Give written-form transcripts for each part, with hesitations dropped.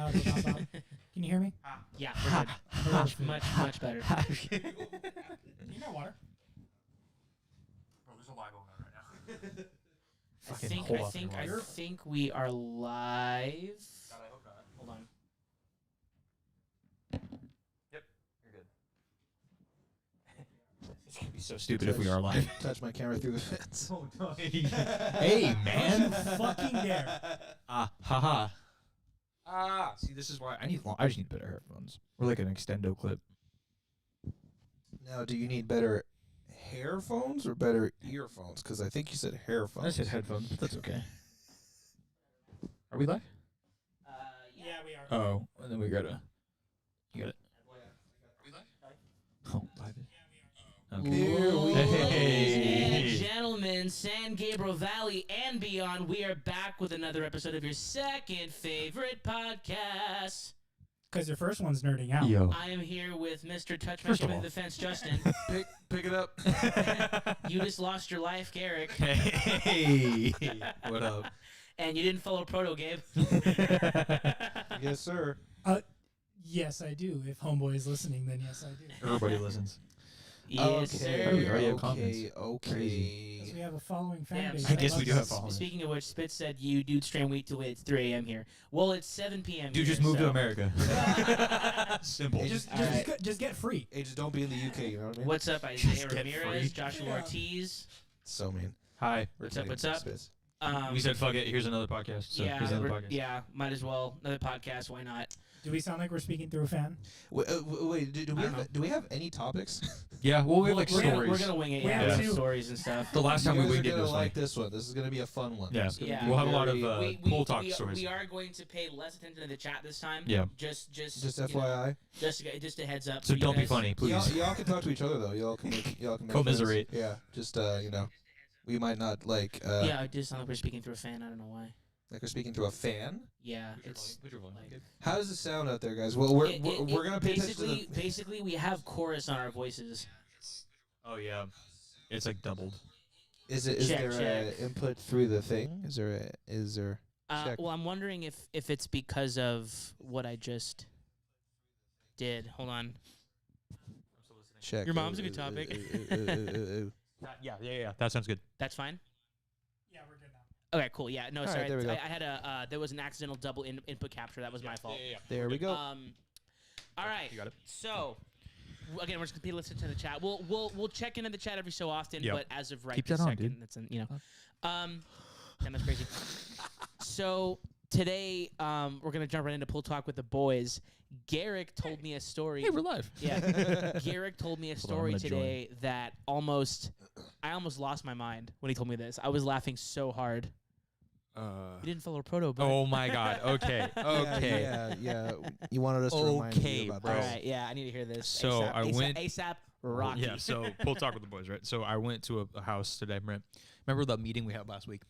How's it, pop, pop? Can you hear me? Yeah, we're good. much better. Do you know water? Bro, there's a live going on right now. I think we are live. God, I hope not. Hold on. Yep, you're good. It's gonna be so stupid if we are live. Touch my camera through the fence. Oh, no. Hey, man. Fucking dare. Haha. See, this is why I just need better headphones. Or like an extendo clip. Now, do you need better hairphones or better earphones? Because I think you said hairphones. I said headphones, but that's okay. Are we live? Yeah, we are. Oh, and then we gotta. You got it. Are we live? Oh, live it. Okay. Here we Ladies and Hey. gentlemen, San Gabriel Valley and beyond, we are back with another episode of your second favorite podcast. Because your first one's nerding out. Yo. I am here with Mr. Touch My First of Camera all. to the Fence, Justin. Pick it up. You just lost your life, Garrick. Hey. What up? And you didn't follow Proto, Gabe. Yes, sir. Yes, I do. If Homeboy is listening, then yes, I do. Everybody listens. Yes, Okay. sir. We already have comments. Okay. Because we have a following fan Damn, base. I that guess we loves do have us. following. Speaking of which, Spitz said you dude stream week till it's 3 a.m. here. Well, it's 7 p.m. Dude, here, just move so. to America. Simple. Just- Just get free. Hey, just don't be in the UK, you know what I mean? What's up, Isaiah Just get Ramirez, free. Joshua Yeah. Ortiz? So mean. Hi. What's up, what's up? We said fuck it. Here's another podcast. So Yeah, here's another podcast. yeah, might as well. Another podcast, why not? Do we sound like we're speaking through a fan? Wait, do I don't know. we have any topics? Yeah. Well, we have like we're stories. We're gonna wing it. We Yeah, have we have two. stories and stuff. The last time we you guys winged are it gonna was like funny. this one. This is gonna be a fun one. Yeah. It's gonna Yeah. be We'll have a lot very- of pool talk stories. We are going to pay less attention to the chat this time. Yeah. Just Just you know, FYI. just a heads up. So for you don't be guys. funny, please. Y'all can talk to each other though. Y'all can make Commiserate. friends. Yeah. Just we might not like Yeah, I just sound like we're speaking through a fan. I don't know why. like we're speaking to a fan. Yeah, it's. Put your volume. like- How does it sound out there, guys? Well, we're gonna pay attention to basically the. basically we have chorus on our voices. Oh yeah. It's like doubled. Is Check, there check. a input through the thing? Is there? Check. Well, I'm wondering if it's because of what I just did. Hold on. Check. Your mom's a good topic. Yeah. That sounds good. That's fine. Yeah, we're good now. Okay, cool. Yeah, no, All right, sorry. there we go. I had there was an accidental double input capture. That was my fault. There we go. All right. You got it. So, again, we're just gonna be listening to the chat. We'll check into the chat every so often, Yep. but as of right Keep this that on, second, dude. that's damn, that's crazy. So today, we're gonna jump right into pool talk with the boys. Garrick told me a story. Hey, we're live. Yeah, Garrick told me a Hold on, I'm story gonna today that I almost lost my mind when he told me this. I was laughing so hard. You didn't follow Proto, but Oh my God. Okay. Okay. Yeah. You wanted us to remind Okay, you about bro. all this. right, yeah, I need to hear this. So ASAP, I went- ASAP Rocky. Yeah. So we'll talk with the boys, right? So I went to a house today, right? Remember that meeting we had last week,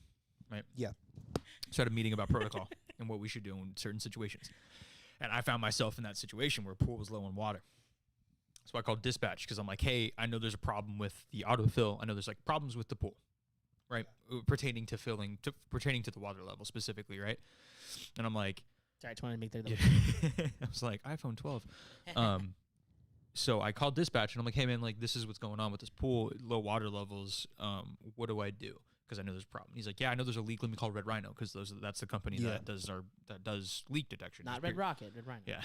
right? Yeah. So I had a meeting about protocol and what we should do in certain situations. And I found myself in that situation where a pool was low on water. So I called dispatch because I'm like, hey, I know there's a problem with the autofill. I know there's like problems with the pool, right? Pertaining to the water level specifically, right? And I'm like, Sorry, I just wanted to make that. yeah. I was like, iPhone 12. So I called dispatch and I'm like, hey man, like this is what's going on with this pool, low water levels. What do I do? Because I know there's a problem. He's like, yeah, I know there's a leak. Let me call Red Rhino because that's the company Yeah. that does leak detection. Not It's Red weird. Rocket, Red Rhino. Yeah.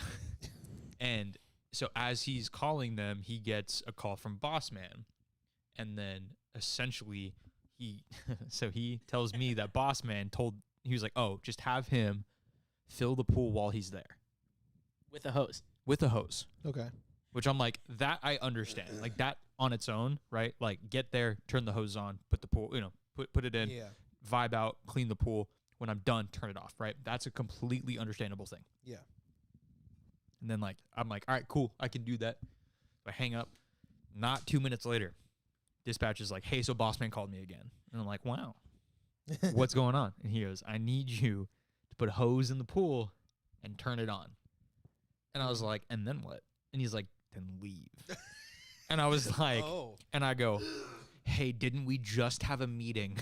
And so as he's calling them, he gets a call from Boss Man, and then essentially he tells me that Boss Man he was like, oh, just have him fill the pool while he's there With a hose. with a hose. Okay. Which I'm like, that I understand. Like that on its own, right? Like get there, turn the hose on, put the pool, put it in, Yeah. vibe out, clean the pool. When I'm done, turn it off, right? That's a completely understandable thing. Yeah. And then I'm like, all right, cool, I can do that. So I hang up. Not 2 minutes later, dispatch is like, hey, so Boss Man called me again. And I'm like, wow, what's going on? And he goes, I need you to put a hose in the pool and turn it on. And I was like, and then what? And he's like, then leave. And I was like, and I go, hey, didn't we just have a meeting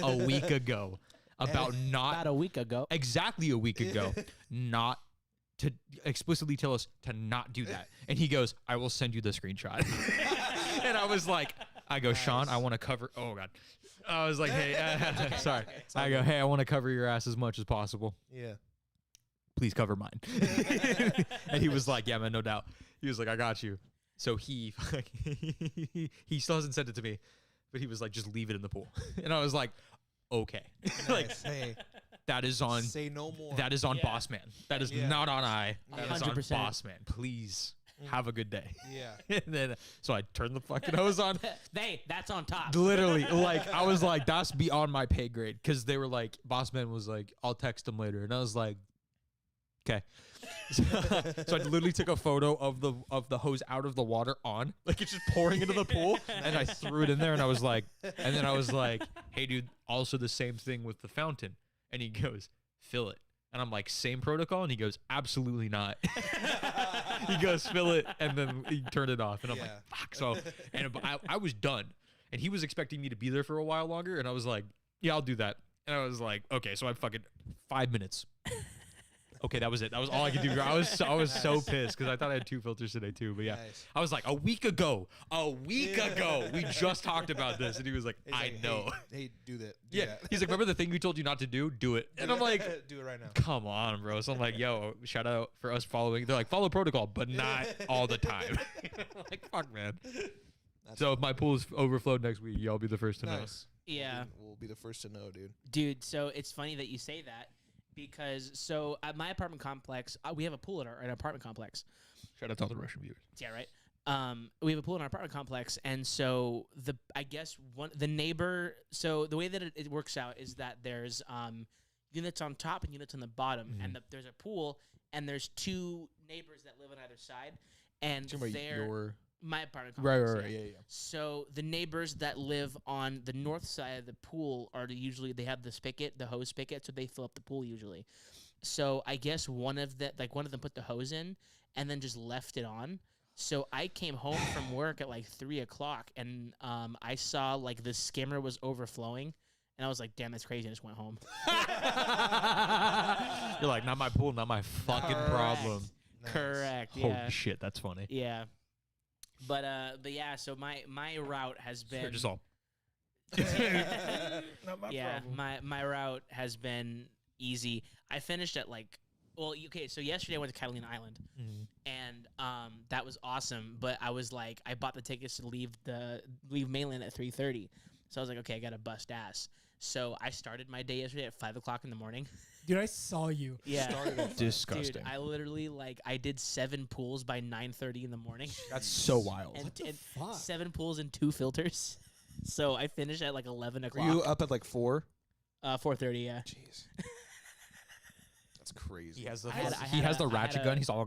a week ago about not About a week ago. exactly a week ago, not to explicitly tell us to not do that. And he goes, I will send you the screenshot. And I was like, Sean, I want to cover. Oh, God. I was like, hey, sorry. I go, hey, I want to cover your ass as much as possible. Yeah. Please cover mine. And he was like, yeah, man, no doubt. He was like, I got you. So he still hasn't sent it to me, but he was like, just leave it in the pool. And I was like, okay. Like, Hey, that is on. say no more. That is on Yeah. Boss Man. That is not on I. That is on 100%. Boss Man. Please have a good day. Yeah. And then so I turned the fucking hose on. That's on top. Literally, like I was like, that's beyond my pay grade, because they were like, Boss Man was like, I'll text him later, and I was like, okay. So I literally took a photo of the hose out of the water on, like it's just pouring into the pool, and I threw it in there, and then I was like, hey dude, also the same thing with the fountain, and he goes, fill it, and I'm like, same protocol, and he goes, absolutely not. He goes, fill it, and then he turned it off, and I'm like, fuck. So, and I was done, and he was expecting me to be there for a while longer, and I was like, yeah, I'll do that, and I was like, okay, so I fucking 5 minutes. Okay, that was it. That was all I could do. I was so pissed because I thought I had 2 filters today too. But yeah, Nice. I was like, a week ago, we just talked about this, and he was like, He's I like, know. Hey, do that. Do Yeah, that. he's like, remember the thing we told you not to do? Do it. And I'm like, do it right now. come on, bro. So I'm like, yo, shout out for us following. They're like, follow protocol, but not all the time. I'm like, fuck, man. So if my pool is overflowed next week, y'all be the first to know. Nice. Yeah. We'll be the first to know, dude. Dude, so it's funny that you say that because so at my apartment complex, we have a pool at our apartment complex. Shout out to all the Russian viewers. Yeah, right. We have a pool in our apartment complex, and so the neighbor. So the way that it works out is that there's units on top and units on the bottom, and there's a pool, and there's 2 neighbors that live on either side, and they're my apartment complex. Right. Yeah. So the neighbors that live on the north side of the pool are usually they have the hose spigot, so they fill up the pool usually. So I guess one of them put the hose in and then just left it on. So I came home from work at like 3 o'clock, and I saw like the skimmer was overflowing, and I was like, "Damn, that's crazy!" I just went home. You're like, not my pool, not my fucking problem. Nice. Correct. Holy Yeah. shit, that's funny. Yeah. But yeah. So my route has been They're just all. Not my yeah. problem. My route has been easy. I finished at like. Well, okay, so yesterday I went to Catalina Island, and that was awesome. But I was like, I bought the tickets to leave mainland at 3:30, so I was like, okay, I gotta bust ass. So I started my day yesterday at 5 o'clock in the morning. Dude, I saw you. Yeah, Disgusting. dude, I literally I did 7 pools by 9:30 in the morning, That's so wild. and fuck? 7 pools and 2 filters. So I finished at like 11 Were o'clock. you up at like 4? 4:30, yeah. Jeez. That's crazy. He has the I had- I he had has a- the I had ratchet a- gun. He's all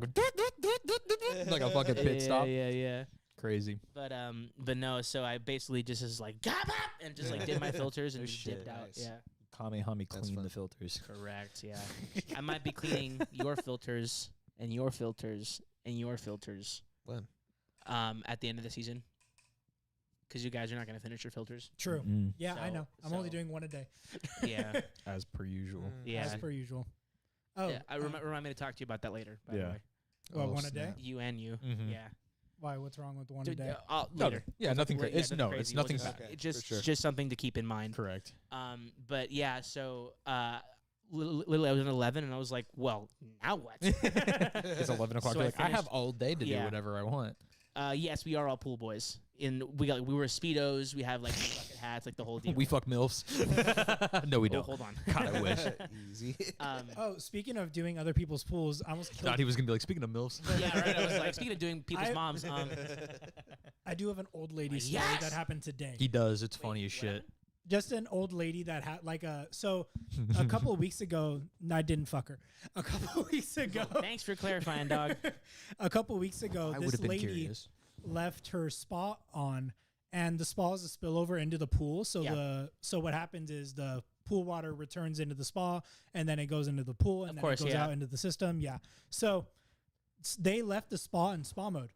like a fucking pit stop. Yeah. Crazy. But no, so I basically just was like "Gah, bah," and just like did my filters and No just shit. dipped out. Nice. Yeah, Kamehame That's clean fun. the filters. correct. Yeah, I might be cleaning your filters and your filters and your filters. When? At the end of the season, because you guys are not gonna finish your filters. True. Mm, Yeah, I So- know. I'm only so- doing one a day, Yeah, as per usual. yeah. as per usual. Oh, Yeah, remind me to talk to you about that later. By Yeah. the way, well, Oh, one a day. snap. you and you. Mhm. Yeah. Why? What's wrong with one a day? Later. Yeah, nothing crazy. It's nothing no, it's crazy. We'll nothing just- bad. Okay, Just for sure. just something to keep in mind. Correct. But yeah, so literally I was at 11, and I was like, well, now what? It's 11 o'clock. So You're I like, I have finished- all day to do Yeah. whatever I want. Yes, we are all pool boys. We were speedos. We have like bucket hats, like the whole deal. We fuck milfs. No, we Oh, don't. hold on. God, I wish. Easy. Oh, speaking of doing other people's pools, I almost killed. Thought he was gonna be like, speaking of milfs. Yeah, right. I was like, speaking of doing people's I- moms, I do have an old lady story Yes! that happened today. He does. It's funny as what shit. happened? Just an old lady that had like a a couple of weeks ago. No, I didn't fuck her. A couple of weeks ago. Thanks for clarifying, dog. A couple of weeks ago, I would this have been lady curious. left her spa on, and the spa is a spillover into the pool. So Yeah. so what happens is the pool water returns into the spa, and then it goes into the pool, and Of then course, it goes yeah. out into the system. Yeah. So they left the spa in spa mode.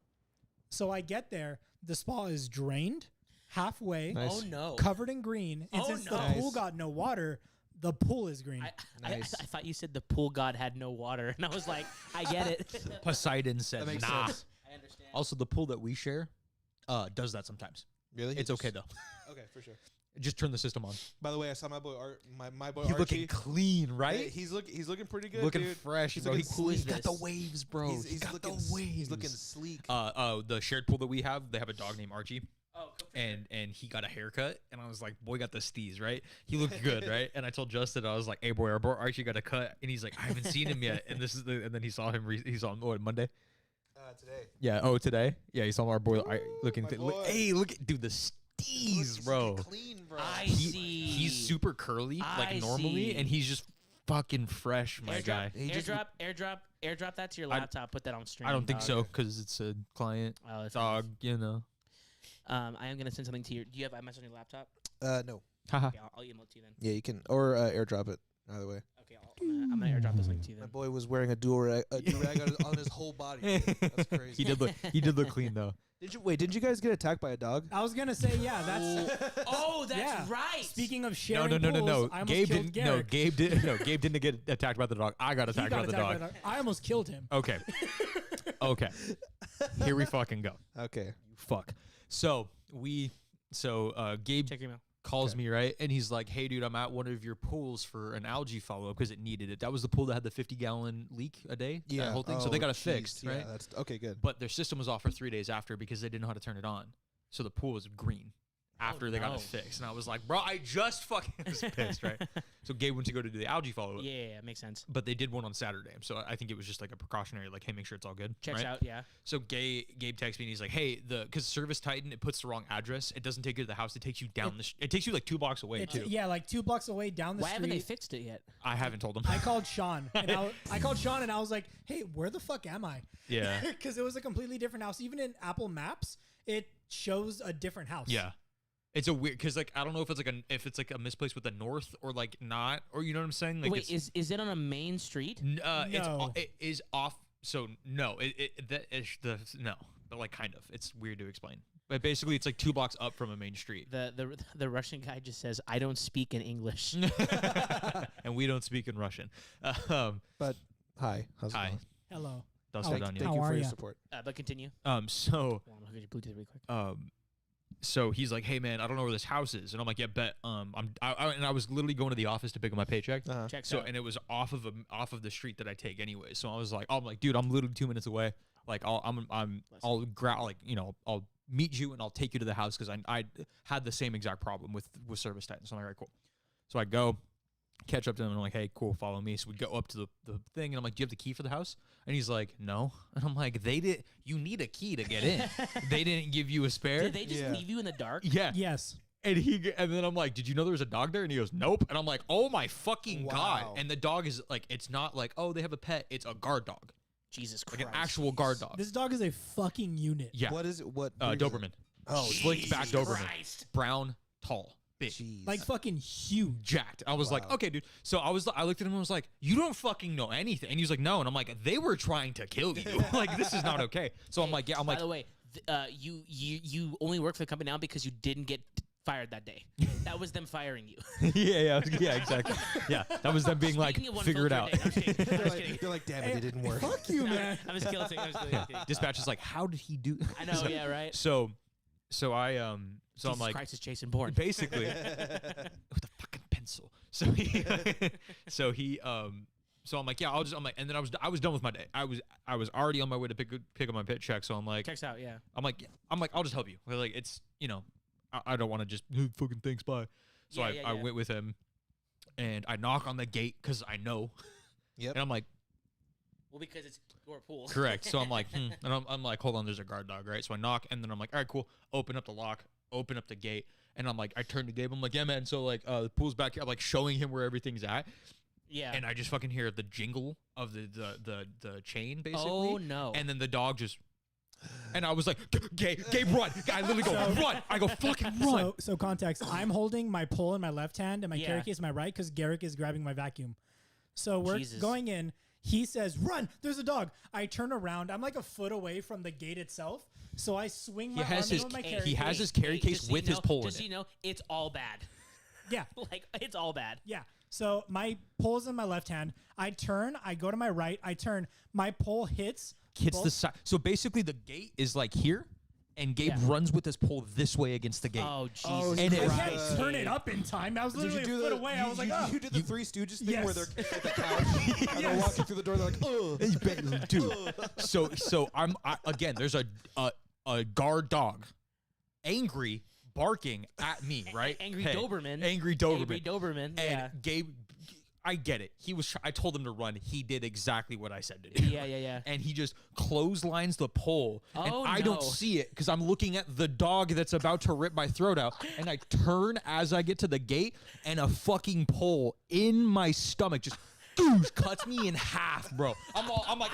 So I get there, the spa is drained halfway, Nice. Oh no. covered in green, and Oh, since no. the pool Nice. got no water, The pool is green. Nice. I thought you said the pool god had no water, and I was like, I get it. Poseidon said, That makes nah. sense. I understand. Also, the pool that we share does that sometimes. Really? It's okay, though. Okay, for sure. Just turn the system on. By the way, I saw my boy Art. My boy He's Archie. looking clean, right? Hey, he's looking pretty good. looking dude. fresh, He's bro. looking Who is He's got the this? waves, bro. He's got looking the waves. He's looking sleek. The shared pool that we have, they have a dog named Archie. Oh, And he got a haircut, and I was like, boy got the steez, right? He looked good, right? And I told Justin, I was like, hey boy, our boy Archie got a cut, and he's like, I haven't seen him yet. And and then he saw him Monday. Today. Yeah. Oh, today. Yeah, he saw our boy looking. my boy. Hey, look at dude the steez, bro. Clean, bro. I see. He's super curly, like I normally, see. and he's just fucking fresh, my guy. Airdrop that to your laptop. Put that on stream. I don't think dog. so because it's a client Oh, that's dog, you know. I am gonna send something to your. Do you have iMessage on your laptop? No. Haha. Okay, I'll email it to you then. Yeah, you can or airdrop it. Either way. Okay, I'm gonna airdrop this link to you My then. boy was wearing a do-rag on his whole body. That's crazy. He did look clean though. Didn't you guys get attacked by a dog? I was gonna say, yeah, that's. Oh, that's Yeah. right. Speaking of No, sharing no, pools, I almost Gabe killed didn't. Garrick. Gabe didn't get attacked by the dog. I got He attacked got by the attacked dog. I almost killed him. Okay. Okay. Here we fucking go. Okay. Fuck. So Gabe Check your email. calls me, right? And he's like, hey, dude, I'm at one of your pools for an algae follow-up because it needed it. That was the pool that had the 50-gallon leak a day, that whole thing. So they got it fixed, right? Yeah, that's okay. Good. But their system was off for 3 days after because they didn't know how to turn it on. So the pool was green after they got no. it fixed. And I was like, bro, I just fucking was pissed, right? So Gabe went to go to do the algae follow-up. Yeah, makes sense. But they did one on Saturday. So I think it was just like a precautionary, like, hey, make sure it's all good. Checks right? out. Yeah. So Gabe texts me and he's like, "Hey, because Service Titan, it puts the wrong address. It doesn't take you to the house. It takes you down it takes you like 2 blocks away too. Yeah, like 2 blocks away down the Why street. haven't they fixed it yet? I haven't told him. I called Sean and I was like, "Hey, where the fuck am I?" Yeah. Because it was a completely different house. Even in Apple Maps, it shows a different house. Yeah. It's a weird because like I don't know if it's like a misplaced with the north or like not or you know what I'm saying. Like Wait, is it on a main street? No. it is off. So no, no, but like kind of. It's weird to explain. But basically, it's like 2 blocks up from a main street. The Russian guy just says, "I don't speak in English." And we don't speak in Russian. But hi. How's it Hi. going? Hello. До Oh, свидания. Thank How you are for your ya? support. But continue. So Hold on, look at your Bluetooth really quick. So he's like, "Hey man, I don't know where this house is," and I'm like, "Yeah, bet." I was literally going to the office to pick up my paycheck. Checks So out. and it was off of the street that I take anyway. So I was like, dude, I'm literally 2 minutes away. Like I'll meet you and I'll take you to the house because I had the same exact problem with Service Titan. So I'm like, all right, cool. So I go catch up to him and I'm like, hey, cool, follow me. So we go up to the thing and I'm like, do you have the key for the house? And he's like, no. And I'm like, you need a key to get in. They didn't give you a spare. Did they just Yeah. leave you in the dark? Yeah. Yes. And then I'm like, did you know there was a dog there? And he goes, nope. And I'm like, oh my fucking God. Wow. And the dog is like, it's not like, oh, they have a pet. It's a guard dog. Jesus Like Christ. an actual guard dog. This dog is a fucking unit. Yeah. What is it? What? breed is it? Doberman. Oh, Slicked back Jesus Doberman. Christ. Brown, tall, big. jeez. Like fucking huge. Jacked. I was like, Wow. okay, dude. So I looked at him and was like, you don't fucking know anything. And he was like, no. And I'm like, they were trying to kill you. Like, this is not okay. So I'm like, yeah. I'm By like, the way, you only work for the company now because you didn't get fired that day. That was them firing you. yeah, exactly. Yeah, that was them being like, Speaking of one figure it filter out. a day- I'm just kidding. I'm they're, just kidding. like, they're like, damn it, it didn't work. Fuck you, man. I'm just kidding. I'm just kidding. Dispatch is like, how did he do? I know, yeah, right. So I Jesus I'm like, Christ is Jason Bourne. basically with a fucking pencil. So I'm like, yeah, I'm like, and then I was done with my day. I was already on my way to pick up my paycheck. So I'm like, Checks out, yeah. I'm like, I'll just help you. Like, it's, I don't want to just fucking thanks, bye. So Yeah, I yeah. went with him, and I knock on the gate because I know. Yep. And I'm like, Well, because it's your pool. correct. So I'm like, and I'm like, hold on, there's a guard dog, right? So I knock, and then I'm like, all right, cool. Open up the lock, open up the gate, and I'm like, I turn to Gabe. I'm like, yeah, man. So like, the pool's back here. I'm like showing him where everything's at, Yeah. and I just fucking hear the jingle of the chain basically. Oh, no. And then the dog just. And I was like, Gabe, run! I literally go, run! I go, fucking run! So context. I'm holding my pole in my left hand and my Yeah. carry case in my right because Garrick is grabbing my vacuum. So we're Jesus. going in. He says, "Run! There's a dog." I turn around. I'm like a foot away from the gate itself. So I swing my arm in with my carry he has case. his carry case just so with you his know- pole in Just so it. you know, it's all bad. Yeah, Like, it's all bad. yeah. So my pole's in my left hand. I turn. I go to my right. I turn. My pole hits the side. So basically, the gate is like here, and Gabe Yeah. runs with his pole this way against the gate. Oh Jesus! Oh, And I it- can't turn it up in time. I was literally a foot away. I was like, oh. You did the Three Stooges thing Yes. where they're at the couch and they're walking through the door. They're like, oh, Dude. So again. There's a guard dog, angry, barking at me. Right. Angry Doberman. Angry Doberman. Angry Doberman. And Yeah. Gabe, I get it. I told him to run. He did exactly what I said to do. Yeah. And he just clotheslines the pole. And Oh, I no. don't see it because I'm looking at the dog that's about to rip my throat out. And I turn as I get to the gate, and a fucking pole in my stomach just cuts me in half, bro. I'm like,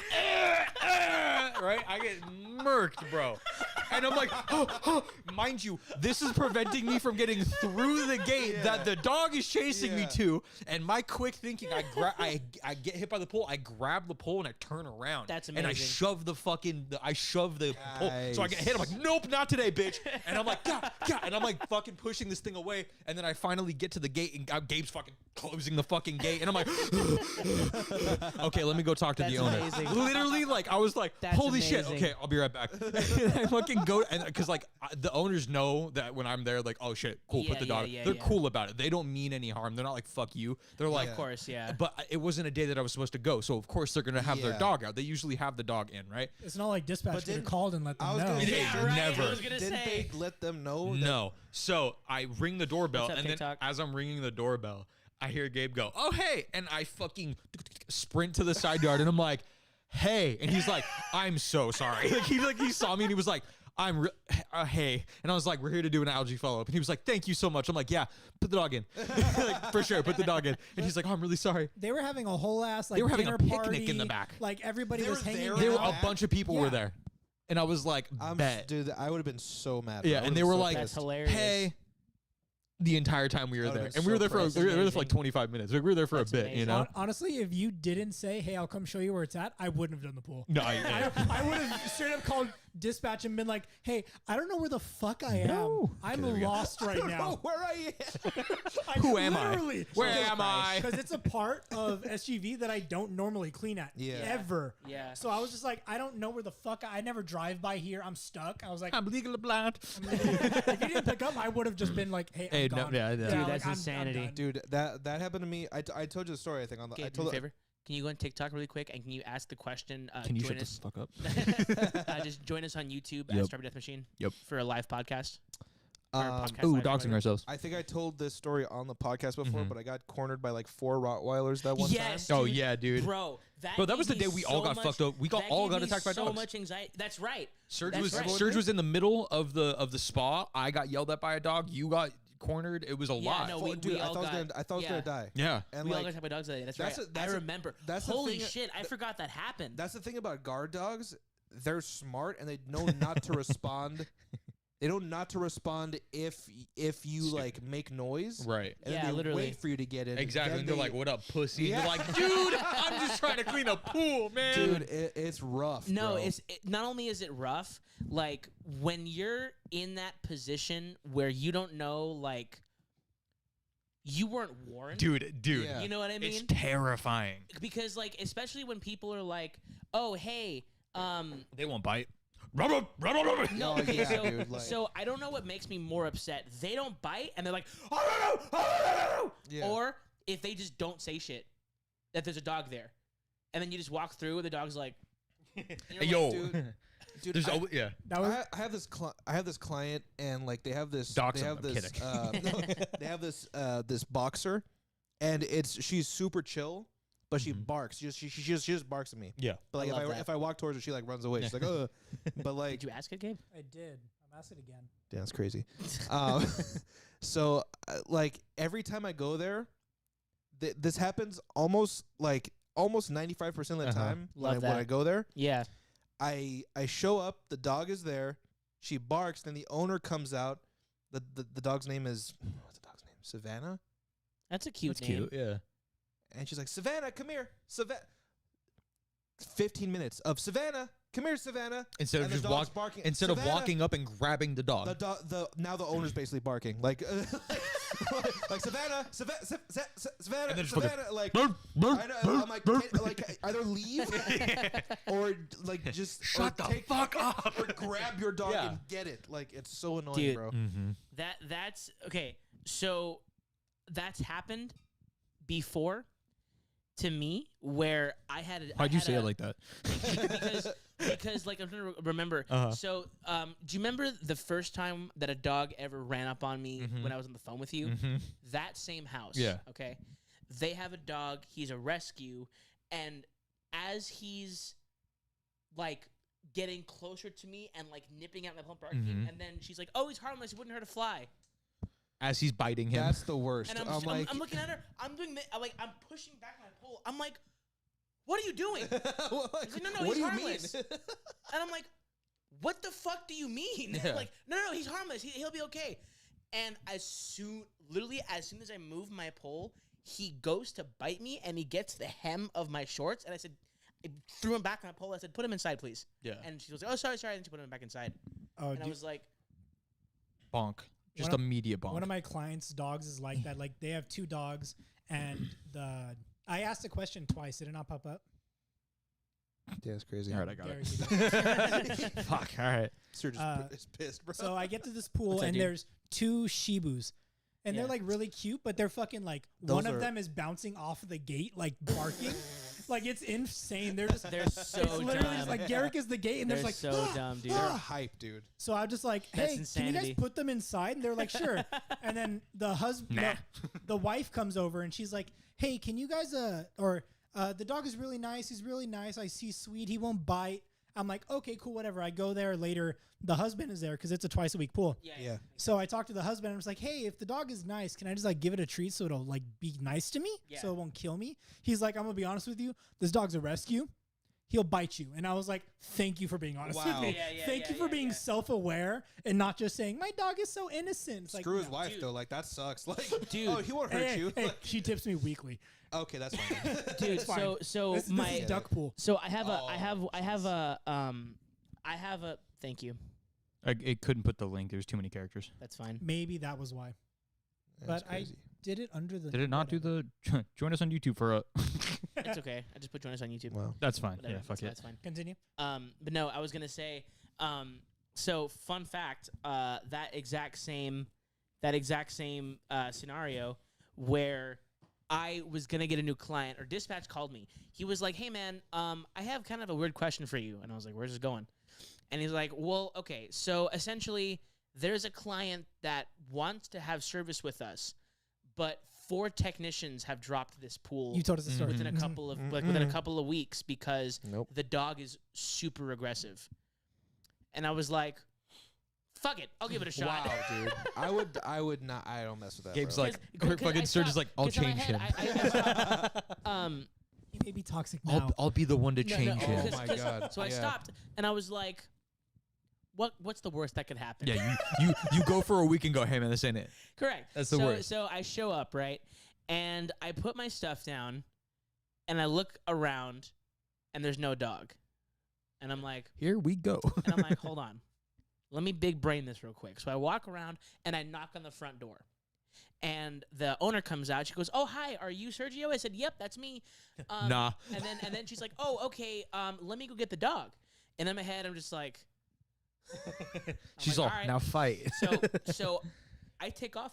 right? I get murked, bro. And I'm like, mind you, this is preventing me from getting through the gate that the dog is chasing me to. And my quick thinking, I get hit by the pole. I grab the pole and I turn around. That's And I amazing. shove the pole. So I get hit. I'm like, nope, not today, bitch. And I'm like, God. And I'm like fucking pushing this thing away. And then I finally get to the gate, and Gabe's fucking closing the fucking gate. And I'm like, okay, let me go talk to the That's owner. amazing. Literally, like, I was like, That's holy shit. amazing. Okay, I'll be right back. And I fucking go, and because like the owners know that when I'm there, like, oh shit, cool, put the dog. They're cool about it. They don't mean any harm. They're not like, fuck you. They're like, Of course, yeah. But it wasn't a day that I was supposed to go, so of course they're gonna have their Yeah. dog out. They usually have the dog in, right? It's not like dispatch But could have didn't- called and let them I was know. gonna say, Yeah, right. never. I was gonna didn't say. they let them know? that- No. So I ring the doorbell, What's up, and TikTok? then as I'm ringing the doorbell, I hear Gabe go, "Oh hey!" And I fucking sprint to the side yard, and I'm like, "Hey!" And he's like, "I'm so sorry." Like he saw me, and he was like, "Hey!" And I was like, "We're here to do an allergy follow up." And he was like, "Thank you so much." I'm like, "Yeah, put the dog in, like for sure, put the dog in." And he's like, "Oh, I'm really sorry." They were having a whole ass like They were having a dinner picnic in the party. back. Like everybody They was were hanging there out. There were Yeah. a bunch of people were Yeah. there, and I was like, "Bet." Dude, I would have been so mad. Yeah, bro. I and they would've were been so like, That's pissed. hilarious. "Hey." The entire time we were I would've there, been and we were so there for pissed. we were there for like Amazing. 25 minutes. Like, we were there for That's a bit, you amazing. know. Honestly, if you didn't say, "Hey, I'll come show you where it's at," I wouldn't have done the pool. No, I would have straight up called dispatch and been like, "Hey, I don't know where the fuck I am. No. I'm Okay, there we go. lost right I don't know now. where I am. Who am I? Literally. Where am I? Because it's a part of SGV that I don't normally clean at. Yeah. Ever. Yeah. So I was just like, I don't know where the fuck I never drive by here. I'm stuck. I was like, I'm legally blind. if you didn't pick up, I would have just been like, "Hey, Hey, I'm no, gone." yeah, yeah. Dude, like, that's I'm insanity. done. Dude, that happened to me. I told you the story. I think on the. Okay, I do me a told favor. Can you go on TikTok really quick and can you ask the question? Can you join shut the us, fuck up? just join us on YouTube Yep. at Strawberry Deathmachine. Yep. For a live podcast. podcast Ooh, live doxing recording. ourselves. I think I told this story on the podcast before, Mhm. but I got cornered by like 4 Rottweilers that one Yes. time. Oh dude. yeah, dude. Bro, that Bro, that was gave the day me we so all got much- fucked up. We that all gave got me attacked by so dogs. much anxiety. That's right. Surge That's was right. Surge was in the middle of the spa. I got yelled at by a dog. You got cornered. It was a Yeah, lot. no, Fuck, dude, I all thought I got- was yeah. gonna die. Yeah. And We all like, got attacked by dogs that day. That's, that's right. a- that's I a- remember. that's the Holy thing- shit! I forgot that happened. that's the thing about guard dogs. They're smart and they know not to respond. They know not to respond if you like make noise. Right. And Yeah, then they literally. wait for you to get in. Exactly. Then And they're they- like, "What up, pussy?" Yeah. And you're like, "Dude, I'm just trying to clean a pool, man." dude, it's rough. No, bro. not only is it rough, like when you're in that position where you don't know, like you weren't warned. Dude. Yeah. You know what I mean? It's terrifying. Because like especially when people are like, "Oh, hey, They won't bite. no, Oh, okay, yeah, so, dude, like- so I don't know what makes me more upset. They don't bite and they're like, Yeah. or if they just don't say shit that there's a dog there, and then you just walk through and the dog's like, and you're Hey, like, yo. Dude, There's I- always, yeah. That was I have this I have this client and like they have this Dox they him, have I'm this kidding. they have this boxer and she's super chill but she Mhm. barks she just barks at me Yeah. but like I love that. if I walk towards her she like runs away she's like oh but like did you ask it, Gabe? I did. I'm asking again. yeah, that's crazy so like every time I go there this happens almost 95% of the Uh-huh. time Love when I that. go there. Yeah. I show up, the dog is there, she barks, then the owner comes out. The dog's name is what's the dog's name? Savannah? That's a cute That's name. cute. Yeah. And she's like, Savannah, come here. 15 minutes of Savannah, come here, Savannah. Instead of And the just dog's barking. instead of Savannah. walking up and grabbing the dog. Now the owner's basically barking. Like like Savannah, And then just Savannah, like I know, I'm like either leave or like just Shut the fuck up. or grab your dog Yeah. and get it. Like it's so annoying, Dude. bro. That's okay. So that's happened before to me where I had. Why'd you say it like that? because like I'm trying to remember. So do you remember the first time that a dog ever ran up on me when I was on the phone with you? That same house. Yeah. Okay. They have a dog. He's a rescue, and as he's like getting closer to me and like nipping at my pump barking, and then she's like, "Oh, he's harmless. He wouldn't hurt a fly." As he's biting him. That's the worst. And I'm like, I'm looking at her. I'm doing I'm pushing back my pole. I'm like, "What are you doing?" She's like, "No, what he's do you harmless." mean? And I'm like, "What the fuck do you mean?" Yeah. Like, no, he's harmless. He'll be okay. And as soon as I move my pole, he goes to bite me, and he gets the hem of my shorts. And I threw him back on my pole. I said, "Put him inside, please." Yeah. And she was like, "Oh, sorry." And she put him back inside. Oh, And I was like, Bonk. Just One of- immediate bonk. One of my clients' dogs is like that. Like they have 2 dogs, and I asked the question twice. Did it not pop up? Yeah, it's crazy. All right, I got Gary, it. Fuck. All right. Sir just is pissed, bro. So I get to this pool, What's that, and dude? there's 2 Shibus. And Yeah. they're like really cute, but they're fucking like one of them is bouncing off of the gate, like barking. Like it's insane. They're just they're so it's literally dumb. just like Garrick is the gate, and They're there's like so dumb, dude. They're hype, dude. So I'm just like, That's hey, can you insanity. guys put them inside? And they're like, sure. And then the husband, Nah. the wife comes over, and she's like, hey, can you guys the dog is really nice. He's really nice. I see sweet. He won't bite. I'm like, okay, cool, whatever. I go there later. The husband is there because it's a twice a week pool. Yeah. So I talked to the husband and I was like, hey, if the dog is nice, can I just like give it a treat so it'll like be nice to me Yeah. so it won't kill me? He's like, I'm going to be honest with you. This dog's a rescue. He'll bite you. And I was like, thank you for being honest with Wow. me. Yeah, Thank you for being self-aware and not just saying, my dog is so innocent. It's like, Screw his no. wife Dude. though. Like that sucks. Like, Dude. oh, he won't hurt Hey, you. hey, Like, she tips me weekly. okay, that's fine. Dude, It's fine. so This my is duck pool. so I have a thank you. It couldn't put the link. There's too many characters. That's fine. Maybe that was why. That's But I crazy. did it under the. Did it not do whatever. the join us on YouTube for a? It's okay. I just put join us on YouTube. Wow. That's fine. Whatever. Yeah, fuck that's, it. That's fine. Continue. But no, I was gonna say. So fun fact. That exact same scenario where I was gonna get a new client, or dispatch called me. He was like, "Hey man, I have kind of a weird question for you," and I was like, "Where's this going?" And he's like, "Well, okay, so essentially, there's a client that wants to have service with us, but 4 technicians have dropped this pool." You told us the story. within a Mhm. couple of within a couple of weeks because Nope. the dog is super aggressive. And I was like, "Fuck it, I'll give it a shot." Wow, dude. I would not. I don't mess with that. Gabe's bro. like, 'Cause fucking I Serge is stopped- like, I'll 'cause in my change head, him. He may be toxic now. I'll be the one to No, change no, him. Oh my God. So I Yeah. stopped and I was like, "What's the worst that could happen?" Yeah, you go for a week and go, hey man, this ain't it. Correct. That's the so, worst. So I show up, right? And I put my stuff down and I look around and there's no dog. And I'm like, Here we go. and I'm like, hold on. Let me big brain this real quick. So I walk around and I knock on the front door. And the owner comes out. She goes, "Oh, hi. Are you Sergio?" I said, "Yep, that's me." Nah. And then she's like, "Oh, okay. Let me go get the dog." And in my head, I'm just like, She's like, all, "All right." now fight. So I take off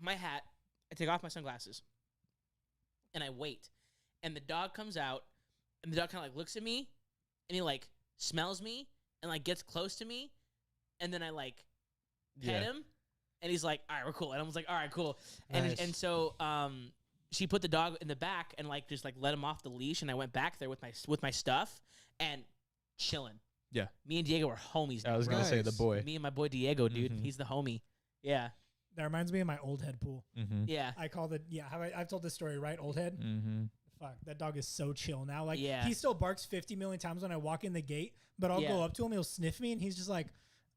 my hat. I take off my sunglasses. And I wait. And the dog comes out. And the dog kind of like looks at me. And he like smells me. And like gets close to me. And then I like pet him. And he's like, "All right, we're cool." And I was like, "All right, cool." Nice. And so she put the dog in the back and like just like let him off the leash. And I went back there with my stuff and chilling. Yeah. Me and Diego were homies. I was bro. gonna say the Nice. boy. Me and my boy Diego, dude. Mhm. He's the homie. Yeah. That reminds me of my old head pool. Mm-hmm. Yeah. I called it. Yeah, I've told this story, right? Old head. Mm-hmm. Fuck, that dog is so chill now. Like, Yeah. he still barks 50 million times when I walk in the gate, but I'll Yeah. go up to him, he'll sniff me, and he's just like,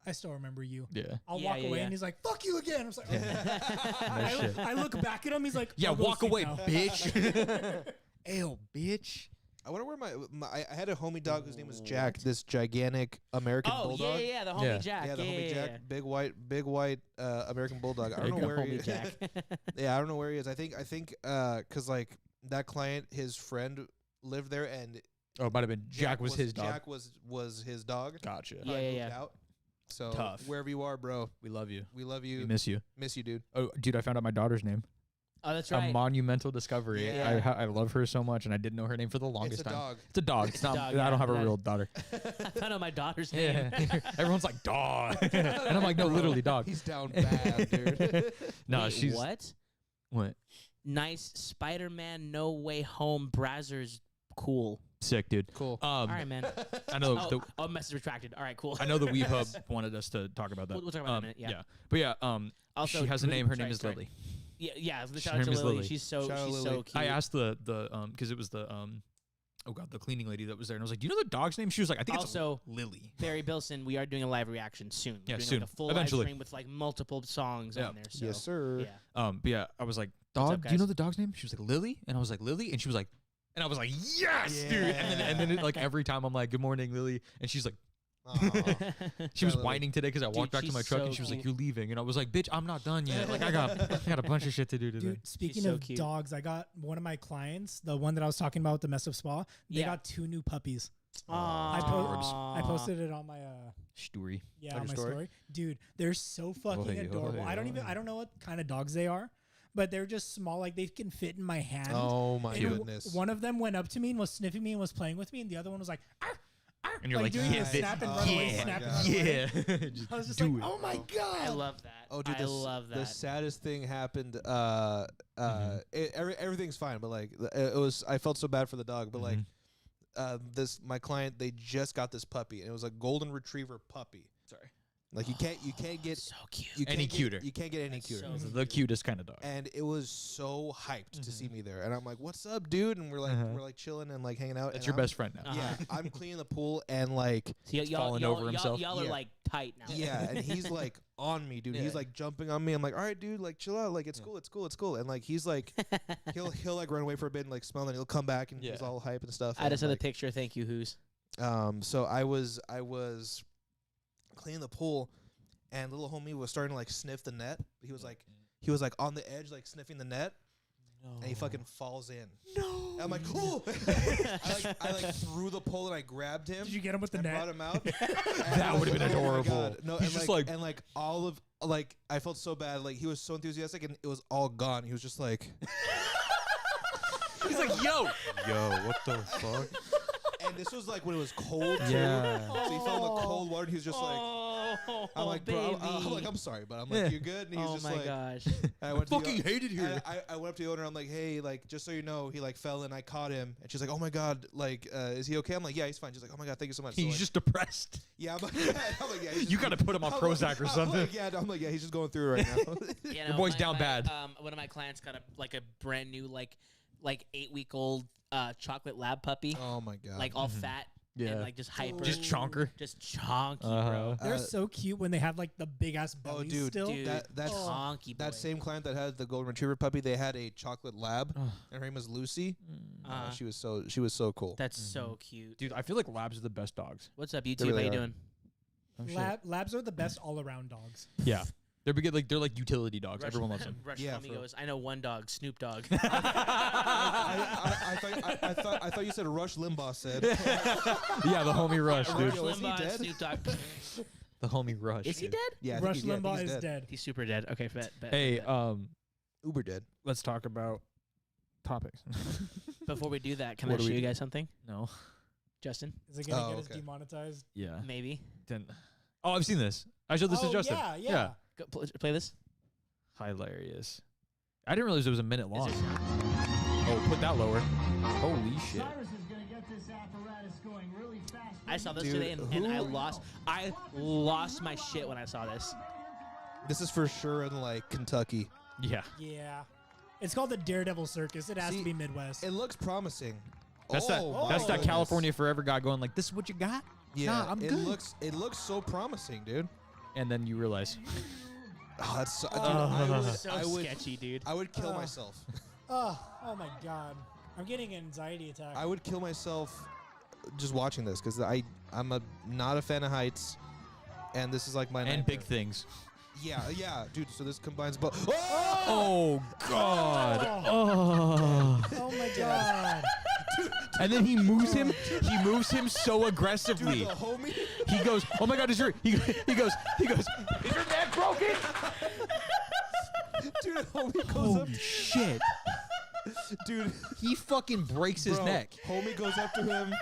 I still remember you. Yeah. I'll Yeah, walk yeah, away, yeah. and he's like, fuck you again. I'm just like, No shit. I look back at him, he's like, Yeah, I'll go walk sleep away, now. bitch. Ew, bitch. I wonder where I had a homie dog whose name was Jack. This gigantic American Oh bulldog. yeah, the homie Yeah. Jack. Yeah, the homie Jack, big white American bulldog. I There don't you know go. where he Homie Jack. Yeah, I don't know where he is. I think cuz like that client, his friend lived there, and Oh, it might have been Jack was his dog. Jack was his dog. Gotcha. Yeah, Probably yeah, moved yeah. out. So Tough. wherever you are, bro, We love you. we love We you. miss you. Miss you, dude. Oh, dude, I found out my daughter's name. Oh, that's A right. monumental discovery. Yeah. I love her so much, and I didn't know her name for the longest It's a time. dog. It's a dog. It's It's a not. dog, I yeah. don't have a That- real daughter. I found out my daughter's name. Yeah. Everyone's like dog, and I'm like, no, literally dog. He's down bad, dude. No, Wait, she's what? what? Nice Spider-Man No Way Home Brazzers. Cool. Sick, dude. Cool. All right, man. I know. Message retracted. All right, cool. I know the Weeb Hub wanted us to talk about that. We'll talk about that in a minute, yeah. But yeah. Also, she has a really- name. Her sorry, name is sorry. Lily. Yeah. Her Shout out to name is Lily. Lily. She's so Shout out she's so Lily. cute. I asked the because it was the oh god, the cleaning lady that was there, and I was like, do you know the dog's name? She was like, I think Also, it's Lily. Barry Bilson, we are doing a live reaction soon. We're Yeah, doing soon. Like a full Eventually. live stream with like multiple songs Yeah. on there. So, Yes, sir. Yeah. But yeah, I was like, What's dog, up, do you know guys? the dog's name? She was like, Lily, and I was like, Lily, and she was like, and I was like, yes, dude. And then like every time I'm like, good morning, Lily, and she's like, Aw. she was Lily. whining today because I walked back to she's my truck and so she was like, cute. you're leaving, and I was like, bitch, I'm not done yet. Like I got a bunch of shit to do today. Dude, speaking so of cute. dogs, I got one of my clients, the one that I was talking about with the mess of spa. They Yeah. got 2 new puppies. Aw. I posted it on my Story. yeah, On on my your story? story. Dude, they're so fucking hey, adorable. hey, I don't know what kind of dogs they are, but they're just small, like they can fit in my hand. Oh my And goodness. one of them went up to me and was sniffing me and was playing with me, and the other one was like, "Arr, arr," And you're like, doing yeah, the snap and oh run away, my snap and God. run away. Yeah. Just I was just do like, it. oh my god. I love that. Oh, dude, I love that. The saddest thing happened. Mm-hmm. Everything's fine, but like it was. I felt so bad for the dog, but like Mhm. my client, they just got this puppy, and it was a golden retriever puppy. Sorry. Like you can't get so cute. you Any can't get- cuter. You can't get any That's cuter. so This is the cutest kind of dog. And it was so hyped to Mm-hmm. see me there, and I'm like, "What's up, dude?" And we're like chilling and like hanging out. That's and your I'm- best friend now. Uh-huh. Yeah, I'm cleaning the pool and like So y'all, falling y'all, over y'all, himself. Y'all are Yeah. like tight now. yeah, and he's like on me, dude. Yeah. He's like jumping on me. I'm like, all right, dude, like chill out. Like it's cool, it's cool, it's cool. And like he's like, he'll like run away for a bit and like smell, and he'll come back and he's Yeah. all hype and stuff. I just saw and, the like, picture. Thank you, Who's. So I was cleaning the pool, and little homie was starting to like sniff the net. But he was like on the edge, like sniffing the net, and he fucking falls in. No. And I'm like, oh! I like threw the pole and I grabbed him. Did you get him with the and net? brought him out. That would've been Oh my adorable. God. No, He's and just and like all of like I felt so bad. Like he was so enthusiastic and it was all gone. He was just like, He's like, yo. what the fuck? And this was like when it was cold. Too. Yeah. So he fell in the cold water and he was just like, oh, I'm like, baby. bro, I'm like, I'm sorry, but I'm like, you good? And he's Oh just my like, gosh. I went to the Fucking hate it here. I went up to the owner. I'm like, hey, like, just so you know, he like fell and I caught him. And she's like, oh my god, like, is he okay? I'm like, yeah, he's fine. She's like, oh my god, thank you so much. So, He's like, just depressed. yeah. I'm like, yeah, he's You just- got to put him on I'm Prozac or like, something. I'm like, yeah, he's just going through it right now. You Your boy's my- down my, bad. One of my clients got a brand new like 8-week-old chocolate lab puppy, Oh my god. like all fat Yeah. and like just hyper, Just chonker. just chonky, Uh-huh. bro. They're Uh, so cute when they have like the big ass bellies oh dude, still. Dude, that's chonky boy. that same client that had the golden retriever puppy. They had a chocolate lab, Ugh. and her name was Lucy. Uh, She was so cool. That's so cute. Dude, I feel like labs are the best dogs. What's up, YouTube? really How you are. doing? Oh, shit. Labs are the best all around dogs. Yeah. They're like utility dogs. Everyone loves them. Rush Yeah, Homie for- goes, I know one dog, Snoop Dogg. I thought you said Rush Limbaugh said. Yeah, the homie Rush, Rush dude. Yo, is he Limbaugh and dead? Snoop Dogg. The homie Rush. Is he dude. dead? Yeah, I Rush think Limbaugh he's is dead. He's super dead. Okay, bet. Hey, bet. Uber dead. let's talk about topics. Before we do that, can what I do show we you do? guys something? No. Justin? Is it gonna Oh, get us okay. demonetized? Yeah. Maybe. Then. Oh, I've seen this. I showed this to Oh, Justin. yeah. Go, play this. Hilarious. I didn't realize it was a minute long. Is it- Oh, put that lower. Holy shit. Cyrus is gonna get this apparatus going really fast. I saw this Dude, today and I lost my shit when I saw this. This is for sure in like Kentucky. Yeah. Yeah. It's called the Daredevil Circus. It has See, to be Midwest. It looks promising. That's Oh my that goodness. California Forever guy going like, this is what you got? Yeah, Nah, I'm it good. looks so promising, dude. And then you realize. Oh, that's so, dude, So I would sketchy, dude. I would kill myself. oh my god. I'm getting an anxiety attack. I would kill myself just watching this because I'm not a fan of heights, and this is like my And nightmare. big things. Yeah, dude. So this combines both. Oh God. Oh my god. And then he moves him. He moves him so aggressively. Dude, the homie. He goes, "Oh my God, is your?" He goes, "Is your neck broken?" Dude, the homie goes up. Holy shit! Dude, He fucking breaks his bro, neck. Homie goes up to him.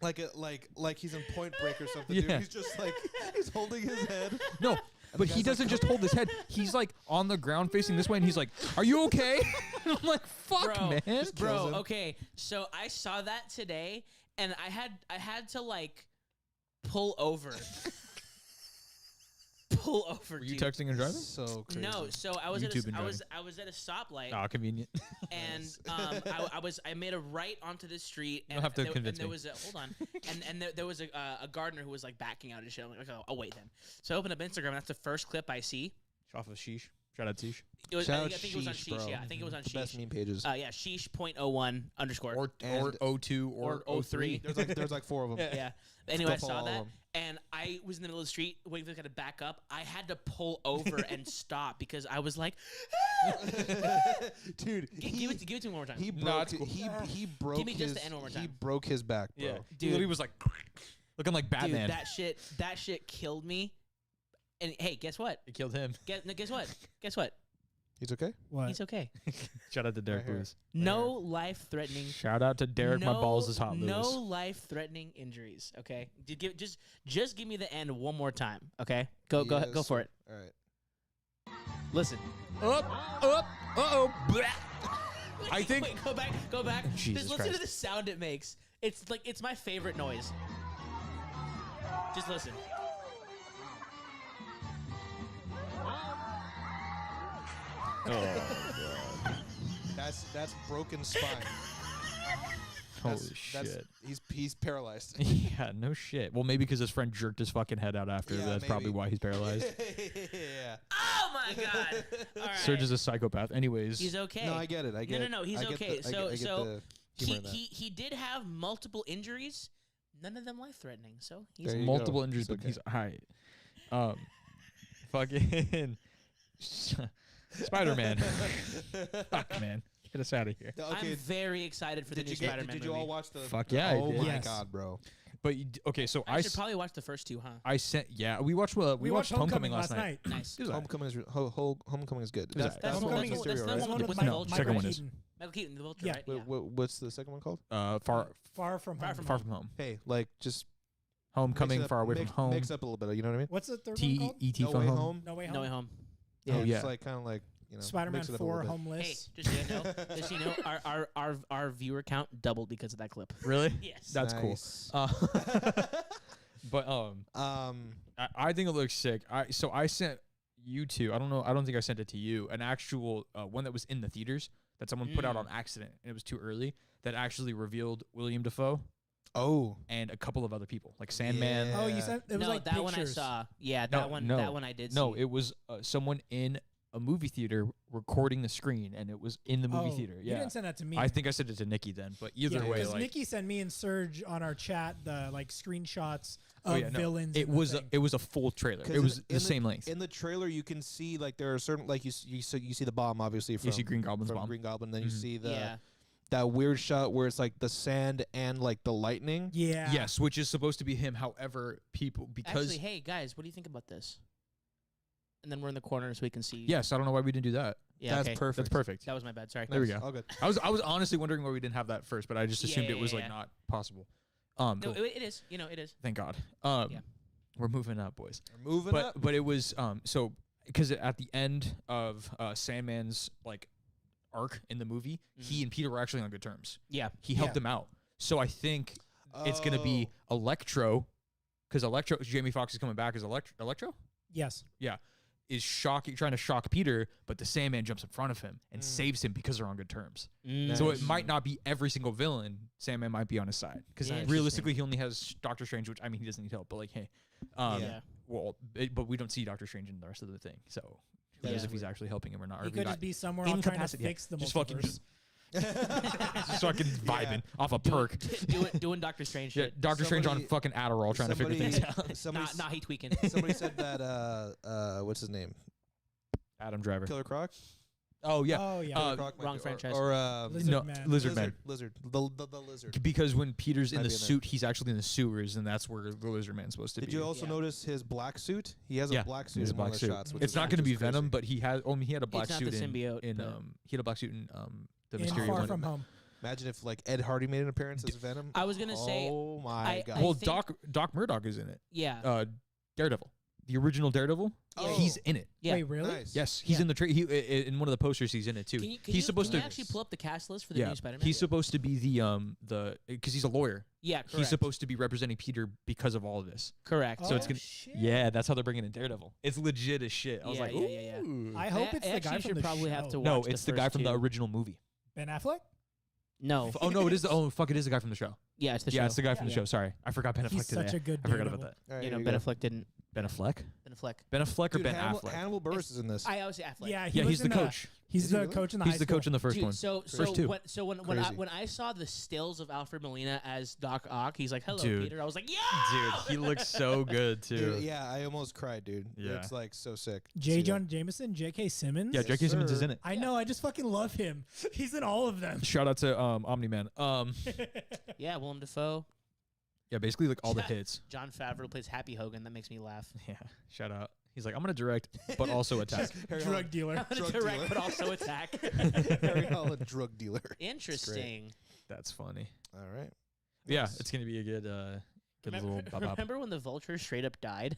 Like he's in Point Break or something. Dude. Yeah. He's just like he's holding his head. No, but guy's he like, doesn't just hold his head. He's like on the ground facing this way, and he's like, "Are you okay?" I'm like, "Fuck, Bro, man." kills Bro, him. okay. So I saw that today, and I had to like pull over. Pull over. Were you dude. texting and driving? So crazy. No, so I was YouTube and I was at a stoplight, Ah, convenient. and I made a right onto the street, and don't have to there, convince and there me. was a hold on, and there was a gardener who was like backing out and shit. I'm like, oh wait then. So I open up Instagram, and that's the first clip I see. Off of Sheesh. Shout out Sheesh. It was, Shout I out think it was on Sheesh, Sheesh. bro. Yeah, I think it was on The best Sheesh. meme pages. Yeah, Sheesh.01 underscore. Or And- 02 or 03. There's like 4 of them. yeah. Anyway, I Still follow saw all of that, them. and I was in the middle of the street waiting for the guy to back up. I had to pull over and stop because I was like, Dude, give it to me one more time. he No, broke it's cool. he broke Give me just his the end one more he time. broke his back, bro. Yeah. Dude. Dude, he was like looking like Batman. Dude, that shit killed me. And hey, guess what? It killed him. Guess what? Guess what? He's okay? What? He's okay. Shout out to Derek Right here. Lewis. No life-threatening. Shout out to Derek. My balls is hot, No Lewis. life-threatening injuries. Okay, just give me the end one more time. Okay, go Yes, go for it. All right. Listen. Up. Uh-oh. I think. Wait, go back. Jesus Just listen to Christ. the sound it makes. It's my favorite noise. Just listen. That's broken spine. Holy That's, shit. he's paralyzed. Yeah, no shit. Well, maybe because his friend jerked his fucking head out after. Yeah, That's probably maybe. why he's paralyzed. Yeah. Oh my god! All right. Serge is a psychopath. Anyways. He's okay. No, I get it. I get it. No, he's I get okay. the- I So get so the humor in that. he did have multiple injuries. None of them life-threatening. So he's There you multiple go. injuries, He's but okay. he's alright. Fucking Spider-Man. Fuck, man. Get us out of here. Okay. I'm very excited for the new Spider-Man Did you movie. all watch the? Fuck yeah, I Oh did. my Yes. god, bro. But okay, so I should probably watch the first two, huh? I sent we watched we watched Homecoming last night. Nice. It was alright. Homecoming is good. was That's, alright. that's the one Homecoming with is Mysterio, that's the right? one with No, Vulture, second right? one is Michael Keaton, the Vulture, Yeah. right? What's the second one called? Far From Far home. From far from home. Hey, like just Homecoming, mix it up- far away mix, from home. Mix up a little bit. You know what I mean? What's the third one T called? E T No from Way home. Home. No Way Home. No Way Home. Yeah, Oh, yeah. It's like kind of like Spider-Man mix it up a 4 little bit. Homeless. Hey, just so you know, our viewer count doubled because of that clip. Really? Yes. That's Nice. cool. But I think it looks sick. I sent you two. I don't know. I don't think I sent it to you. An actual one that was in the theaters that someone put out on accident, and it was too early. That actually revealed William Dafoe Oh, and a couple of other people, like Sandman. Yeah. Oh, you sent it was no, like that one I pictures. saw. Yeah, No, that one. no. That one I did. No, see. it was someone in a movie theater recording the screen, and it was in the movie Oh, theater. You Yeah, didn't send that to me. I think I sent it to Nikki then. But either way, because like, Nikki sent me and Serge on our chat the like screenshots oh, of yeah, no. villains. It in the was thing. it was a full trailer. 'Cause It was in the the- same length. in the trailer you can see like there are certain like you see the bomb obviously from You see Green Goblin's from bomb. Green Goblin. Then you Mhm. see the yeah. that weird shot where it's like the sand and like the lightning. Yeah. Yes, which is supposed to be him. However, people because Actually, hey guys, what do you think about this? And then we're in the corner so we can see. yes, I don't know why we didn't do that. Yeah. That's okay. perfect. That's perfect. That was my bad. Sorry. There we Nice. go. All good. I was honestly wondering why we didn't have that first, but I just assumed it was Yeah. like not possible. No, Cool. it is. You know, it is. Thank God. Yeah. We're moving up, boys. We're moving But up. but it was so because at the end of Sandman's like arc in the movie, he and Peter were actually on good terms. Yeah. He helped Yeah. him out. So I think it's gonna be Electro, because Jamie Foxx is coming back as Electro. Yes. Yeah, is trying to shock Peter, but the Sandman jumps in front of him and saves him because they're on good terms. So it might not be every single villain. Sandman might be on his side because Yeah. realistically, he only has Doctor Strange, which I mean he doesn't need help, but like hey, Yeah. well, but we don't see Doctor Strange in the rest of the thing, so who knows Yeah. if he's actually helping him or not? Or He if could got just be somewhere else trying to incapacitated. fix the Just fucking multiverse. Just fucking vibing off a perk. doing Doctor Strange Yeah, shit. Doctor Strange on Somebody- fucking Adderall trying to figure things out. Somebody, Nah, he tweaking. somebody said that. What's his name? Adam Driver. Killer Croc. Oh yeah. Oh yeah. Killer Croc might wrong be- franchise. Or Lizard no, Man. Lizard Man. Lizard. The lizard. Because when Peter's in Might the be in there. suit, he's actually in the sewers, and that's where the Lizard Man's supposed to Did be. you also Yeah. notice his black suit? He has Yeah, a black he suit has a in one black of the suit. shots. which It's is- not going to which be is crazy. Venom, but he had a black It's not suit the in symbiote, in but- he had a black suit in the In Mysterio Far one. From Home. Imagine if like Ed Hardy made an appearance as Venom. I was gonna say, Oh my I- god. Well, think- Doc Murdoch is in it. yeah, Daredevil, the original Daredevil. Oh. He's in it. yeah. Wait, really? Nice. Yes, he's Yeah. in the in one of the posters. He's in it too. He's supposed can to you actually pull up the cast list for the yeah. new Spider-Man? He's supposed to be the because he's a lawyer. yeah, correct. He's supposed to be representing Peter because of all of this. correct. So it's Oh, gonna- shit. Yeah, that's how they're bringing in Daredevil. It's legit as shit. I was Yeah, like, yeah, yeah, yeah. ooh. I hope it's the actually guy from should the probably show. have to watch No, it's the guy first from the two. original movie. Ben Affleck. No, Oh no, it is. Oh fuck, it is the guy from the show. yeah, it's the Yeah, show. it's the guy from the Yeah. show. Sorry, I forgot Ben Affleck He's today. such a good. I forgot about Daredevil. that. All right, You know, here Ben go. Affleck didn't. Ben Affleck. Ben Affleck. Ben Affleck or Dude, Ben Hannibal, Affleck? Hannibal Buress is in this. I always say Affleck. Yeah, Yeah, was he's the in coach. He's Is he the really? coach in the He's high the school. coach in the first Dude, one. so First two. when Crazy. I saw the stills of Alfred Molina as Doc Ock, he's like, "Hello, Dude. Peter." I was like, "Yeah." Dude, he looks so good too. Dude, yeah, I almost cried, dude. Yeah. It's like so sick. to J. see Jonah Jameson, J.K. Simmons. Yeah, J.K. Simmons is sir. in it. I know. I just fucking love him. He's in all of them. Shout out to Omni Man. Yeah, Willem Dafoe. Yeah, basically like all the hits. John Favreau plays Happy Hogan. That makes me laugh. Yeah, shout out. He's like, I'm gonna direct, but also attack. Harry Drug dealer. Drug Direct, dealer. but also attack. Harry Holland, drug dealer. Interesting. That's funny. All right. Yeah, Nice. it's gonna be a good little bop bop. Remember when the Vulture straight up died?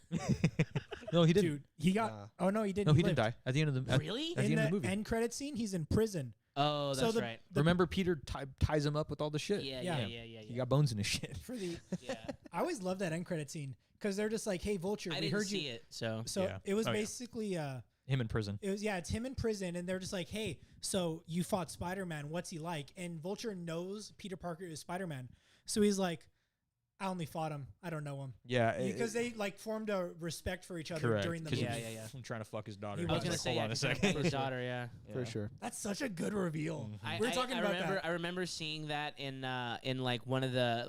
No, he didn't. Dude, he got. Nah. Oh no, he didn't. No, he didn't lived. die at the end of the. Really? At In the end the of the movie. end credit scene, he's in prison. Oh, So that's the- right. Remember, Peter ties him up with all the shit. Yeah, Yeah. yeah, yeah, yeah. He yeah. got bones in his shit. For the, yeah. I always love that end credit scene because they're just like, "Hey, Vulture, I we didn't heard see you." it, so So Yeah. it was Oh, yeah. basically, Him in prison. it was it's him in prison, and they're just like, "Hey, so you fought Spider-Man. What's he like?" And Vulture knows Peter Parker is Spider-Man, so he's like, "I only fought him. I don't know him." Yeah, Because they like formed a respect for each other correct. during the 'cause movie. Yeah, yeah, yeah. I'm trying to fuck his daughter. He I was was gonna like, say, hold yeah, on a 'cause he second. fucked his daughter, yeah. For Yeah. sure. That's such a good reveal. I, We were talking I about remember, that. I remember seeing that in like one of the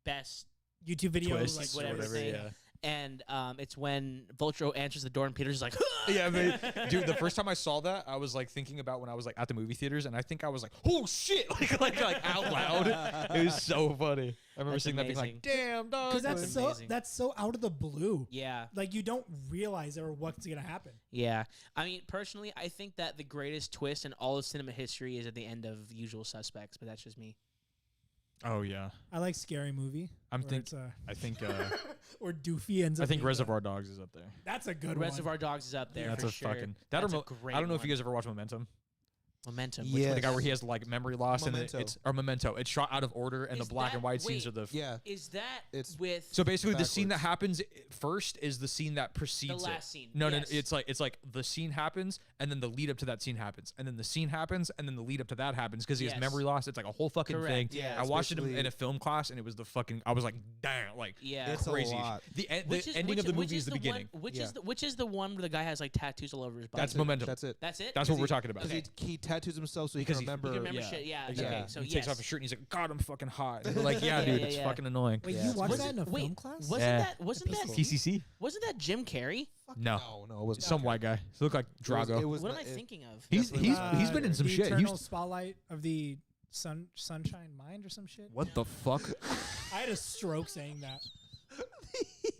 best, YouTube video, Twists, like whatever whatever. thing. Yeah. and it's when Vulture answers the door and Peter's like, Yeah, but dude, the first time I saw that, I was like thinking about when I was like at the movie theaters, and I think I was like, "Oh shit!" like out loud. It was so funny. I remember That's seeing that, being like, amazing. "Damn, dog!" because That's that's so amazing. that's so out of the blue. yeah, Like you don't realize or what's gonna happen. yeah. I mean, personally, I think that the greatest twist in all of cinema history is at the end of Usual Suspects, but that's just me. Oh yeah, I like Scary Movie. I'm where think- it's, I think or Doofy ends up. I think being Reservoir Dogs is up there. That's a good Reservoir one. Dogs is up there. That's for a sure. fucking that That's or a great I don't know if you one. guys ever watched Momentum. Momentum. Yeah. The guy Yes. where he has like memory loss Memento. and it's or Memento. It's shot out of order and Is the black that- and white scenes wait. are the. Yeah. Is that It's with So basically, the scene that Backwards. happens first is the scene that precedes the it. last scene? No, Yes. no, it's like the scene happens, and then the lead up to that scene happens, and then the scene happens, and then the lead up to that happens because he has Yes. memory loss. It's like a whole fucking thing. Correct, yeah. I It's watched it in basically- a film class, and it was the fucking. I was like, damn, like Yeah. It's a crazy. lot. The Which ending of the movie is the one- beginning. Which Yeah. is the one where the guy has like tattoos all over his body? That's Momentum. That's it. That's it. That's what we're talking about. Because he tattoos himself so he Because can he- remember. You can remember Yeah. shit. Yeah. Exactly. Okay. So he yes. takes off his shirt and he's like, God, I'm fucking hot. And we're like, yeah, Yeah, dude, yeah, it's yeah. fucking annoying. Wait, Yeah, you it's watched crazy. that in a Wait, film class? Wasn't Yeah. that wasn't that TCC? wasn't that Jim Carrey? No, No, it wasn't. some white guy. He looked like Drago. It was What am not- I it- thinking of? He's Definitely been in some the shit. He Eternal used- Spotlight of the Sunshine Mind or some shit. What the fuck? I had a stroke saying that.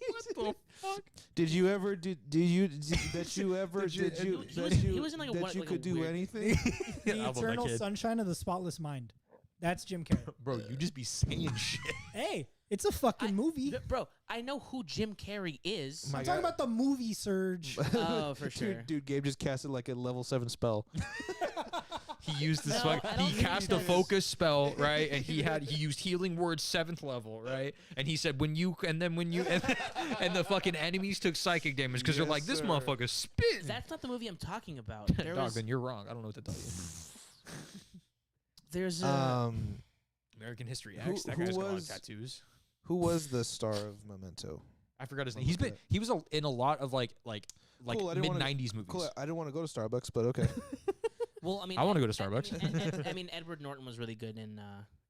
What the fuck? Did you ever did you that you ever Did you- did you He that was- you he was in, like, a that one- you like a could do weird- anything? The I love that Eternal kid. Sunshine of the Spotless Mind. That's Jim Carrey. Bro, you just be saying shit. Hey, it's a fucking movie. Bro, I know who Jim Carrey is. My I'm talking God. about the movie Surge. Oh, for sure. Dude, Gabe just casted like a level 7 spell. He used this No, fuck. I don't He think cast he a does. focus spell, right? And he used healing word 7th level, right? And he said and the fucking enemies took psychic damage because they're Yes, like, this sir. motherfucker's spitting. That's not the movie I'm talking about. Dog, then you're wrong. I don't know what to tell you. There's American History Who- X. That who guy's got a lot of was- tattoos. Who was the star of Memento? I forgot his name. I'll He's look been it up. he was in a lot of like Cool, I mid didn't wanna- '90s movies. Cool. I didn't want to go to Starbucks, but okay. Well, I mean, I wanna go to I Starbucks. I mean, Edward Norton was really good in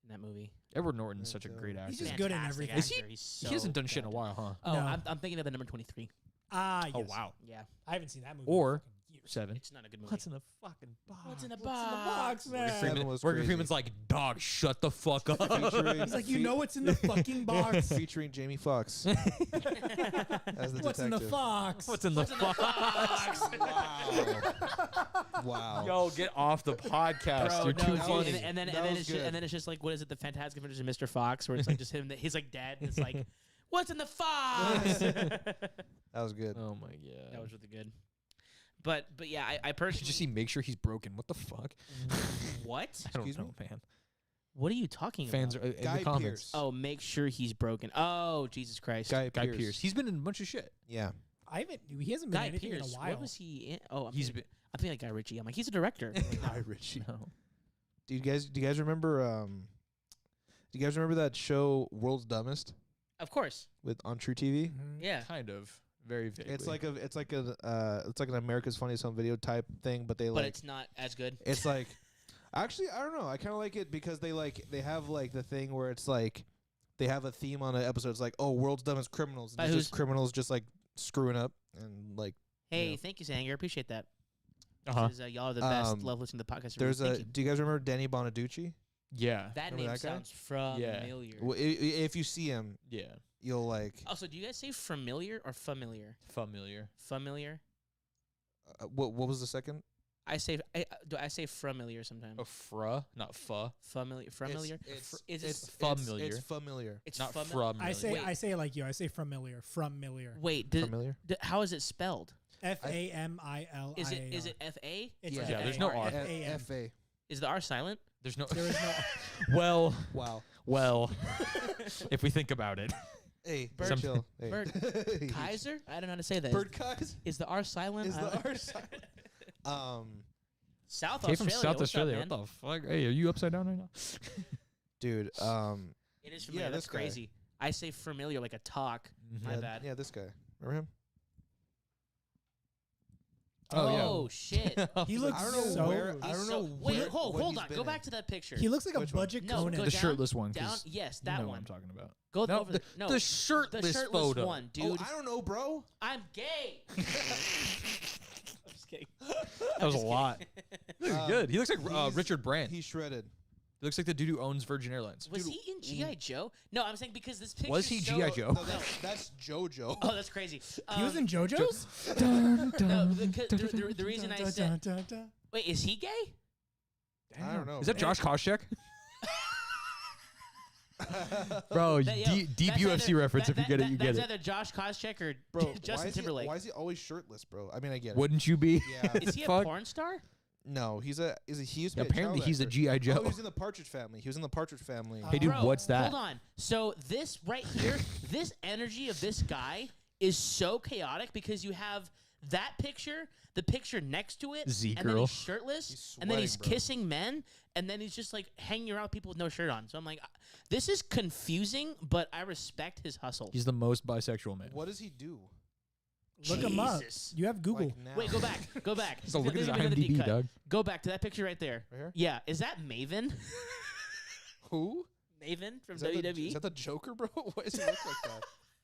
that movie. Edward Norton's such a great actor. He's just good in Fantastic everything. Is he? actor. He's so He hasn't done shit in a good. while, huh? Oh, No. I'm thinking of the number 23. Ah, yes. Oh wow, Yeah, I haven't seen that movie. Or- in fucking years. 7. it's not a good movie. What's in the fucking box? What's in the What's in the box, man? Morgan Freeman was Morgan crazy. Freeman's like, dog, shut the fuck up. Featuring- He's like, you know what's in the fucking box? featuring Jamie Foxx as the What's in the detective. fox? What's in the box? Wow. Yo, get off the podcast. Bro, You're no, too dude, funny. and then That was it's good. and then it's just like, what is it? The Fantastic Adventures of Mr. Fox, where it's like just him. He's like dead. And it's like, what's in the fox? That was good. Oh my god. That was really good. But yeah, I personally Did you see? Make sure he's broken. What the fuck? what? I don't Excuse know, me? man. What are you talking Fans about? are in Guy the comments. Pearce. Oh, make sure he's broken. Oh, Jesus Christ. Guy Guy Pearce. Pearce. He's been in a bunch of shit. Yeah. I haven't. He hasn't been in Guy anything Pearce. in a while. What was he in? Oh, He's I'm thinking like Guy Ritchie. I'm like, he's a director. Guy Ritchie. No. Do you guys remember that show World's Dumbest Of course. on True TV? Mhm. Yeah. Kind of. Very vaguely. It's like an America's Funniest Home Video type thing, but they But like it's not as good. it's like actually I don't know. I kind of like it because they have like the thing where it's like they have a theme on an episode. It's like, oh, World's Dumbest Criminals. By And it's who's- just criminals just like screwing up and like Hey, Yeah. thank you, Sanger. Appreciate that. Uh-huh. 'Cause, y'all are the best. Um, Love listening to the podcast. there's Thank a. you. Do you guys remember Danny Bonaducci? Yeah. That remember name that guy? sounds familiar. Well, if you see him, Yeah. you'll like. Also, do you guys say familiar or familiar? Familiar. Familiar. What was the second? I say familiar sometimes. Oh, not fa. Familiar. Familiar. It's Is it's it familiar. It's familiar. It's Not familiar. from. I say Wait. I say like you. I say familiar. Familiar. Wait, Familiar. how is it spelled? FAMILIAR. Is it FA? It's Yeah. Yeah, there's no R. FAM. FA. Is the R silent? There's no. There is no. well, Wow. well, if we think about it. Hey, Bird- chill. Hey. Bird- Kaiser? I don't know how to say that. Bird Kaiser Is the R silent? is I the don't- R silent. South Came Australia. from South what's up, Australia. man? What the fuck? Hey, are you upside down right now? Dude. It is familiar. Yeah, That's this guy. crazy. I say familiar like a talk. My yeah, bad. Yeah, this guy. Remember him? Oh, shit. He looks I don't know so. where. I He's don't so- know. Wait, where, hold what on. he's been Go in. back to that picture. He looks like Which a one? budget No, Conan. go The down, shirtless one. down. 'cause Yes, you that know what one. I'm talking about. Go No, over the no. the shirtless, the shirtless photo. one, dude. Oh, I don't know, bro. I'm gay. I'm just kidding. That was a lot. He looks good. He looks like He's- Richard Brandt. He's shredded. He looks like the dude who owns Virgin Airlines. Was he in G.I. Joe? No, I'm saying because this picture. Was he so, G.I. Joe? No, that's JoJo. Oh, that's crazy. He was in JoJo's. No, the reason I said. Wait, is he gay? I don't know. Is that bro. Josh Koscheck? Bro, That- yo, deep that's UFC either- reference. that- If you get it, that- you get That's it. either Josh Koscheck or Bro, Justin Timberlake. Why is he always shirtless, bro? I mean, I get it. Wouldn't you be? Yeah. Is he a Fuck. porn star? No, he used to be a Apparently, child he's a actor. G.I. Oh, Joe. he was in the Partridge Family. He was in the Partridge Family. Hey, dude, Bro, what's that? Hold on. So this right here, this energy of this guy is so chaotic because you have that picture, the picture next to it, Z and then girl. he's shirtless, He's and then he's sweating, bro. kissing men, and then he's just like hanging around with people with no shirt on. So I'm like, this is confusing, but I respect his hustle. He's the most bisexual man. What does he do? Look him up. Jesus. You have Google. Like now? Wait, go back. Go back. So look at This his is gonna be another deep IMDb, cut. dog. Go back to that picture right there. Right here? Yeah, is that Maven? Who? Maven from Is that, WWE? is that the Joker, bro? Why does he look like that?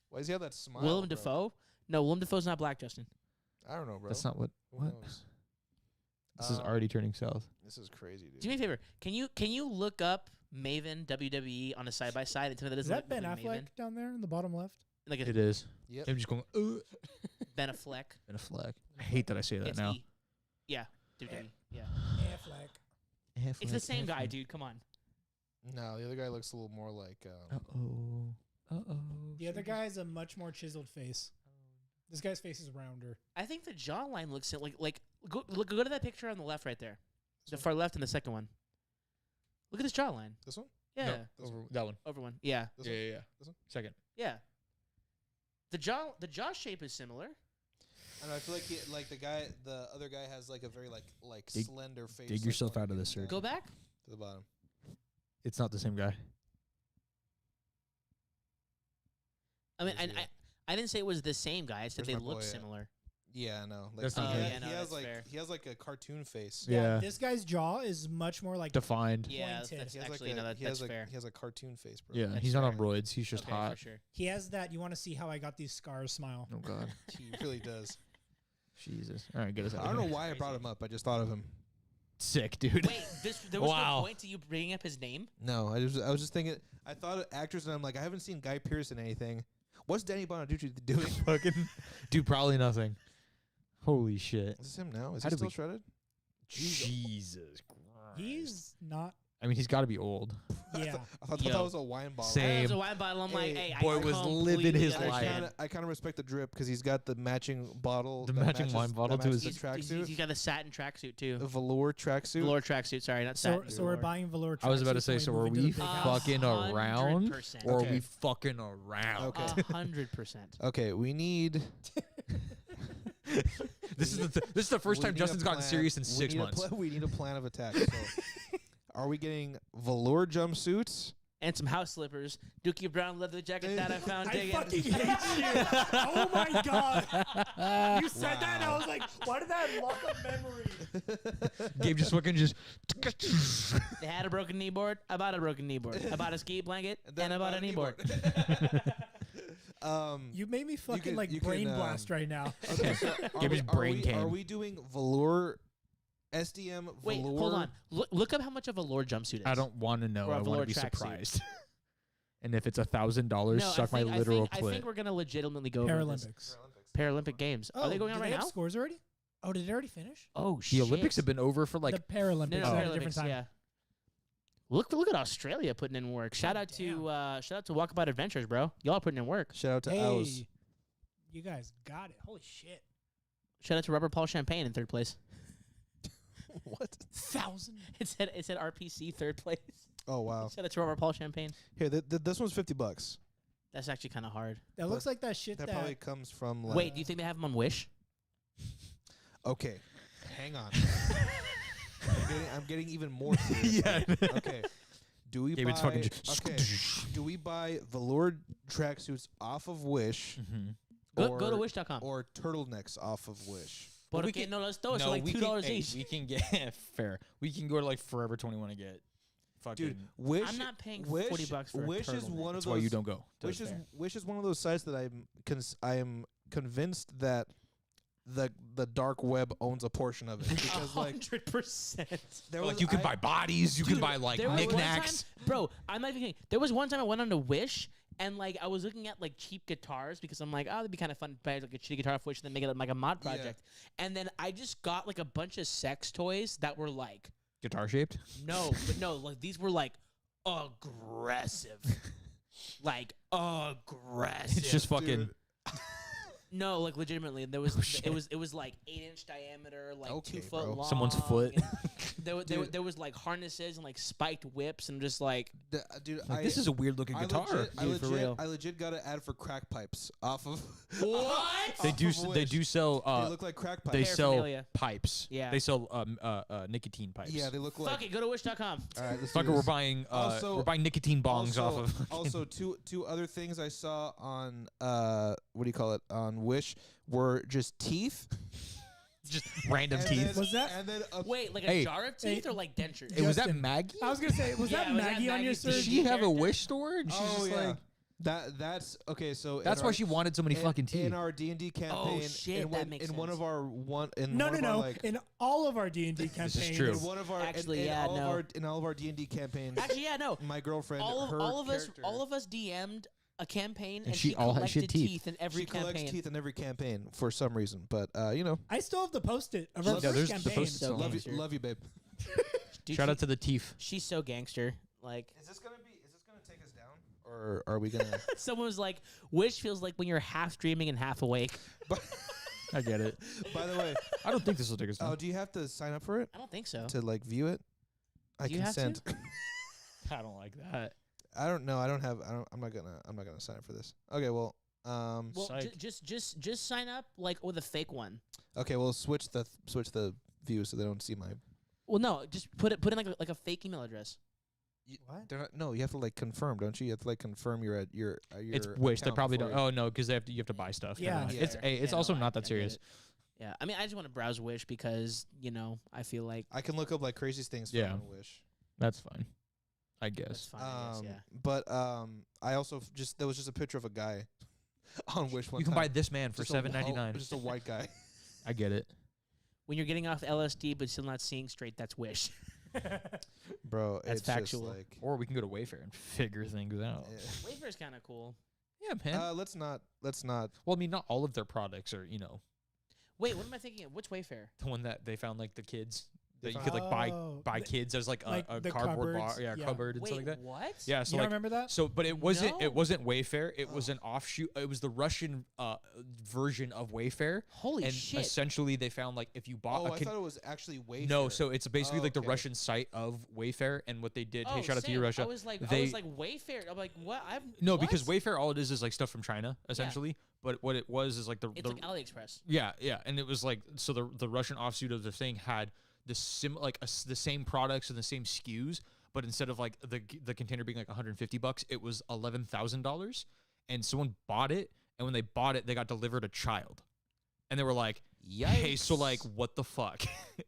Why does he have that smile? Willem bro? Dafoe? No, Willem Dafoe's not black, Justin. I don't know, bro. That's not what. Who What? knows? This is already turning south. This is crazy, dude. Do me a favor. Can you look up Maven WWE on a side by side and tell me that Is doesn't that look Ben like Affleck Maven? down there in the bottom left? Like It is. Yep. I'm just going. Ben Affleck. Ben Affleck. I hate that I say that It's now. E. Yeah. WWE. Yeah. Affleck. It's the same guy, dude. Come on. No, the other guy looks a little more like. Uh-oh. The other guy has a much more chiseled face. This guy's face is rounder. I think the jawline looks like go to that picture on the left right there. The far left and the second one. Look at this jawline. This one? Yeah. Over that one. Over one. Yeah. This one? This one? Second. Yeah. The jaw shape is similar. I know. I feel like the other guy has like a very like Dig- slender face. dig like yourself going out of this, down sir. Go back. to the bottom. It's not the same guy. I mean, Where's he at? I didn't say it was the same guy. I said Where's they my look boy at? similar. Yeah, no. Like, That's not he, good. ha- Yeah, no, he has that's like fair. he has like a cartoon face. Yeah. This guy's jaw is much more like Defined. Yeah, Pointed. that's He has actually like no, he that's has fair. he has a cartoon face, bro. Yeah, That's he's not on fair. roids. He's just Okay, hot. for sure. he has that. You want to see how I got these scars? Smile. Oh God. He really does. Jesus. All right, get us out I of don't know here. why I brought him up. I just thought of him. Sick, dude. Wait, there was Wow. no point to you bringing up his name? No, I was just thinking. I thought of actors, and I'm like, I haven't seen Guy Pearce in anything. What's Danny Bonaducci doing? Fucking dude, probably nothing. Holy shit. Is this him now? Is How he did still we- shredded? Jesus Christ. He's not. I mean, he's got to be old. Yeah. I thought Yo. that was a wine bottle. Same. It was a wine bottle. I'm like, Hey, hey, boy I was living completely his understand. life. I kind of respect the drip because he's got the matching bottle. The that matching matches- wine bottle that to matches his- the tracksuit. He's got a satin tracksuit too. The velour tracksuit. Velour tracksuit. Sorry, not So, satin. so we're buying velour. I was about to tracksuits say, when so we are move into we the big house. fucking around 100%. or are Okay. we fucking around? Okay. 100%. Okay, we need. This is the first we time need a Justin's gotten plan- serious in we 6 need a months. we need a plan of attack. So, are we getting velour jumpsuits? And some house slippers. Dookie Brown leather jacket that I found I digging. fucking hate you. Oh my god. You said that, and I was like, why did that lock up memory? Gabe just fucking just. They had a broken kneeboard. I bought a broken kneeboard. I bought a ski blanket then and I bought a kneeboard. You made me fucking can- like you brain can, blast right now. Okay, so Give his brain are came. we doing velour, SDM velour? Wait, hold on. Look up how much a velour jumpsuit is. I don't want to know. Or a I want velour to be tracksuit. surprised. And if it's $1,000, No, suck I my think, literal I clit. think we're gonna legitimately go over this. Paralympics. Paralympic Games. Are they going on do right they have now? scores already? Oh, did it already finish? Oh The shit! Olympics have been over for like. The Paralympics no, at a Paralympics, different time. yeah. Look at Australia putting in work. Shout out to Walkabout Adventures, bro. Y'all putting in work. Shout out to Hey, Ows. you guys got it. Holy shit. Shout out to Rubber Paul Champagne in third place. What? 1,000. It said RPC third place. Oh wow. Shout out to Rubber Paul Champagne. Here, this one's $50. That's actually kind of hard. That looks like that shit That that. probably comes from like. Wait, do you think they have them on Wish? Okay, hang on. I'm getting even more serious. Yeah. Okay. Do we Gabe, buy? it's fucking just- Okay. Do we buy velour tracksuits off of Wish? Mhm. Go to Wish.com. Or turtlenecks off of Wish? Porque we can- no los dos? So like we $2 can, each. We can get fair. We can go to like Forever 21 and get fucking. Dude, Wish. I'm not paying Wish, $40 for a Wish is turtleneck. one of that's those. why you don't go. Wish That's is fair. Wish is one of those sites that I am convinced that the dark web owns a portion of it because like 100%. there Like was- you can I- buy bodies, you can Dude, buy like there was one knickknacks. time- bro, I'm not even kidding. There was one time I went on to Wish and like I was looking at like cheap guitars because I'm like, oh, that'd be kind of fun to buy like a shitty guitar off Wish and then make it like a mod Yeah. project. And then I just got like a bunch of sex toys that were like, Guitar shaped. like these were like aggressive. Like aggressive. It's just fucking. Dude. No, like legitimately, there was Oh, shit. it was like 8-inch diameter, like Okay, 2 foot bro. long. Someone's foot. and Dude. there was like harnesses and like spiked whips and just like Dude, Like, this is a weird looking guitar. Dude, for real. I legit got an ad for crack pipes off of. what? They off do. of They Wish. do sell. They look like crack pipes. They sell Paraphernalia. pipes. Yeah. They sell nicotine pipes. Yeah, they look like. Fuck it, go to wish.com. All right, let's do Fucker, we're this. buying. Also- we're buying nicotine bongs also, off of. fucking- also, two other things I saw on what do you call it on Wish were just teeth. just random And teeth. then- Was that- And then a Wait, like a Hey. jar of teeth or like dentures? Hey, was that Justin. Maggie? I was gonna say, was Yeah, that was that Maggie on your Maggie's Did search? teeth? she have a character? wish store? And she's oh just yeah. like. That's okay. So That's in why our- she wanted so many fucking teeth. in our D&D campaign. shit, in that one, makes in one sense. of our one. In No, one no, of our, no. Like, In all of our D&D campaigns, is true. in one of our Actually, in, yeah, all no. of our, in all of our D&D campaigns. Actually, yeah, no. my girlfriend, her All of character, us DM'd a campaign, And and she she all had- collected she had teeth. teeth in every she collects campaign. teeth in every campaign for some reason. But you know, I still have the post-it of our Yeah, first there's the campaign. post-it So still. gangster. love you, babe. Dude, Shout she- out to the teeth. She's so gangster. Like Is this gonna take us down, or are we gonna? someone was like, "Wish feels like when you're half dreaming and half awake." I get it. By the way, I don't think this will take us oh, down. do you have to sign up for it I don't think so. to like view it? I Do you have to? consent. I don't like that. I don't know. I don't have. I'm not gonna sign up for this. Okay. Well. Well, Psych. just sign up like with a fake one. Okay. Well, switch the view so they don't see my. Well, no, just put in like a fake email address. What? They're not. No, you have to like confirm, don't you? You have to like confirm your It's wish. They account probably before don't. Oh no, because you have to buy stuff. Yeah. Never mind. Yeah. It's also not that I get serious. it. Yeah, I mean, I just want to browse Wish because I feel like I can look up like craziest things Yeah. from Wish. That's fine. I that's guess. fine. I guess, yeah. But I also there was just a picture of a guy on Wish one You can time. buy this man for Just a- $7.99. Just a white guy. I get it. When you're getting off LSD but still not seeing straight, that's Wish. Bro, That's it's factual. Just like, Or we can go to Wayfair and figure things out. yeah. Wayfair's kind of cool. Yeah, man. Let's not. Well, I mean, not all of their products are, Wait, what am I thinking of? Which Wayfair? the one that they found like the kids They that you found- could like Oh, buy the- kids as like like a the cardboard bar, cupboards, yeah. cupboard and Wait, stuff like that. what? Yeah, so You don't like remember that? so, but it wasn't No. Wayfair. It was an offshoot. It was the Russian version of Wayfair. Holy And shit. essentially, they found like if you bought Oh, a I thought it was actually Wayfair. no, so it's basically Oh, like the okay. Russian site of Wayfair, and what they did. Oh, Hey, shout out to same. you, Russia. I was like They- Wayfair. I'm like, what? No, because Wayfair, all it is like stuff from China, essentially. But what it was is like it's like AliExpress. yeah, and it was like so the Russian offshoot of the thing had the the same products and the same SKUs, but instead of like the container being like $150, it was $11,000, and someone bought it, and when they bought it, they got delivered a child, and they were like, "Hey, so like, what the fuck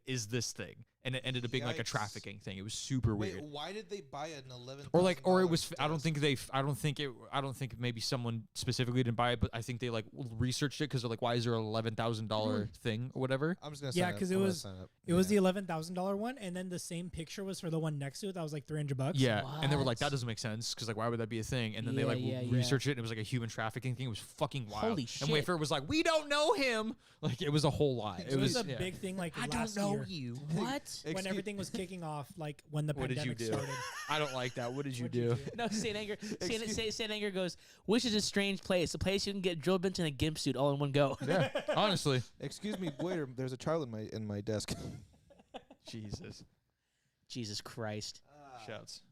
is this thing?" And it ended up being like a Yikes. trafficking thing. It was super Wait, weird. why did they buy an 11? Or it was. I don't think maybe someone specifically didn't buy it, but I think they like researched it because they're like, why is there an $11,000 thing or whatever? I'm just gonna. Yeah, sign up. 'cause it I'm gonna was- sign up. It was Yeah. the $11,000 one, and then the same picture was for the one next to it. That was like $300. Yeah, and they were like, What? that doesn't make sense because like, why would that be a thing? And then they Yeah, like yeah, yeah. researched it, and it was like a human trafficking thing. It was fucking wild. Holy And shit. Wayfair was like, we don't know him. Like it was a whole lie. It was a yeah. big thing like I last don't know year you. What? when Excuse- everything was kicking off, like when the What did you pandemic do? started. I don't like that. What did you What'd you do? do? No, Saint Anger. Saint Anger goes, "Wish is a strange place. A place you can get drilled into in a gimp suit all in one go." Yeah, honestly. Excuse me, waiter. There's a child in my desk. Jesus. Jesus Christ. Shouts.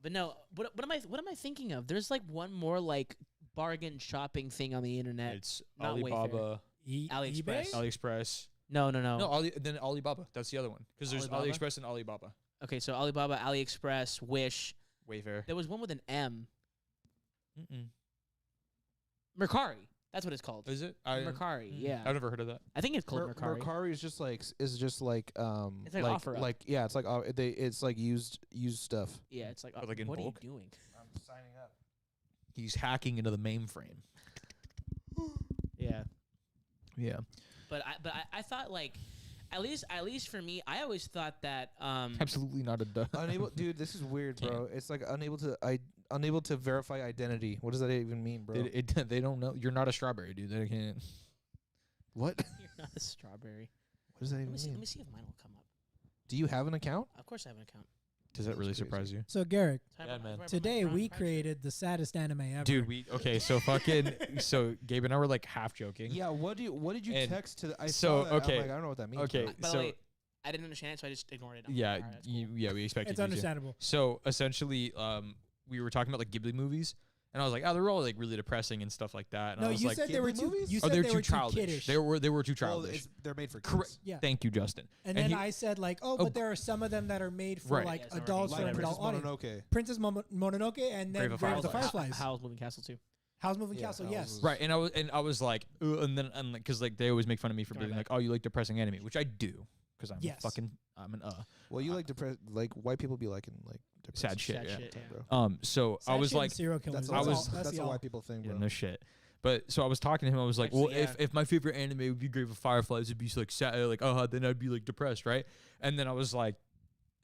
But no, what am I thinking of? There's like one more like bargain shopping thing on the internet. It's not Alibaba, AliExpress. eBay? AliExpress. No. No, then Alibaba. That's the other one because there's Alibaba? AliExpress and Alibaba. Okay, so Alibaba, AliExpress, Wish. Wayfair. There was one with an M. Mm-mm. Mercari. That's what it's called. Is it? Mercari. Yeah. I've never heard of that. I think it's called Mercari. Mercari is just like It's like offer up. yeah, it's like it's like used stuff. Yeah, it's like, But, like, in what bulk? are you doing? I'm signing up. He's hacking into the mainframe. Yeah. Yeah. But I thought like at least for me, I always thought that Absolutely not a duh. Unable, dude. This is weird, bro. It's like unable to verify identity. What does that even mean, bro? They don't know. You're not a strawberry, dude. They can't. What? you're not a strawberry. What does that Let even me see. Let mean? me see if mine will come up. Do that have an account? Of course, I have an account. Does that That's really crazy. surprise you? So Garrick, Yeah, man. today we created the saddest anime ever. Dude, so fucking so Gabe and I were like half joking. Yeah. What did you And text to? I so, saw that. I'm okay, like, I don't know what that means. okay. bro. By so- the way, I didn't understand it, so I just ignored it. I'm Yeah, like, "Alright, that's cool." yeah, we expected it's you to. understandable. So essentially, we were talking about like Ghibli movies, and I was like, oh, they're all like really depressing and stuff like that. And No, I was you like, said they were Ghibli too. movies? You oh, said they were they too were too childish. kiddish. They were too Well, childish. they're made for Correct. kids. Yeah. Thank you, Justin. And And then he- I said like, oh, Oh, but there are some of them that are made for Right. like Yeah, it's adults already- or an Like adult audience. Mononoke. Princess Mononoke and then Grave of Grave of the Fireflies. Fireflies. Howl's Moving Castle too. How's Moving Yeah, Castle? Howl's Yes. was- Right, and I was like, and because like they always make fun of me for Come on being like, back. oh, you like depressing anime, which I do, because I'm Yes. I'm an Well, you like like white people be liking like sad shit. Sad Yeah. shit, yeah. bro. So I Sad was shit and like, serial killers. That's I all. was- That's the a all. white people thing, yeah, bro. no shit. But so I was talking to him. I was like, Actually, well, yeah. if my favorite anime would be Grave of Fireflies, it'd be like sad, like then I'd be like depressed, right? And then I was like,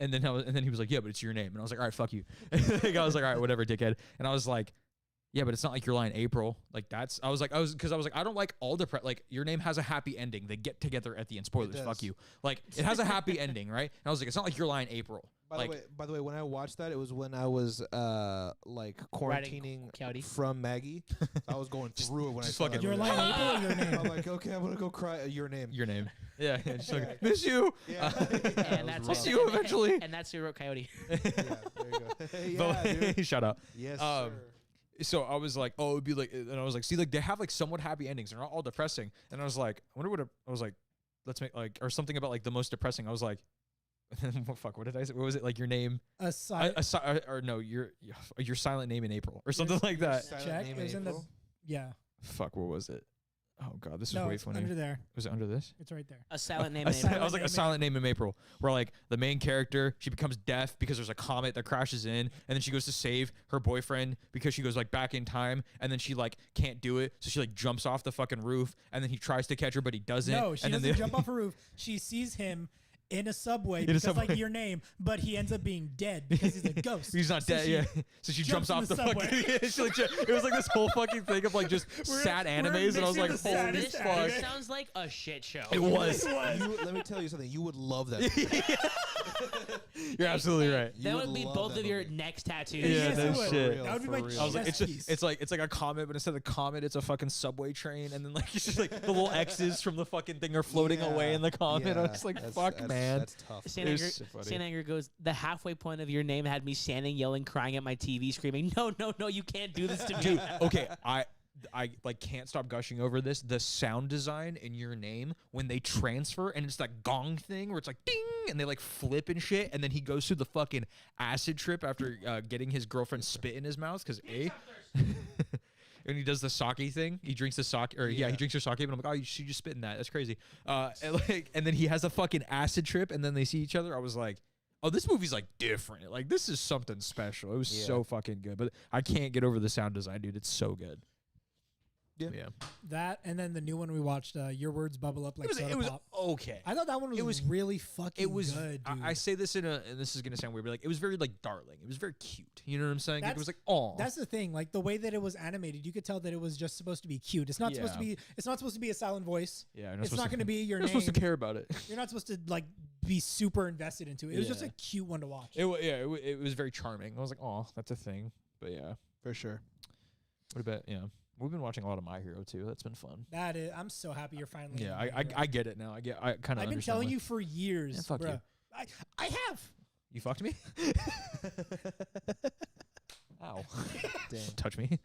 and then he was like, yeah, but it's your name, and I was like, all right, fuck you. Like, I was like, all right, whatever, dickhead. And I was like, yeah, but it's not like your line April. Like because I was like, I don't like all like your name has a happy ending. They get together at the end. Spoilers, does. fuck you. Like it has a happy ending, right? And I was like, it's not like your line April. By the way, when I watched that, it was when I was like quarantining Coyote. from Maggie. I was going through it when I Just saw fucking- that Your movie. line April or your name? I'm like, okay, I'm gonna go cry. Your name. Your name. Yeah, just like Yeah. miss you. Yeah. And that's I'll see you eventually. And that's who wrote Coyote. Yeah, there you go. But- yeah, dude. Shut up. Yes, Um, sir. So I was like, oh, it'd be like, and I was like, see, like they have like somewhat happy endings. They're not all depressing. And I was like, I wonder what I was like, let's make like, or something about like the most depressing. I was like, what fuck, what did I say? What was it? Like your name, Aside, or no, your silent name in April or something like that. Silent check. name It was in the April? yeah. Fuck, what was it? Oh god, this is No, way it's funny. under there. Was it under this? It's right there. A silent name. A in silent April. I was like name a silent name in April, where like the main character, she becomes deaf because there's a comet that crashes in, and then she goes to save her boyfriend because she goes like back in time, and then she like can't do it, so she like jumps off the fucking roof, and then he tries to catch her, but he doesn't. No, she and doesn't then jump off a roof. She sees him in a subway a because subway. like your name, but he ends up being dead because he's a ghost. He's not So dead, she yeah. So she jumps jumps off in the the subway. fucking. Yeah, she, like, it was like this whole fucking thing of like just We're- sad we're animes, and I was mixing like, the holy saddest This, anime. this sounds like a shit show. It was. Let me tell you something. You would love that. You're absolutely right. You That would would be love both that of your movie. next tattoos. Yeah, Yes, no it would. shit. That would be For my real. I was like, chest piece. it's like a comet, but instead of the comet, it's a fucking subway train, and then like it's just like the little X's from the fucking thing are floating away in the comet. I was like, fuck, man. That's tough. Saint It was Anger, so funny. Saint Anger goes, the halfway point of your name had me standing, yelling, crying at my TV, screaming, no, no, no, you can't do this to me. Dude, okay, I like can't stop gushing over this. The sound design in your name when they transfer and it's that gong thing where it's like ding and they like flip and shit, and then he goes through the fucking acid trip after getting his girlfriend spit in his mouth because and he does the sake thing. He drinks the sake, or yeah, he drinks her sake. But I'm like, oh, she just spit in that. That's crazy. And then he has a fucking acid trip, and then they see each other. I was like, oh, this movie's like different. Like this is something special. It was so fucking good. But I can't get over the sound design, dude. It's so good. Yeah. That and then the new one we watched, Your Words Bubble Up Like Soda It was Pop. okay. I thought that one was really fucking It was. good, dude. I say this and this is gonna sound weird, but like it was very like darling. It was very cute. You know what I'm saying? It That's- was like, oh, That's the thing. Like the way that it was animated, you could tell that it was just supposed to be cute. It's not supposed to Yeah. be. It's not supposed to be a silent voice. yeah. It's not going to be your You're name. supposed to care about it. You're not supposed to like be super invested into it. It was just Yeah. a cute one to watch. It was very charming. I was like, oh, that's a thing. But yeah, For sure. what about We've been watching a lot of My Hero too. That's been fun. That is. I'm so happy you're finally. Yeah, into it, bro. I get it now. I kind of. I've been telling you for years, Yeah, fuck bro. you. I have. You fucked me. Ow! Damn. Touch me.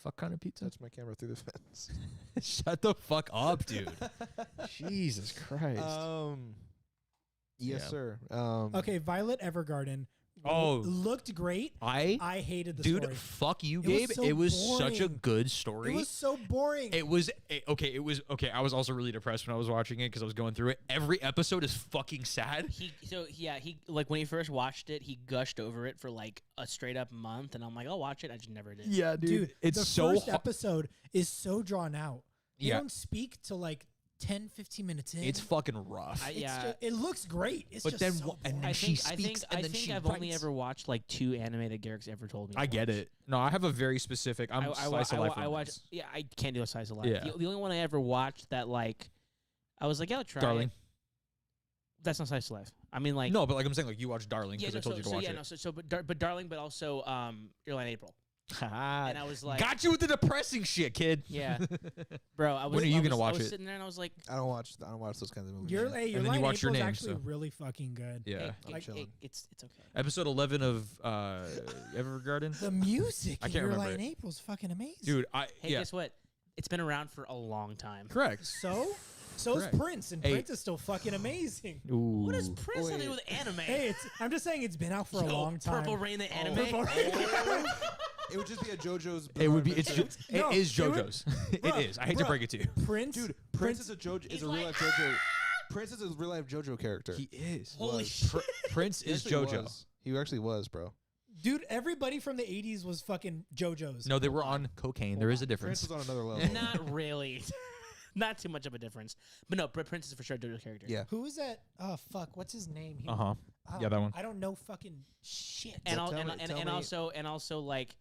Fuck kind of pizza. Touch my camera through the fence. Shut the fuck up, dude. Jesus Christ. Yes, Yeah. sir. Okay, Violet Evergarden. Oh. Looked great. I hated the dude, story. fuck you, It was Gabe. so It was such a boring. good story. It was so boring. It was okay. I was also really depressed when I was watching it because I was going through it. Every episode is fucking sad. He like when he first watched it, he gushed over it for like a straight up month, and I'm like, I'll watch it. I just never did. Yeah, Dude, it's the so first episode is so drawn out. They Yeah. don't speak till like 10, 15 minutes in. It's fucking rough. It's yeah. ju- it looks great. It's But just then so wha- and boring. then she speaks and then she I've only writes. ever watched like 2 anime that Garrick's ever told me. I to get watch. it. No, I have a very specific. I'm slice of life. I watch. romance. Yeah, I can't do a slice of life. Yeah. The only one I ever watched that like, I was like, yeah, I'll try. Darling. It. That's not slice of life. I mean, like, No, but like I'm saying, like you watched Darling yeah, because no, I told so, you to so watch yeah, it. no, so but Darling, but also Your Lie in April, and I was like, Got you with the depressing shit, kid. yeah, bro. I was. When are you I gonna was- watch I was it? sitting there and I was like, I don't watch those kinds of movies. Your man. Your then Lie you in watch Your April is Name, actually so. really fucking good. Yeah. hey, I'm chilling. it's okay. Episode 11 of Evergarden. The music I in can't Your remember Lie in it. April is fucking amazing. Dude, Hey, guess what? It's been around for a long time. Correct. So is Correct. Prince, and Hey. Prince is still fucking amazing. Ooh. What does Prince have to do with anime? Hey, I'm just saying it's been out for a Yo, long time. Purple Rain, the anime. Purple Rain. It would just be a JoJo's. It would be. Bizarre It's. Adventure. No, It is it would- JoJo's. It Bruh, is. I hate to bruh. break it to you. Prince, Dude, Prince is a JoJo. Is a real life JoJo. Prince is a real life JoJo character. He is. Holy was. shit! Prince He is actually JoJo. was. He actually was, bro. dude. Everybody from the '80s was fucking JoJo's. No, they were on cocaine. There is a Prince difference. was on another level. Not really. Not too much of a difference. But no, Prince is for sure JoJo's character. Yeah. Who is that? Oh fuck, what's his name? He- Uh huh. I Yeah, that one. I don't know fucking shit. And Well, al- tell and, me- and, tell and me- also like,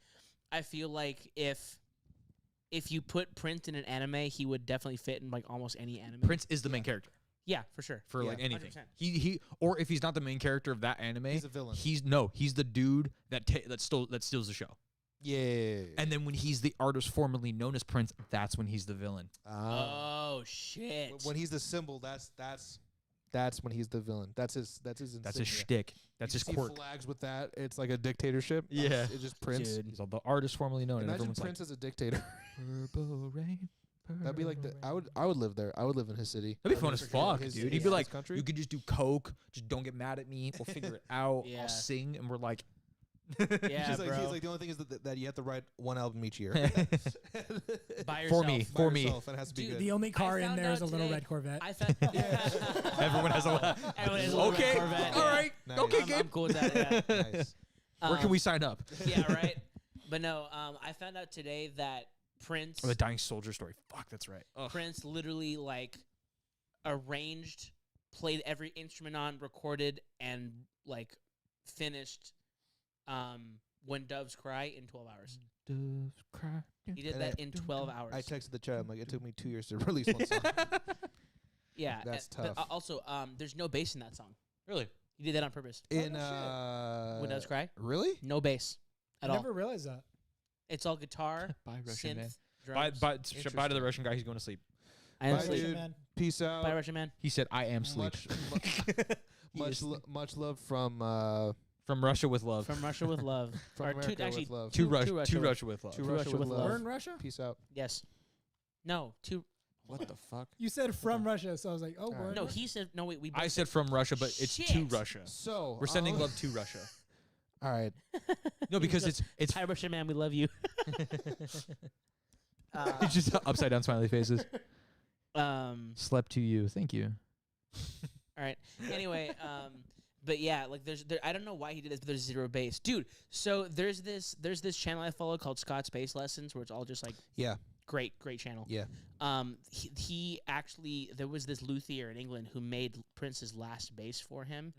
I feel like if you put Prince in an anime, he would definitely fit in like almost any anime. Prince is the main character Yeah, for sure. for Yeah, like anything. 100%. He or if he's not the main character of that anime, He's a villain. He's the dude that steals the show. Yeah. And then when he's the artist formerly known as Prince, that's when he's the villain. Oh shit! When he's the symbol, that's when he's the villain. That's his. That's his That's his shtick. That's You his see quirk. flags with that. It's like a dictatorship. Yeah. It's just Prince. Dude. He's all the artist formerly known. And Imagine everyone's Prince as a dictator. like, Purple Rain. That'd be like the. Purple I would live there. I would live in his city. That'd be I fun would as live in fuck, his- dude. his- He'd be his like, country. you could just do coke. Just don't get mad at me. We'll figure it out. Yeah. I'll sing, and we're like, Yeah, She's like, bro. he's like, the only thing is that you have to write one album each year. By For yourself. me. By yourself, and it has to be Dude, good. The only car in found there is a out little today- red Corvette. I found. Everyone has a. Everyone has a little Okay. red Corvette. All yeah. right. Nice. Okay, I'm Gabe. cool with that. Yeah. Nice. Where can we sign up? Yeah, right. But no, I found out today that Prince, Oh, the Dying Soldier story. Fuck, that's right. Ugh. Prince literally like arranged, played every instrument on, recorded, and like finished When Doves Cry in 12 hours. Doves cry. He did And that in 12 hours. I texted the chat. I'm like, it took me 2 years to release one song. Yeah, That's But tough. also, there's no bass in that song. Really? He did that on purpose. In When Doves Cry, really? no bass I at all. never realized that. It's all guitar, Bye, Russian man. synth, Bye, drums. bye, bye to the Russian guy. He's going to sleep. I am Bye, sleep. dude. Man. Peace out. Bye, Russian man. He said, "I am sleep." Much love from From Russia with love. From Russia with love. from Or America two, actually, with love. to to Russia. Russia To with- Russia with love. To Russia with love. We're in Russia? Peace out. Yes. No, to What the fuck? You said from Russia, so I was like, oh, we're in no. Russia? He said no. Wait, we. I both said from Russia, but it's to Shit. Russia. So We're sending love to Russia. All right. No, because it's Hi, Russian man. We love you. it's just upside down smiley faces. Slept to you. Thank you. All right. Anyway, but yeah, like I don't know why he did this, but there's zero bass, dude. So there's this channel I follow called Scott's Bass Lessons, where it's all just like Yeah. great channel. Yeah. He actually, there was this luthier in England who made Prince's last bass for him,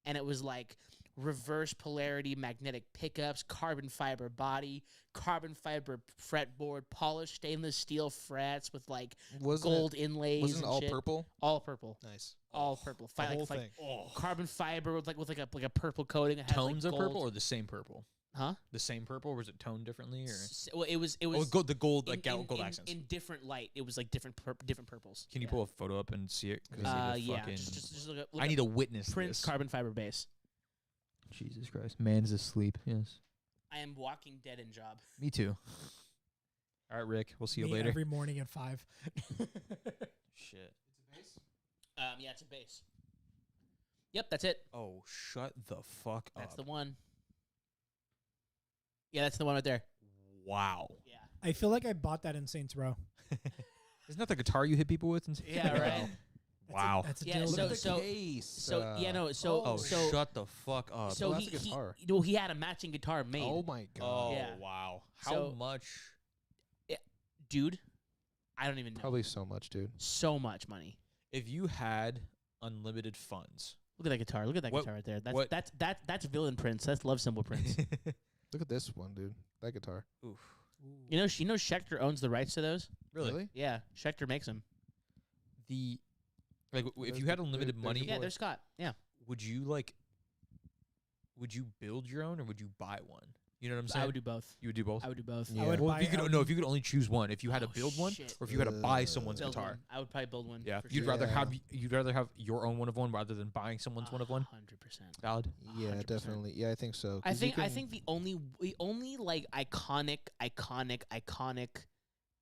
and it was like reverse polarity magnetic pickups, carbon fiber body, carbon fiber fretboard, polished stainless steel frets with like gold inlays. Wasn't and it all shit. purple? All purple. Nice. All purple. The whole like thing. carbon fiber with like a purple coating. It had, Tones like, of gold. purple or the same purple? Huh? The same purple, or was it toned differently? Or Well, it was the gold, like in, gold accents. in different light. It was like different purples. Can you pull a photo up and see it? 'Cause Yeah. fucking- Just look I need up to witness Prince this. carbon fiber bass. Jesus Christ, man's asleep. Yes, I am Walking Dead in job. me too. All right, Rick. We'll see you Me later. every morning at 5. Shit. Yeah, it's a bass. Yep, that's it. Oh, shut the fuck That's up. the one. Yeah, that's the one right there. Wow. Yeah. I feel like I bought that in Saints Row. Isn't that the guitar you hit people with? And Yeah, right. Wow. That's a Yeah, dildo. so case. so yeah, no, so Oh, so shut the fuck up. so Well, he, that's a guitar. he had a matching guitar made. Oh my oh, god. Yeah. wow. How So- much? Dude, I don't even know. Probably so much, dude. So much money. If you had unlimited funds, Look at that guitar. Look at that What- guitar right there. That's what- that's villain Prince. That's love symbol Prince. Look at this one, dude. That guitar. oof. You know Schecter owns the rights to those. Really? Yeah, Schecter makes them. The like, if There's you had the- unlimited there's money, the Yeah, boy. there's Scott. Yeah, would you build your own or would you buy one? You know what I'm saying? I would do both. You would do both. I would do both. Yeah. I would Well, buy if you could out- no, if you could only choose one, if you had to Oh, build one, shit. or if you had to buy someone's Build guitar. one. I would probably build one. Yeah, for you'd sure. rather Yeah. you'd rather have your own one of one rather than buying someone's one of one. 100%. Valid. Yeah, 100%. definitely. Yeah, I think so. I 'cause you think I can- think the only like iconic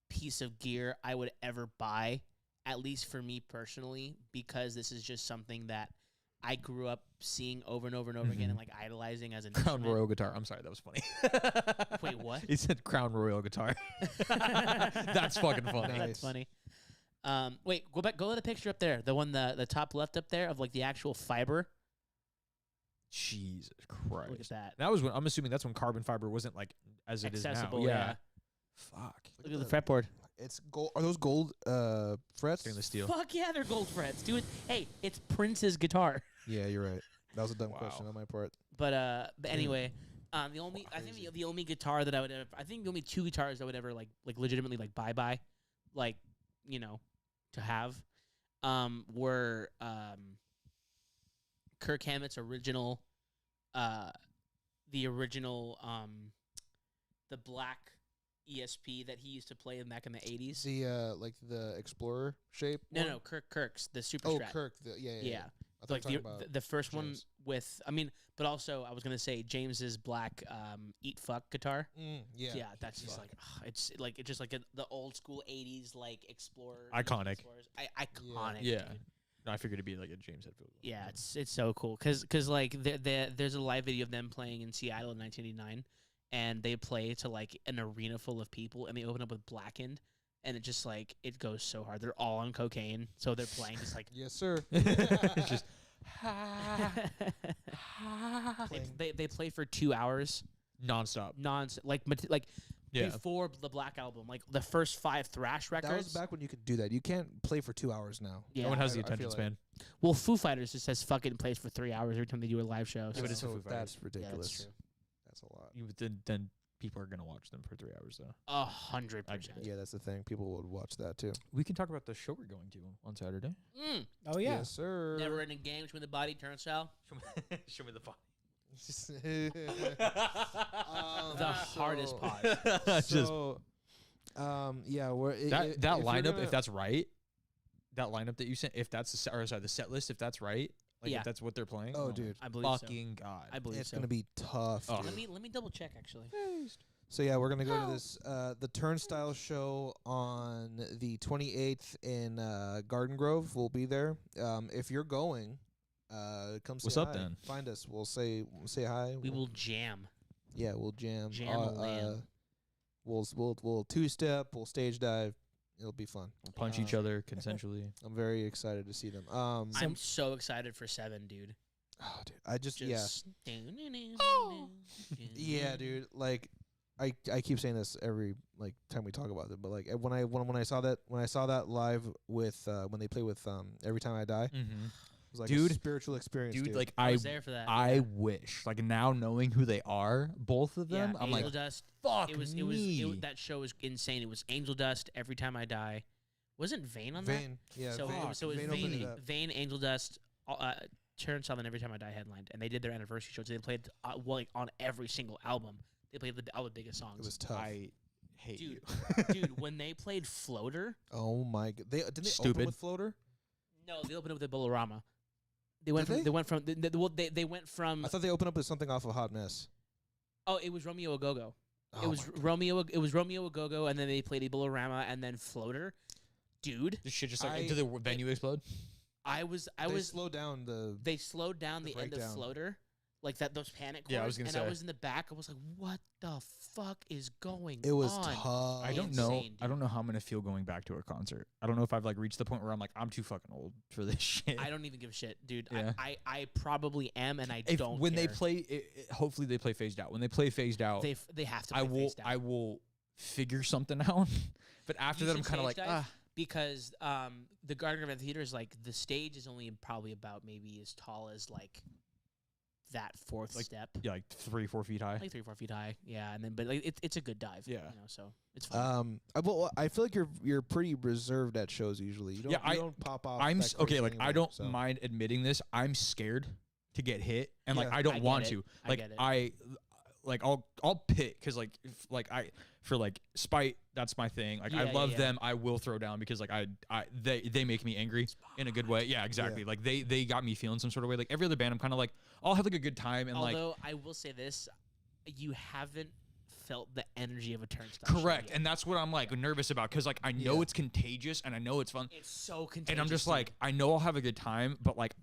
piece of gear I would ever buy, at least for me personally, because this is just something that I grew up seeing over and over and over again and like idolizing as an Crown instrument. Royal guitar. I'm sorry, that was funny. Wait, what? He said Crown Royal guitar. That's fucking funny. Nice. That's funny. Wait, go to the picture up there. The one the top left up there of like the actual fiber. Jesus Look at Christ. that. That was when I'm assuming that's when carbon fiber wasn't like as it is Accessible, now. yeah. Fuck. Look at the fretboard. It's gold. Are those gold frets? Stainless steel. Fuck yeah, they're gold frets, dude. Hey, it's Prince's guitar. Yeah, you're right. That was a dumb Wow. question on my part. But anyway, the only I think the only guitar that I would ever, I think the only two guitars I would ever like legitimately like buy like, you know, to have were Kirk Hammett's original the original the black ESP that he used to play back in the 80s. The like the Explorer shape. No, one? no, Kirk's the Super Oh, Strat. Kirk. Yeah. I thought Like you were talking about the first one James. with, I mean, but also I was gonna say James's black Eat Fuck guitar. Yeah. Yeah, that's just like it's just like the old school '80s like Explorer. Iconic. Explorers. Iconic. Yeah. dude. I figured it'd be like a James Hetfield. Yeah, it's so cool because like there's a live video of them playing in Seattle in 1989, and they play to like an arena full of people, and they open up with Blackened, and it just like it goes so hard. They're all on cocaine, so they're playing just like Yes, sir. It's just they play for 2 hours nonstop. Like before the Black Album, like the first 5 thrash records. That was back when you could do that. You can't play for 2 hours now. Yeah. No one has the I feel attention like- span. Well, Foo Fighters just says fucking plays for 3 hours every time they do a live show. Yeah, So but it's so Foo Fighters. that's yeah, ridiculous. that's true. That's a lot. Then people are gonna watch them for 3 hours though. 100%. Yeah, that's the thing. People would watch that too. We can talk about the show we're going to on Saturday. Oh yeah. Yes, sir. Never ending games when the body turnstile. Show me the fun. The hardest part. So, yeah, we're That if that you're lineup, gonna- if that's right, that lineup that you sent, if that's the set list, if that's right, like Yeah. if that's what they're playing. Oh, my dude. I believe so. fucking god. I believe it's so. gonna be tough. Oh. dude. Let me double check actually. So yeah, we're gonna go to this the Turnstile show on the 28th in Garden Grove. We'll be there. If you're going, come say What's up hi. then? Find us. We'll say hi. We will jam. Yeah, we'll jam. Jam a land. We'll two-step. We'll stage dive. It'll be fun. We'll punch each other consensually. I'm very excited to see them. I'm so excited for 7, dude. Oh, dude, I just Just yeah, dude. Like, I keep saying this every like time we talk about it, but like when I saw that live with when they play with Every Time I Die, it was like a Dude. spiritual experience, dude. Like I was there for that. I wish, like now knowing who they are, both of them, I'm Angel like, Dust. fuck It was that show was insane. It was Angel Dust, Every Time I Die. Wasn't Vane on Vane, yeah, that? Vane, So it was Vane opened it Vane, up. Vane, Angel Dust, Turnstile, and Every Time I Die headlined, and they did their anniversary show. So they played like on every single album. They played all the biggest songs. It was tough. I hate Dude, you. dude, when they played Floater, Oh my god, didn't they open Stupid. with Floater? no, they opened up with the Bolorama. They went Did from they? they went from I thought they opened up with something off of Hot Mess. oh, it was Romeo a Go-Go. Oh It was my God. Romeo a Go-Go, and then they played Bolorama, and then Floater. Dude, This shit just like I- did the venue explode? I They was slowed down the. they slowed down the end of breakdown. Floater, like those panic chords. Yeah, I was gonna and say. I was in the back. I was like, "What the fuck is going It was on?" tough. I don't know. Insane, I don't know how I'm gonna feel going back to a concert. I don't know if I've like reached the point where I'm like, I'm too fucking old for this shit. I don't even give a shit, dude. Yeah. I probably am, and I If, don't. when they care. play, hopefully they play phased out. When they play phased out, they have to. I Play will Face Down. I will figure something out. But after You that, I'm should kind of like, stage dive, ah. because the Garden Grove Theater is like the stage is only probably about maybe as tall as like that fourth Like, step, Yeah, like 3-4 feet high. like 3-4 feet high. Yeah, and then but like it's a good dive. Yeah. you know, so it's fun. I feel like you're pretty reserved at shows usually. You don't, Yeah, you don't pop off. I'm that okay. crazy Like I anymore, don't so. mind admitting this. I'm scared to get hit, and like Yeah. I don't I get want it. to. I Like get it. I'll pit because like if, like I for like spite, that's my thing. Like I Yeah, love yeah. them. I will throw down because like they make me angry in a good way. Yeah, exactly. Yeah. Like they got me feeling some sort of way. Like every other band, I'm kind of like I'll have like a good time and like Although I will say this, you haven't felt the energy of a turnstile. show correct, yet. and that's what I'm like nervous about because like I know Yeah. it's contagious and I know it's fun, It's so contagious. and I'm just dude. like I know I'll have a good time, but like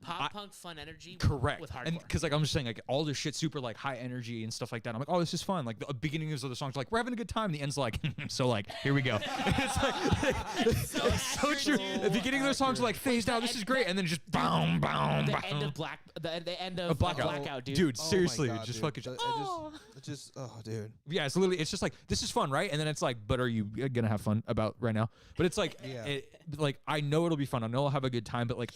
pop punk fun energy. correct, with hardcore. and because like I'm just saying like all this shit super like high energy and stuff like that. I'm like, oh, this is fun. Like the beginnings of the songs, like we're having a good time. The end's like, so like here we go. It's like That's so it's so accurate, true. dude. The beginning of the songs are like phased out. This is great, and then just boom, boom, the end of the end of blackout, dude. Dude, Oh my seriously, God, just dude. fucking. It just oh dude. Yeah, it's literally, it's just like, this is fun, right? And then it's like, but are you gonna have fun about right now? But it's like, Yeah. like, I know it'll be fun. I know I'll have a good time, but like,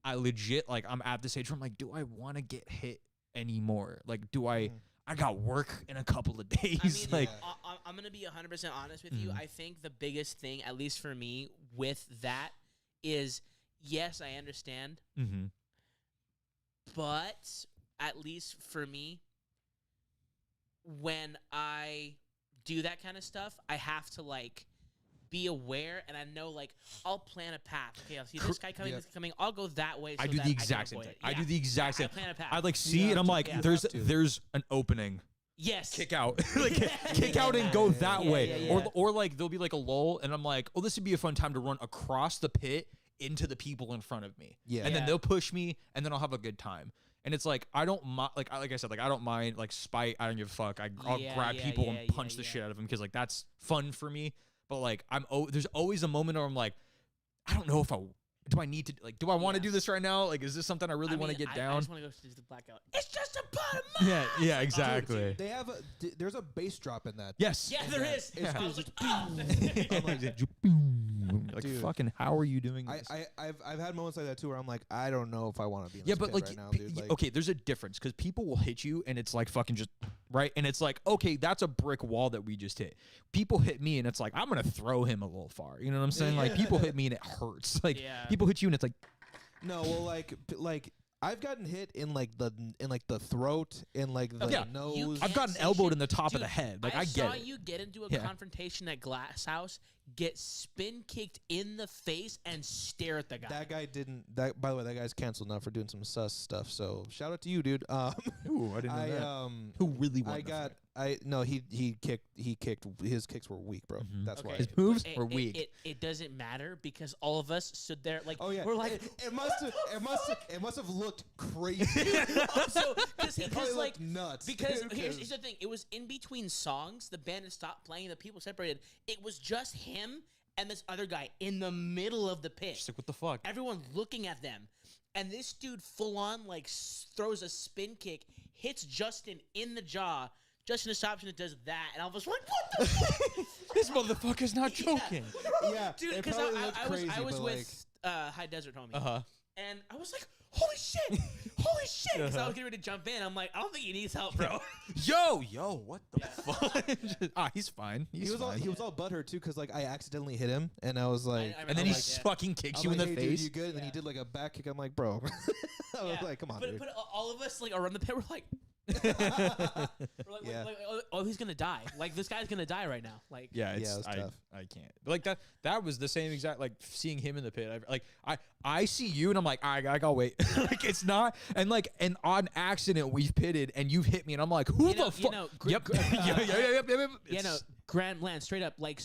I legit, like, I'm at this age where I'm like, do I want to get hit anymore? Like, do I got work in a couple of days. I mean, like, I'm gonna be 100% honest with you. Mhm. I think the biggest thing, at least for me, with that is yes, I understand, mm-hmm. but at least for me, when I do that kind of stuff, I have to like be aware, and I know like I'll plan a path. Okay, I'll see this guy coming, Yeah. this guy coming. I'll go that way. I so do that the can exact same avoid thing. it. I do Yeah. the exact Yeah, same. I plan a path. I like see You it, have and I'm to. like, You there's have to. there's an opening. Yes. Kick out, like kick out and go that Yeah, way, yeah, yeah. or like there'll be like a lull, and I'm like, oh, this would be a fun time to run across the pit into the people in front of me. Yeah. And then Yeah. they'll push me, and then I'll have a good time. And it's like I don't like I said, like I don't mind like spite. I don't give a fuck. I'll Yeah, grab yeah, people yeah, and punch the yeah. shit out of them because like that's fun for me. But like there's always a moment where I'm like, I don't know if do I need to like do I want to Yeah. do this right now? Like is this something I really want to get I down? just want to go to the blackout. It's just a bottom. Yeah, exactly. They have there's a bass drop in that. Yes. Yeah, there is. It's I was like, I'm like, Dude. fucking, how are you doing this? I've had moments like that too where I'm like, I don't know if I want to be in Yeah, this but pit like, right now, dude. Like, okay, there's a difference because people will hit you and it's like fucking just right, and it's like, okay, that's a brick wall that we just hit. People hit me and it's like I'm gonna throw him a little far. You know what I'm saying? Like people hit me and it hurts. Like Yeah. people hit you and it's like, no, well, like I've gotten hit in like the throat, in like the Yeah. nose. You I've can't gotten say elbowed shit. in the top of Dude, the head. Like I saw get it. you get into a Yeah. confrontation at Glass House, get spin kicked in the face, and stare at the guy. That guy didn't. That by the way, that guy's canceled now for doing some sus stuff. So shout out to you, dude. Ooh, I didn't know that. Who really won? I the got. fight? No, he kicked. His kicks were weak, bro. Mhm. That's why. His moves It- were it- weak. It doesn't matter because all of us stood there like Oh yeah, we're like it must have looked crazy. also because It probably like looked nuts. because dude, here's the thing, it was in between songs, the band had stopped playing, the people separated, it was just him and this other guy in the middle of the pit, Just like, what the fuck? everyone looking at them, and this dude full on like throws a spin kick, hits Justin in the jaw. Justin stops and it does that, and I was like, "What the fuck?" This motherfucker's not joking. yeah, Dude, it because probably I looked was crazy, I was but, with High Desert homie, Uh-huh. and I was like, "Holy shit, holy shit!" Because I was getting ready to jump in. I'm like, "I don't think he needs help, bro." Yo, what the fuck? He's fine. He's he was fine. all butthurt too, because like I accidentally hit him, and I was like, I and then he like, yeah. fucking kicks I'm you in like, the hey, dude, face. you good? And then he did like a back kick. I'm like, bro. I was Yeah. like, come on, but, dude. but all of us like around the pit were like, Yeah. oh, he's gonna die. Like this guy's gonna die right now. Like Yeah, Yeah, it was tough. I can't. But like that was the same exact like seeing him in the pit. I see you and I'm like, I gotta wait. Like it's not and on accident we've pitted and you've hit me and I'm like, who You know- the fuck? you know, Yep. Yep. yeah, no, Grand Land straight up like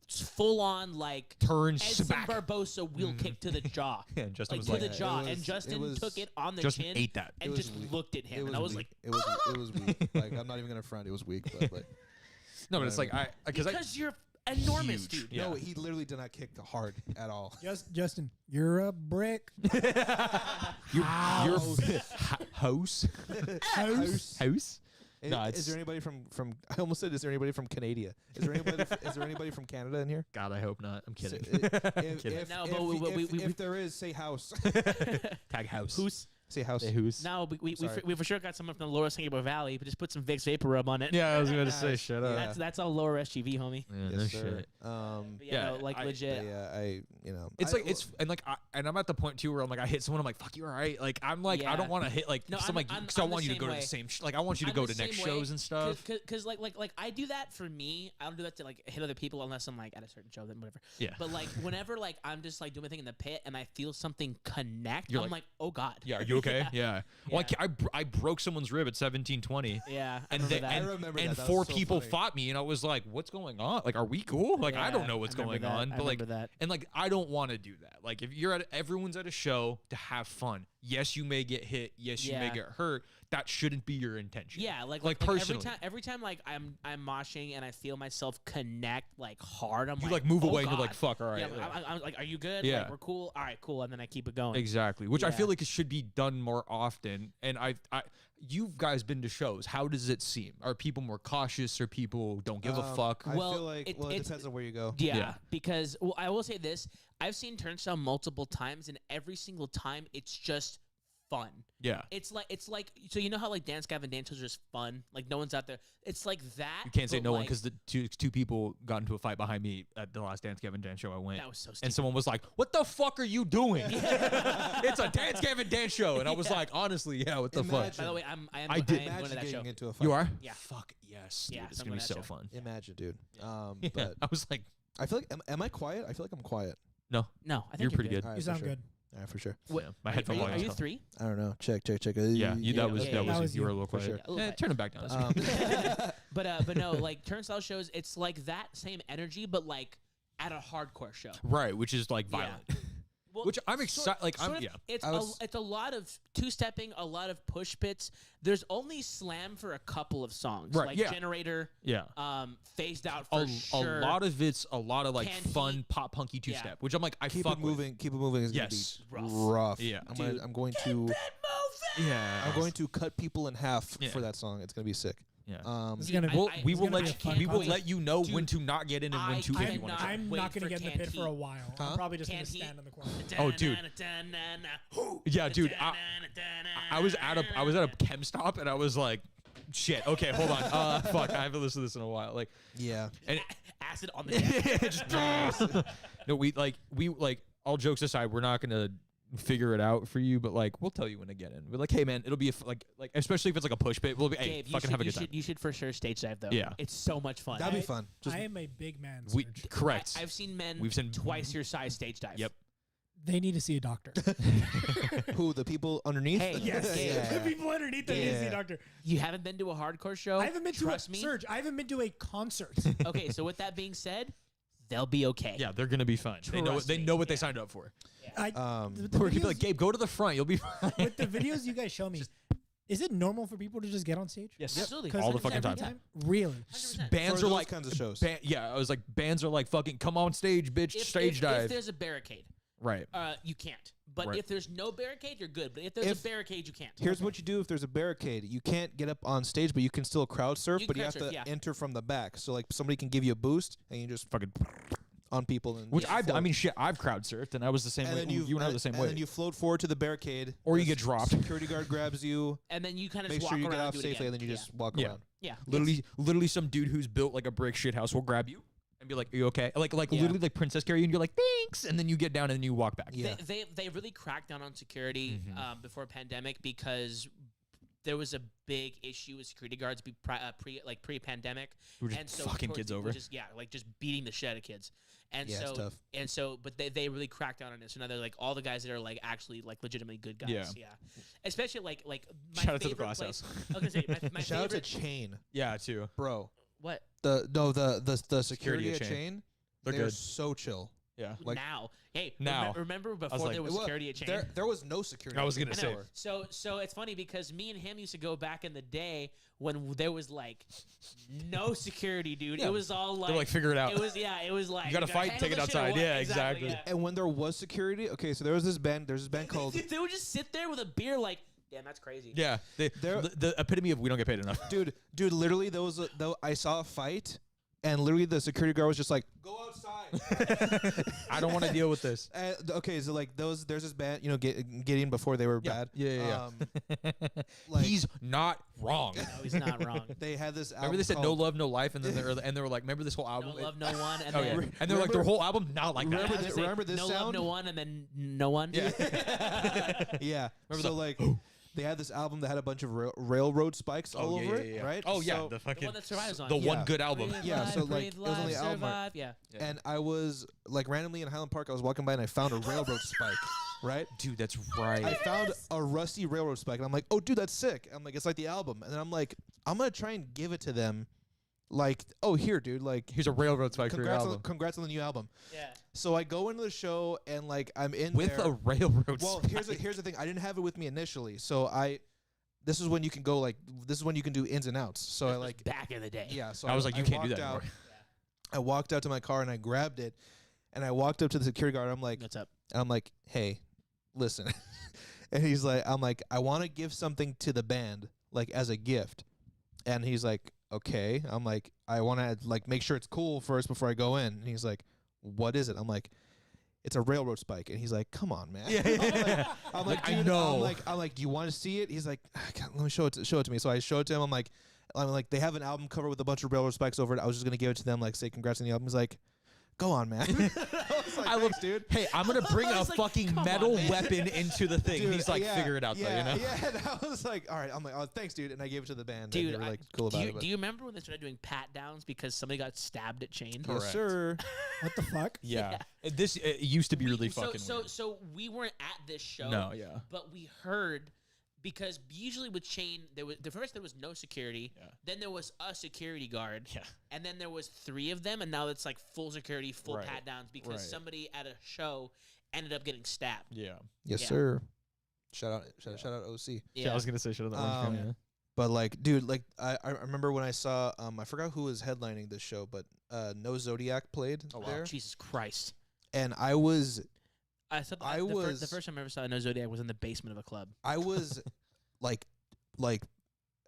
full on like Turn Edson smack. Barbosa wheel kick to the jaw. Yeah, and Justin Like was to like, the it jaw, was- and it Justin was- took it on the Justin chin ate that. and It was just weak. looked at him, and I was weak. like, it was weak. Like I'm not even gonna front. It was weak, but no, but it's like because you're enormous, Huge. dude. Yeah. no, he literally did not kick hard at all. Justin, you're a brick. your house. Is, No, is there anybody from? I almost said, is there anybody from Canada? Is there anybody? Is there anybody from Canada in here? God, I hope not. I'm kidding. If, Kidding. if, No, if, but we- if there is, say house. Tag house. Who's Say house. Say who's? now we Sorry. for sure got someone from the Lower Singapore Valley, but just put some Vicks Vapor Rub on it. Yeah, I was gonna Nice. say shut up. Yeah. That's all Lower SGV, homie. Yeah, no Yes, sir. shit. But Yeah, no, like I- legit. Yeah, It's like it's and like and I'm at the point too where I'm like I hit someone I'm like fuck you all right like I'm like I Yeah. don't want to hit like No, some I'm- like I'm- because I I'm the want you to same go to way. the same like I want you to I'm go the to next same way, shows and stuff. Because like I do that for me. I don't do that to like hit other people unless I'm like at a certain show, then whatever. Yeah. But like whenever like I'm just like doing my thing in the pit and I feel something connect, You're I'm like- like, oh god. Yeah, are you okay? Yeah. Well, Yeah. I broke someone's rib at 1720. Yeah. I And remember then that. I remember and that. That four was so people funny. fought me and I was like, what's going on? Like, are we cool? Like, I don't Yeah, know what's I remember going that. on. I But like, remember that. and like, I don't want to do that. Like, if you're at everyone's at a show to have fun. Yes, you may get hit. Yes, you may Yeah. get hurt. That shouldn't be your intention. Yeah, like personally. every time like I'm moshing and I feel myself connect like hard, I'm You like move oh, away and you're God. like, fuck, all right. Yeah, yeah. I'm like, are you good? Yeah. Like, we're cool. All right, cool. And then I keep it going. Exactly, which I Yeah. feel like it should be done more often. And you guys been to shows. How does it seem? Are people more cautious or people don't give a fuck? I Well, feel like it it's- depends on where you go. Yeah, Yeah. because well, I will say this: I've seen Turnstile multiple times, and every single time it's just fun. Yeah. It's like so you know how like Dance Gavin Dance shows are just fun, like no one's out there. It's like that. You can't say but, no one like, because the two people got into a fight behind me at the last Dance Gavin Dance show I went. that was so stupid. And someone was like, "What the fuck are you doing?" It's a Dance Gavin Dance show, and I was Yeah. like, "Honestly, yeah, what the fuck?" Imagine- By the way, I am I did- going to Imagine that show. getting into a fight. You are? Yeah. Fuck yes, dude. Yeah, It's I'm gonna be going to so that show. fun. Imagine, dude. Yeah. But I was like, I feel like am I quiet? I feel like I'm quiet. "No, No, I think you're pretty good." All right, You for sound sure. good. All right, for sure. What- Yeah, my Are headphone you, volume. are you 3? I don't know. Check. Yeah, that was okay. that That was was you were a you. little For quiet. sure. A little quiet. Turn it back down. But no, like Turnstile shows, it's like that same energy, but like at a hardcore show. Right, which is like Yeah. violent. Well, which I'm excited. Like I'm yeah. It's I was- it's a lot of two-stepping, a lot of push bits. There's only slam for a couple of songs, Right, like yeah. Generator, Yeah. Phased Out for A sure. lot of it's a lot of like Can fun he- pop punky two Yeah. step, which I'm like I Keep fuck it moving. Keep it moving is Yes. gonna be Rough. rough. Yeah. I'm going to. with. Yeah. I'm going to cut people in half Yeah. for that song. It's gonna be sick. Yeah. It's Dude, gonna be. Well, we it's will gonna let be a you, fun we will concert. let you know when Dude, to not get in and when to if you want to. I'm wait not going to for get in the Can pit for He. a while. Huh? I'm probably just Can going to He. stand in the corner. Oh, dude. Yeah, dude. I was at a chem stop and I was like, shit. Okay, hold on. Fuck. I haven't listened to this in a while. Like, Yeah. and Acid on the deck. just no. We all jokes aside, we're not gonna figure it out for you, but like we'll tell you when to get in. We're like, hey man, it'll be like especially if it's like a push pit. We'll be hey, Gabe, you fucking should, have a you good time. should you should for sure stage dive though. Yeah. It's so much fun. That'd be fun. I am a big man. We Serge. correct. I've seen men We've seen- twice your size stage dive. Yep. They need to see a doctor. Who the people underneath? Hey, Yes. Yeah. The people underneath them need to see a Yeah. doctor. You haven't been to a hardcore show? I haven't been to Trust a me. Serge. I haven't been to a concert. Okay, so with that being said, they'll be okay. Yeah, they're gonna be fine. They know Trust they me. know what they Yeah. signed up for. I, the We're gonna be videos- like, Gabe, go to the front. You'll be fine. with the videos you guys show me, is it normal for people to just get on stage? Yes. Absolutely. 'Cause All the fucking every time. Really? 100%. Bands For are those like kinds of shows. Yeah, I was like, bands are like fucking come on stage, bitch, stage if dive. there's a barricade, Right. you can't. But Right. if there's no barricade, you're good. But if there's If- a barricade, you can't. Here's what you do if there's a barricade. You can't get up on stage, but you can still crowd surf, You but can you have crowd surf, to yeah. enter from the back. So like somebody can give you a boost and you just Fucking. on people and Which you I float. mean, shit, I've crowd surfed and I was the same and way. then You and I were the same and way. then you float forward to the barricade, Or you the get dropped. Security guard grabs you, And then you kind of make just sure walk you get around off do it safely, again. and then you just walk Yeah. around. Yeah. Literally, some dude who's built like a brick shit house will grab you and be like, "Are you okay?" Like Yeah. literally like princess carry you, and you're like, "Thanks," and then you get down and then you walk back. Yeah. They really cracked down on security Mm-hmm. before pandemic because there was a big issue with security guards pre-pandemic. Who were just and so fucking towards kids the- over. just beating the shit out of kids. And Yeah, it's so tough. but they really cracked down on it. So now they're like all the guys that are like actually like legitimately good guys. Yeah. Yeah. Especially like my Shout out to the favorite glass place- house. I was gonna say my Shout out to favorite Chain, Yeah, too. bro. what The security Security at at Chain. They're They're good. so chill. Yeah. Like- now. Hey, Now. remember before like, there was Well, security at Chain? There was no security. I was gonna I say. know. So it's funny because me and him used to go back in the day when there was like no security, dude. Yeah. It was all like They're like, figure it out. It was it was like You gotta fight, handle take it the shit outside. or what? Yeah, exactly. And when there was security, okay, so there was this band. There's this band called. They would just sit there with a beer, like, damn, that's crazy. Yeah. There- The epitome of we don't get paid enough. Dude, literally, there was I saw a fight, and literally the security guard was just like, "Go outside." I don't want to deal with this. Okay, so like there's this band, getting before they were bad. Yeah. Like He's not wrong. No, he's not wrong. they had this. Remember they said no love, no life, and then they were like, remember this whole No album? love, no one, and Oh then yeah. And they're like their whole album not like that. Remember I was thi- gonna say, remember this no love, sound? no one, and then no one. Yeah. Yeah. Remember so like they had this album that had a bunch of railroad spikes all over it, right? Oh yeah, So- the The fucking one that survives on. the it. one Yeah. good album. Breathe Yeah, life, so, like, breathe it was on the life, album art. survive. Yeah. And I was like randomly in Highland Park. I was walking by and I found a railroad spike, right? Dude, that's right. I found a rusty railroad spike, and I'm like, "Oh, dude, that's sick." I'm like, "It's like the album," and then I'm like, "I'm gonna try and give it to them." Like, "Oh, here, dude. Like, Here's a railroad spike for your album congrats on the new album." Yeah. So I go into the show and like I'm in with there. a railroad. Well, spike. here's the thing. I didn't have it with me initially, so this is when you can go like this is when you can do ins and outs. So I This was like back in the day. yeah. So I was like, you can't do walked that out, anymore. I walked out to my car and I grabbed it, and I walked up to the security guard. I'm like, What's up? hey, listen. And he's like, I want to give something to the band, like as a gift. And he's like, okay. I'm like, I want to like make sure it's cool first before I go in. And he's like, what is it? I'm like, it's a railroad spike. And he's like, come on, man. I'm like, I dude, know. I'm like, do you want to see it? He's like, let me show it to me. So I showed it to him. I'm like, they have an album cover with a bunch of railroad spikes over it. I was just gonna give it to them, like say congrats on the album. He's like, go on, man. I was like, I love, thanks, dude. Hey, I'm gonna bring a He's like, fucking "Come on, metal man." weapon into the thing. Dude, He's like, yeah, figure it out, yeah, though. You know. Yeah, and I was like, all right. I'm like, oh, thanks, dude. And I gave it to the band. Dude, and they were I- like cool do about you, it. but- do you remember when they started doing pat downs because somebody got stabbed at Chain? Yes, sir. What the fuck? Yeah. It used to be really fucking so weird. so we weren't at this show. No, yeah. But we heard because usually with Chain there was no security. Yeah. Then there was a security guard. Yeah. And then there was 3 of them, and now it's like full security, full Right. pat downs because Right. somebody at a show ended up getting stabbed. Yeah. Yes, Yeah. sir. Shout out OC. Yeah, I was gonna say shout out the Orange County. But like, dude, like I remember when I saw I forgot who was headlining this show, but No Zodiac played there, Jesus Christ. and I was The first time I ever saw No Zodiac was in the basement of a club. I was like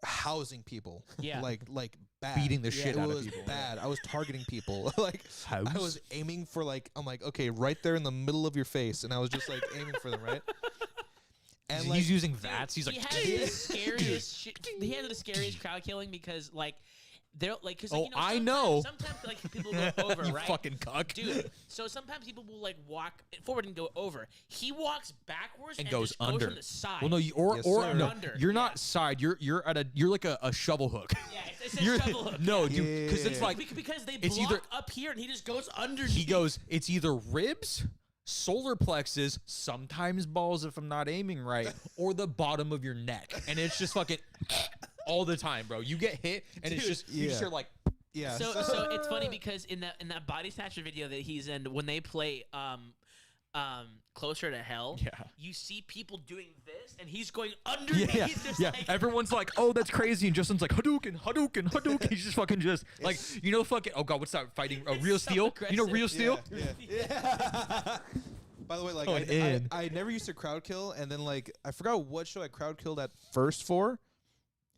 housing people, Yeah. like bad, Beating the shit it out of was people. bad. I was targeting people, like House? I was aiming for I'm like, okay, right there in the middle of your face, and I was just like aiming for them, right? And like, He's using VATS. He's like, he had the scariest shit. He had the scariest crowd killing because like they're like, cause like, Oh, you know, I know. Sometimes like people go over, you right? fucking cuck. Dude, so sometimes people will like walk forward and go over. He walks backwards And and goes just under. Goes from the side. Well, no, Yes, sir. no, Under, you're yeah. not side. You're like a shovel hook. Yeah, it's a You're shovel hook. no, yeah. dude, because it's Yeah. like because they it's block either- up here and he just goes underneath. he goes. It's either ribs, solar plexus, sometimes balls if I'm not aiming right, or the bottom of your neck, and it's just fucking all the time, bro. You get hit, and it's just you just yeah. hear like. yeah, So it's funny because in that body snatcher video that he's in, when they play Closer to Hell, Yeah. you see people doing this, and he's going underneath. Yeah, Just yeah. like, Everyone's like, "Oh, that's crazy," and Justin's like, "Hadouken, Hadouken, Hadouken." He's just fucking just like, you know, fucking. Oh God, what's that fighting? Real so Steel. You know, aggressive. Real Steel. yeah. By the way, like Going in. I never used to crowd kill, and then like I forgot what show I crowd killed at first for.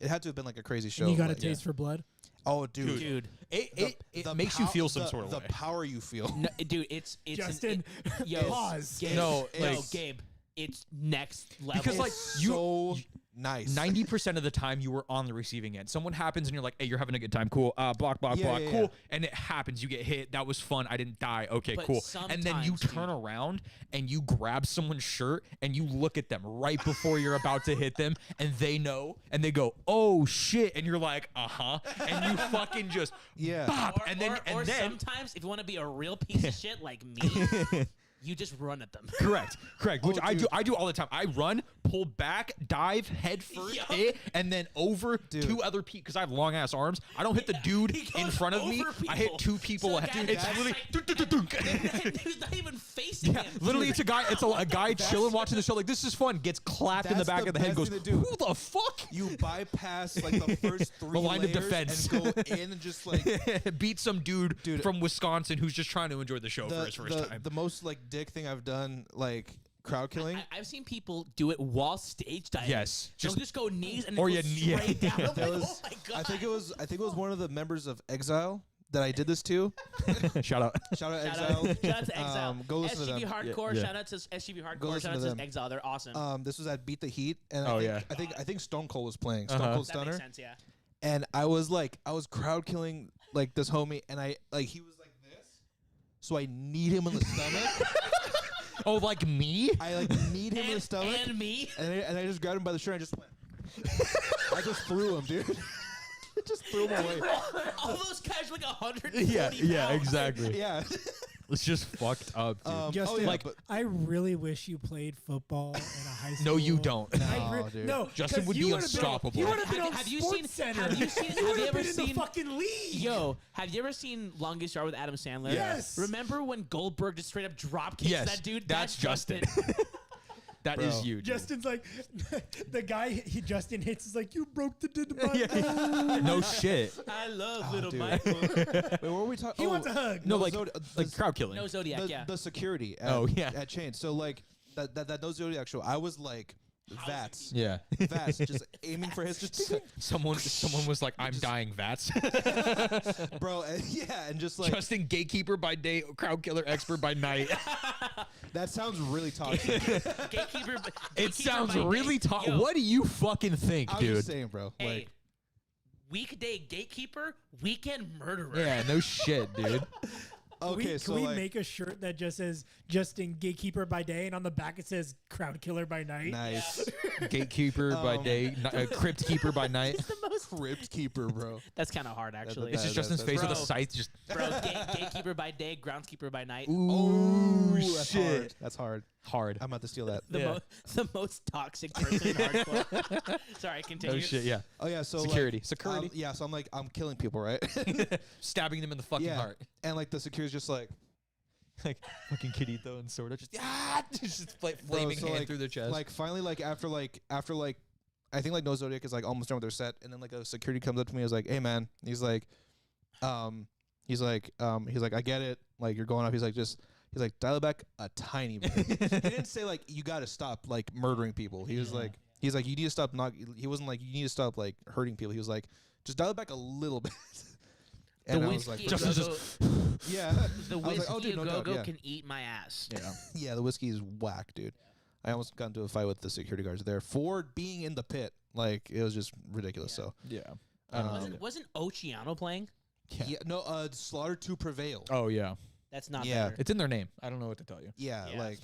It had to have been like a crazy show. And you got a like, taste for blood. Oh, dude. dude. It The makes you pow- feel some the- sort of the way. power you feel. No, dude, it's Justin, yo, pause. Gabe, No, no, like- Gabe, it's next level. Because, like, It's you- so nice. 90% of the time you were on the receiving end. Someone happens and you're like, "Hey, you're having a good time. Cool. Block, block, Yeah, block. yeah, cool." yeah. And it happens. You get hit. That was fun. I didn't die. Okay, But cool. And then you sometimes, turn dude. around and you grab someone's shirt and you look at them right before you're about to hit them, and they know and they go, "Oh shit!" And you're like, "Uh-huh." And you fucking just Yeah. bop. or, and then or then sometimes if you want to be a real piece of shit like me, you just run at them. Correct. Which Oh, I do all the time. I run, pull back, dive head first, Yup. hit, and then over Dude. two other people because I have long ass arms. I don't hit the dude He in goes front of me. over I hit people. two people So ahead. guys, It's that's literally like- dunk. Who's not even facing Yeah, him. literally, Dude. it's a guy chilling watching the show like, "This is fun." Gets clapped in the That's back the of the head. And best goes, thing to do. "Who the fuck?" You bypass like the first three The line of layers defense. and go in and just like Beat some dude, Dude. from Wisconsin who's just trying to enjoy the show for his first time. the most like dick thing I've done like crowd killing. I've seen people do it while stage diving. Yes, They'll just go knees and or then you- go yeah. straight down. I'm That like, was- oh my god. I think it was one of the members of Exile that I did this to. Shout out. Shout out Shout Exile. out, shout out to Exile. Go listen to SGV them. Hardcore. Yeah. Shout out to SGV Go Hardcore. listen Shout to out to them. Exile. They're awesome. This was at Beat the Heat, and Oh, I yeah. think Stone Cold was playing. Stone Uh-huh. Cold that Stunner, makes sense. Yeah. and I was crowd killing like this homie, and I like he was like this, so I kneed him in the stomach. Oh, like me? I like kneed him in the stomach, And me. and I just grabbed him by the shirt and I just went. I just threw him, dude. Just threw him away. All those guys are like 140 Yeah, pounds. exactly. Yeah. It's just fucked up, dude. Justin, like, but I really wish you played football in a high school. No, you don't. No, dude. No, Justin 'cause would you be would've been- unstoppable. He would have been Have- on have you Sports seen- Center. have you seen- He have would you have ever been in the seen- fucking league. Yo, have you ever seen Longest Yard with Adam Sandler? Yes. Remember when Goldberg just straight up drop kicks Yes, that dude? that's Justin. That Bro. is you, dude. Justin's like, the guy Justin hits is like, you broke the my Yeah. No shit. I love Oh, little dude. Michael. Wait, what were we talking? He wants a hug. No, like Zodi- like crowd killing. No Zodiac, the, yeah. the security. At, Oh, yeah. At Chain. So like that No Zodiac show. I was like Vats. Yeah. Vats, just aiming for his, just Someone was like, "I'm dying, Vats." bro, and, yeah, and just like Justin, gatekeeper by day, crowd killer expert by night. that sounds really toxic. Gatekeeper. It sounds by really day. tough. Yo, What do you fucking think, I'm dude? just saying, bro. Hey, Like, weekday gatekeeper, weekend murderer. Yeah, no shit, dude. okay, Can so we like, make a shirt that just says Justin Gatekeeper by day, and on the back it says Crowd Killer by night? nice Gatekeeper by day, crypt keeper by night. It's the most. crypt keeper, bro. That's kind of hard, actually. It's just That- Justin's that's face with a bro. scythe. Just Bro, gatekeeper by day, groundskeeper by night. ooh, That's shit, hard. That's hard. hard. I'm about to steal that. The, Yeah. the most toxic person in hardcore. Sorry, continue. Oh shit, yeah. Oh yeah, so Security. Like, Security. yeah, so I'm killing people, right? Stabbing them in the fucking yeah, heart. and like the security's just like, like fucking Kirito and Sora just just Bro, flaming so, hand like- through their chest. Like finally, like after I think like No Zodiac is like almost done with their set, and then like a security comes up to me and is like, "Hey man," he's like, I get it, like you're going off. He's like, dial it back a tiny bit. He didn't say like you got to stop like murdering people. He was like, you need to stop he wasn't like you need to stop like hurting people. He was like, just dial it back a little bit. And I was like, Justin's yeah. the I was like, whiskey oh, dude, no doubt, go-go yeah. can eat my ass. yeah. Yeah, the whiskey is whack, dude. I almost got into a fight with the security guards there for being in the pit. Like it was just ridiculous. So Yeah. Wasn't Oceano playing? yeah, no, Slaughter to Prevail. Oh yeah. That's not Yeah. better. It's in their name. I don't know what to tell you. Yeah, Yeah. like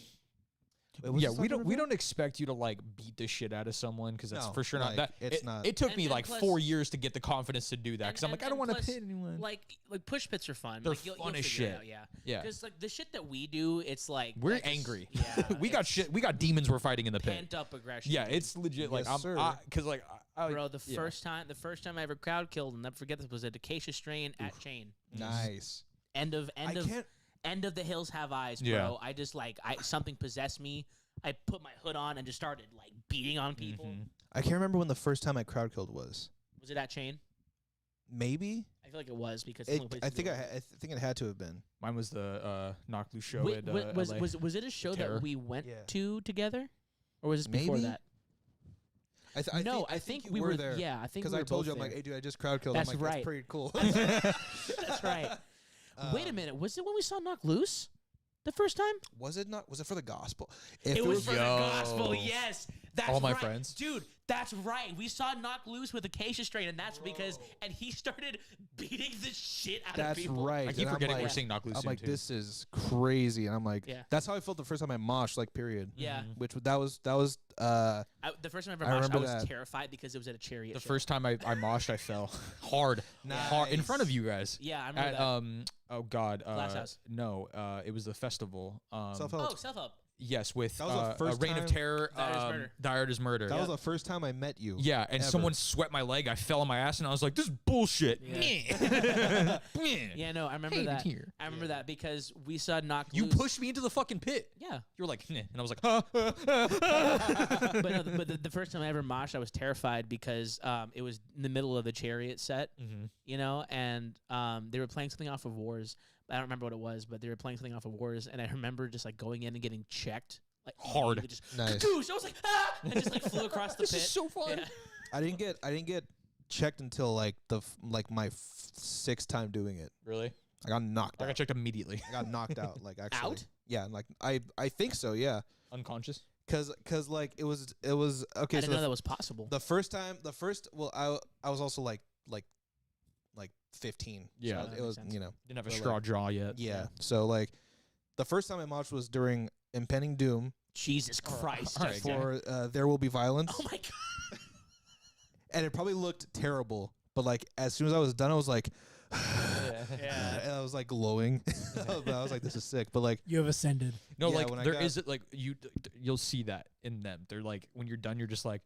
Yeah, we don't expect you to like beat the shit out of someone because that's No, for sure not like, that. it's it, not. It took And- me and like plus- 4 years to get the confidence to do that because I'm like I don't want to plus, pit anyone. Like push pits are fun. They're like, you'll fun as figure it shit. out, yeah. Yeah. Because like the shit that we do, it's like We're that's just- angry. Yeah. we got it's shit. We got demons we're fighting in the pit. Pent up aggression. Yeah, it's legit. Like Yes, sir. I'm because like Bro, the yeah. first time I ever crowd killed, and never forget this, was at Acacia Strain at Chain. nice. End of the hills have eyes, bro. Yeah. I just like something possessed me. I put my hood on and just started like beating on people. Mhm. I can't remember when the first time I crowd killed was. Was it at Chain? Maybe. I feel like it was because it's the only place I to think do I it. think it had to have been. Mine was the Knock Loose show Wait, at was, LA. was it a show Terror. that we went Yeah. to together, or was this before Maybe? that? I I think think you we were were there. Yeah, I think Because we were I told you, both I'm like, there. hey, dude, I just crowd killed. That's I'm like, right. that's pretty cool. That's right. Wait a minute. Was it when we saw Knock Loose the first time? Was it not? Was it for the gospel? If It was for the Yo. gospel. Yes, that's All my right. friends. Dude. That's right. We saw Knock Loose with Acacia Strain, and that's because he started beating the shit out of That's people. right. I keep And I'm forgetting we're like- seeing Knock Loose I'm soon like, too. this is crazy, and I'm like, Yeah. that's how I felt the first time I moshed, like, period. Yeah. Which that was The first time I I ever moshed, I remember was that. terrified because it was at a chariot The show. first time I moshed, I fell hard, hard in front of you guys. Yeah, I remember At that. oh god, Glass House. no, it was the festival. self-help. Oh, self-help. Yes, with That was the first Reign of time- Terror, Murder. Dired as Murder. That was the first time I met you. Yeah, and ever. someone swept my leg. I fell on my ass, and I was like, "This is bullshit." Yeah. Yeah, no, I remember Hated that. here. I remember that because we saw Knock You Loose. pushed me into the fucking pit. Yeah. You were like, "Nah," and I was like, "Huh." But no, the first time I ever moshed, I was terrified because it was in the middle of the chariot set, you know, and they were playing something off of Wars. I don't remember what it was, but they were playing something off of Wars, and I remember just like going in and getting checked like Hard. immediately, Just Nice. "Kadoosh!" I was like, ah, and just like flew across the This pit. is so fun. Yeah. I didn't get checked until like my sixth time doing it. Really? I got knocked I got out. checked immediately. I got knocked out. Like actually. Out? Yeah, like I think so. Yeah, Unconscious. cause like it was okay. I So didn't know that was possible. the first well I was also like 15. Yeah. so That it makes was sense. you know Didn't have a But, straw like, jaw yet. yeah. So like the first time I moshed was during Impending Doom Jesus Christ! all right, Justin. for There Will Be Violence, Oh my god! and it probably looked terrible. But like as soon as I was done, I was like, Yeah. and I was like glowing. But I was like, this is sick. But like, You have ascended. No, Yeah, like when I there got- is it like you'll see that in them. They're like when you're done, you're just like,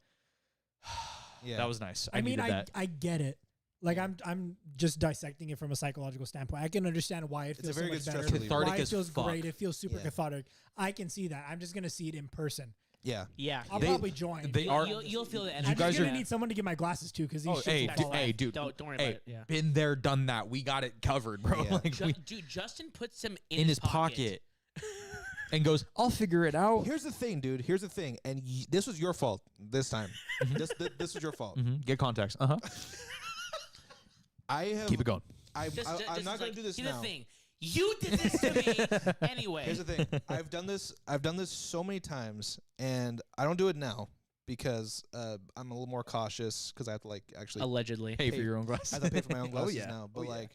yeah, that was nice. I mean, needed that. I get it. Like I'm just dissecting it from a psychological standpoint. I can understand why it It's a feels very so good much stress better. reliever. Cathartic Why it as feels fuck. great. It feels super Yeah. cathartic. I can see that. I'm just gonna see it in person. yeah. Yeah. I'll They- probably join. they are- You'll feel the I'm energy. just guys gonna are- need someone to get my glasses too, because these Oh, shits hey, will dude, fall hey, off. dude. Don't worry Hey, about it. Yeah. been there, done that. We got it covered, bro. Yeah. Like we, Dude, Justin puts him in his pocket, and goes, "I'll figure it out." Here's the thing, dude. Here's the thing, and this was your fault this time. this was your fault. Get context. Uh huh. I have. Keep it going. I'm not gonna do this Here's now. the thing. You did this to me anyway. Here's the thing. I've done this so many times, and I don't do it now because I'm a little more cautious because I have to like actually Allegedly. Pay for Hey, your own glasses. I have to pay for my own glasses yeah. now. But Oh, yeah. like,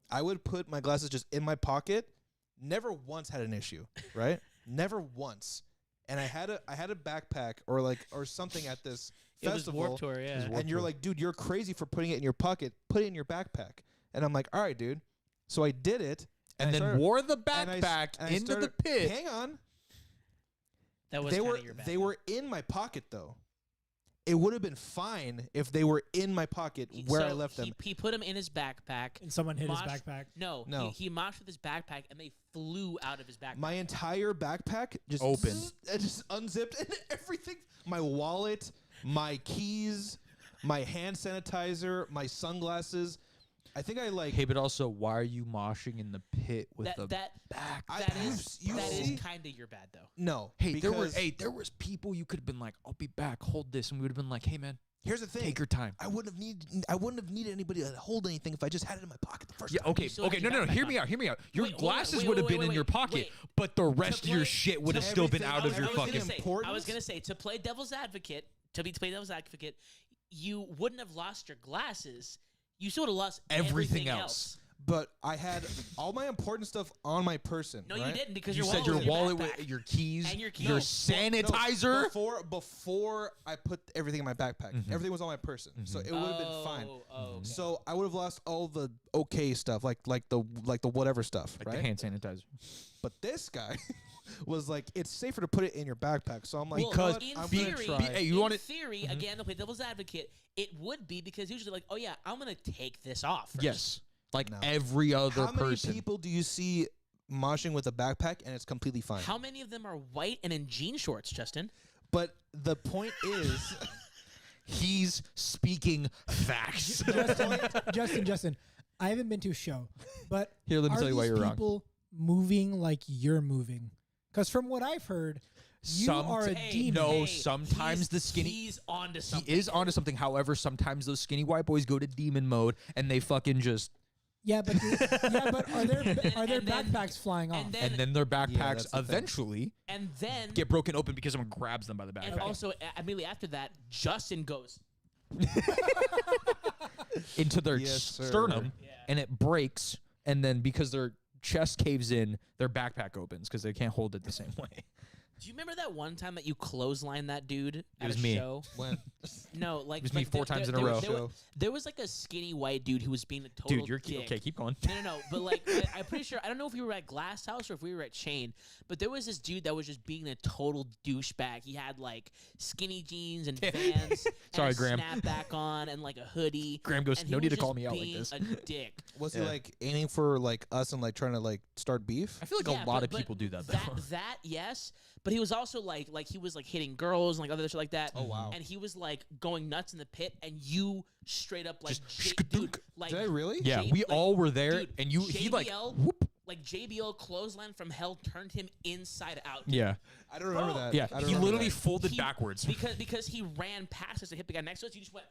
I would put my glasses just in my pocket. Never once had an issue, right? Never once. And I had a backpack or something at this It was festival. Warped Tour, yeah. And you're like, dude, you're crazy for putting it in your pocket. Put it in your backpack. And I'm like, all right, dude. So I did it. and I then started- wore the and I backpack and I into the started- pit. Hang on. That was They kinda were your bad. they were in my pocket though. it would have been fine if they were in my pocket where I left them. He put them in his backpack. And someone hit his moshed- backpack. No. He moshed with his backpack, and they flew out of his backpack. My entire backpack just Open. It just unzipped, and everything. My wallet, my keys, my hand sanitizer, my sunglasses. I think I like. Hey, but also, why are you moshing in the pit with the that back? that you see? is kind of your bad though. No. Hey, there because was people you could have been like, I'll be back, hold this, and we would have been like, hey man, here's the thing. take your time. I wouldn't have needed anybody to hold anything if I just had it in my pocket the first Yeah, time. okay, still had okay, your no, backpack hear on. me out. Your Wait, hold on, glasses wait, would have wait, been wait, in your wait, pocket, wait. but the rest of your play- shit would have to still been everything- out of your everything fucking. important. I was gonna say to play devil's advocate. To play devil's advocate, you wouldn't have lost your glasses. You still would have lost Everything everything else. But I had all my important stuff on my person. No, right? you didn't because You your said wallet your was in wallet, backpack. with your keys, And your keys. your No, sanitizer. Before I put everything in my backpack, everything was on my person, so it would have been fine. Okay. So I would have lost all the okay stuff, like the whatever stuff, Like right? the hand sanitizer. But this guy was like, it's safer to put it in your backpack. So I'm like, Well, because in I'm theory, gonna try. Hey, you in want it- theory, again, to play devil's advocate, it would be because usually like, oh yeah, I'm gonna take this off. First. Yes, like No. every other how many person. people do you see moshing with a backpack and it's completely fine? How many of them are white and in jean shorts, Justin? But the point is, He's speaking facts. Justin, I haven't been to a show, but Here, let me are tell you why these you're wrong. people moving like you're moving? Because from what I've heard, you are a demon. No, sometimes the skinny- He's onto He something. is onto something. However, sometimes those skinny white boys go to demon mode and they fucking just, Yeah, but are their And then- backpacks flying off? and and then their backpacks that's the thing. eventually and then get broken open because someone grabs them by the and backpack also immediately after that, Justin goes. into their Yes, sir. sternum, Yeah. and it breaks. And then because their chest caves in, their backpack opens because they can't hold it the same way. Do you remember that one time that you clotheslined that dude at was a me. show? when No, like It was me like 4 times in a row. There was like a skinny white dude who was being a total Dude, you're dick. okay. Keep going. No. But like, I'm pretty sure. I don't know if we were at Glass House or if we were at Chain, but there was this dude that was just being a total douchebag. He had like skinny jeans and Vans, Sorry, and a Graham. snapback on, and like a hoodie. Graham goes, and he "No need was to call just me out like being this." A dick. was Yeah. he like aiming for like us and like trying to like start beef? I feel like Yeah, a lot but- of people do that though. That yes, but he was also like he was like hitting girls and like other shit like that. Oh, wow. And he was like going nuts in the pit, and you straight up like Just dude, like Did I really? Yeah, J- we like, all were there, dude, and he like JBL whoop. like JBL clothesline from hell turned him inside out. dude. Yeah, I don't remember that. yeah. I don't He remember literally that. folded He- backwards. because he ran past us and hit the guy next to us. He just went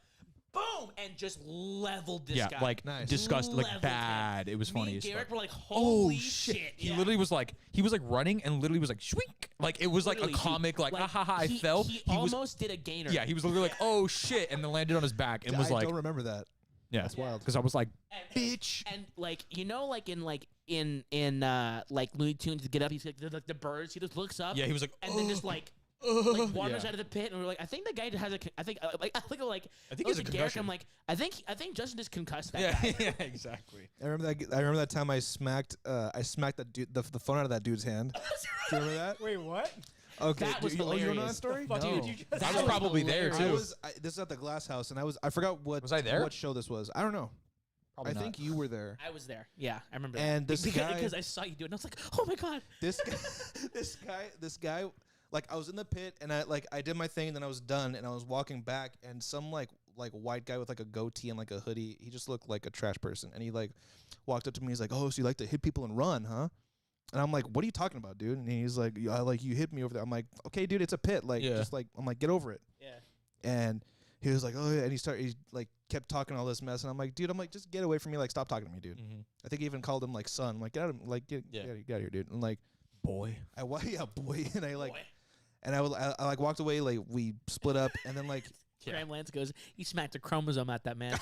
boom and just leveled this Yeah, guy. like Nice. disgusting, like Leveled him. bad. It was Me funny and as Derek fuck. were like, Oh holy shit! He yeah. literally was like running and literally was like shwink. Like it was like a Literally, dude, comic like, ah ha ha, I he, fell. He, was almost did a gainer. yeah, he was literally like, oh shit, and then landed on his back and was I like, don't remember that. yeah, That's wild. because I was like, And- bitch. And like like in like Looney Tunes to get up, he's like the birds. He just looks up. Yeah, he was like, and then just like wanders Yeah. out of the pit, and we're like, I think the guy has a. I think I think it was he's a Derek. concussion. I'm like, I think Justin just concussed that Yeah, guy. yeah, exactly. I remember that time I smacked that dude the phone out of that dude's hand. Do you remember that? Wait, what? Okay. That was you know that hilarious. story? The fuck No. did you just I That was probably there hilarious. too. This is at the Glass House, and I forgot what Was I there? what show this was. I don't know. Probably I not. think you were there. I was there. Yeah, I remember. And that. this because, guy- because I saw you do it, and I was like, oh my god. This guy, this guy, like I was in the pit and I did my thing and then I was done and I was walking back and some like white guy with like a goatee and like a hoodie, he just looked like a trash person and he like walked up to me. He's like, "Oh, so you like to hit people and run, huh?" And I'm like, "What are you talking about, dude?" And he's like, "I like you hit me over there." I'm like, "Okay, dude, it's a pit. Like, Yeah. just like I'm like, get over it." Yeah. And he was like, "Oh yeah," and he like kept talking all this mess, and I'm like, "Dude, I'm like, just get away from me. Like, stop talking to me, dude." Mhm. I think he even called him like son. I'm like, get out of like get Yeah. get out of here, dude. And like, Boy. yeah, boy. And I like. Boy. And I like walked away, like we split up, and then like Yeah. Graham Lance goes, you smacked a chromosome at that man.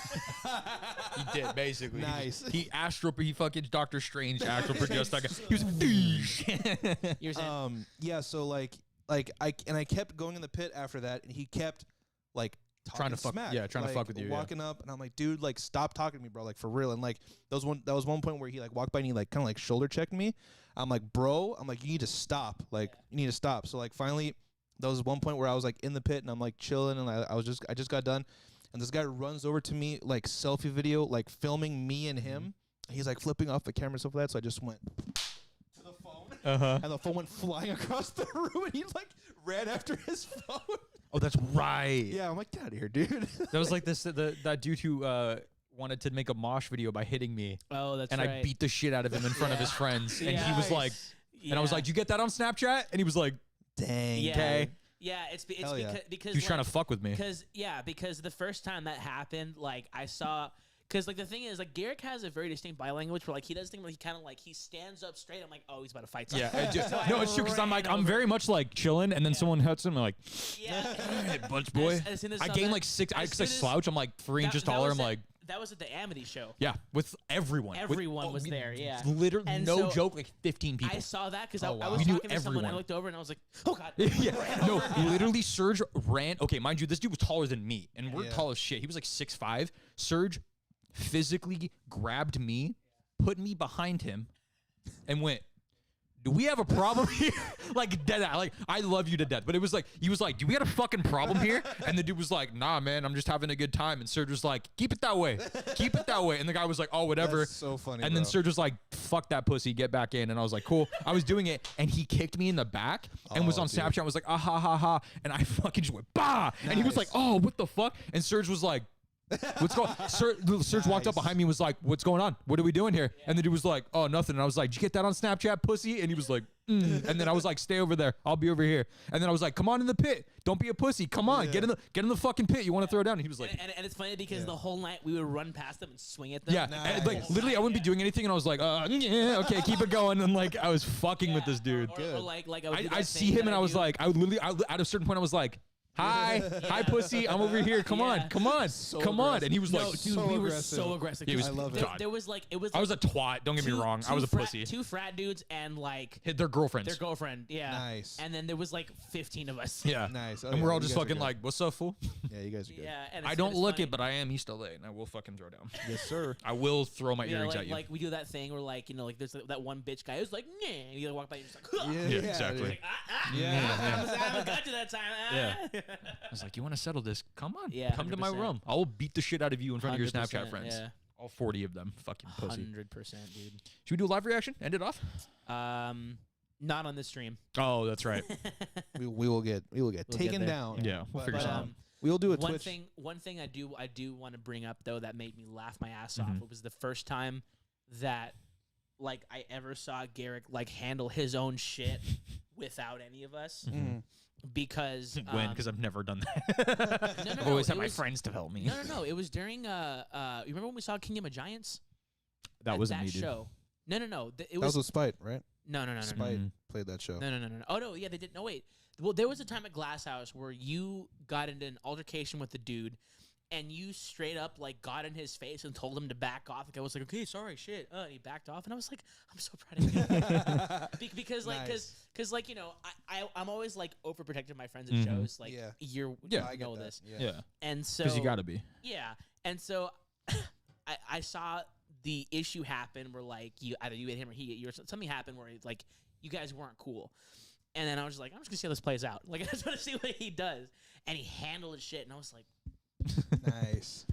He did basically. Nice. He he fucking Doctor Strange astral projected that guy. He was You're saying, yeah. So like I kept going in the pit after that, and he kept like Trying to talking fuck- smack, yeah, trying to like, fuck with you, yeah. walking up, and I'm like, dude, like stop talking to me, bro, like for real. And like that was one point where he like walked by and he like kind of like shoulder checked me. I'm like, bro, I'm like, you need to stop, like you need to stop. So like finally, there was one point where I was like in the pit and I'm like chilling and I just got done, and this guy runs over to me like selfie video, like filming me and him. He's like flipping off the camera and stuff like that. So I just went to the phone, and the phone went flying across the room, and he like ran after his phone. Oh, that's right. Yeah, I'm like, get out of here, dude. That was like that dude who wanted to make a mosh video by hitting me. Oh, that's and right. I beat the shit out of him in front of his friends. And he was like, Yeah. and I was like, you get that on Snapchat? And he was like, Dang. Yeah. okay. Yeah, it's Hell yeah. because He was trying to fuck with me. Because the first time that happened, like I saw, because like the thing is, like Garrick has a very distinct body language where like he does things where he kind of like he stands up straight. I'm like, oh, he's about to fight someone. Yeah, So I no, it's true because I'm like, I'm very much like chilling, and then someone hits him, I'm like, yeah. hey, bunch boy. As soon as I saw gained that- like 6, as because I soon as- slouch, I'm like 3 inches taller. I'm like, that was at the Amity show. yeah, with everyone. Everyone was there, yeah. Literally, And no so joke, like 15 people. I saw that because Oh, I wow. was We knew talking to someone. I everyone. looked over and I was like, oh god. Yeah, no, literally, Serge ran. Okay, mind you, this dude was taller than me, and we're Yeah. tall as shit. He was like 6'5". Serge physically grabbed me, put me behind him, and went, do we have a problem here? Like, dead. Like, I love you to death. But it was like, he was like, do we have a fucking problem here? And the dude was like, nah, man, I'm just having a good time. And Serge was like, keep it that way. Keep it that way. And the guy was like, oh, whatever. That's so funny. And then Serge was like, fuck that pussy, get back in. And I was like, cool. I was doing it, and he kicked me in the back and was Oh, on dude. Snapchat and was like, ah, ha, ha, ha. And I fucking just went, bah. And he was like, Nice. oh, what the fuck? And Serge was like, what's going on? Serge walked up Nice. behind me and was like, what's going on? What are we doing here? And the dude was like, oh, nothing. And I was like, did you get that on Snapchat, pussy? And he was like, And then I was like, stay over there. I'll be over here. And then I was like, come on in the pit. Don't be a pussy. Come on. Get in the fucking pit. You want to throw down? And he was like, And it's funny because the whole night we would run past them and swing at them. yeah. And, like, literally, I wouldn't be doing anything. And I was like, yeah, okay, keep it going. And like, I was fucking with this dude. Or like I would do that I'd see thing him that and I was do. like, I would literally, at a certain point, I was like, hi, hi, pussy. I'm over here. Come on, Yeah. come on, come on. And he was No, like, dude, so we were aggressive. so aggressive. He was- I love it. There was like it was. I was a like twat. Don't get me wrong. I was a pussy. Two frat dudes and like Hit their girlfriends. their girlfriend. Yeah. Nice. And then there was like 15 of us. Yeah. Nice. Oh, And yeah, we're all you just guys are fucking good. like, what's up, fool? Yeah, you guys are good. Yeah. And I it's- don't it's look funny. it, but I am East LA, and I will fucking throw down. Yes, sir. I will throw my Yeah, earrings like, at you. like we do that thing where like like there's that one bitch guy who's like, nah, and you walk by and you're just like, huh. Yeah, Yeah, exactly. dude. Yeah. I haven't got you that time. Yeah. I was like, you want to settle this? Come on. Yeah, Come to my 100%. room. I will beat the shit out of you in front of your 100%, Snapchat friends. Yeah. All 40 of them. Fucking pussy. 100%, dude. Should we do a live reaction? End it off? Not on this stream. Oh, that's right. We will get get taken there. down. Yeah, we'll figure But something out. We will do a one Twitch. thing I do want to bring up though that made me laugh my ass Mm-hmm. off. It was the first time that like I ever saw Garrick like handle his own shit without any of us Mhm. because When? Because I've never done that. no, I've always it had my was- friends to help me. no, it was during you remember when we saw Kingdom of Giants? That At wasn't that me, dude. show. No. It That was was with Spite, right? no. Spite Mhm. played that show. No. Oh no, yeah, they did. No, wait. Well, there was a time at Glass House where you got into an altercation with the dude, and you straight up like got in his face and told him to back off. Like I was like, okay, sorry, shit. And he backed off, and I was like, I'm so proud of you. Because like, Nice. because like you know, I'm always like overprotecting my friends at Mhm. shows. Like Yeah. you Yeah. I get know that. this, Yeah. Yeah. and so Because you got to be. yeah, and so I saw the issue happen where like either you hit him or he hit you or something happened where like you guys weren't cool. And then I was just like, I'm just gonna see how this plays out. Like I just want to see what he does. And he handled his shit, and I was like, Nice.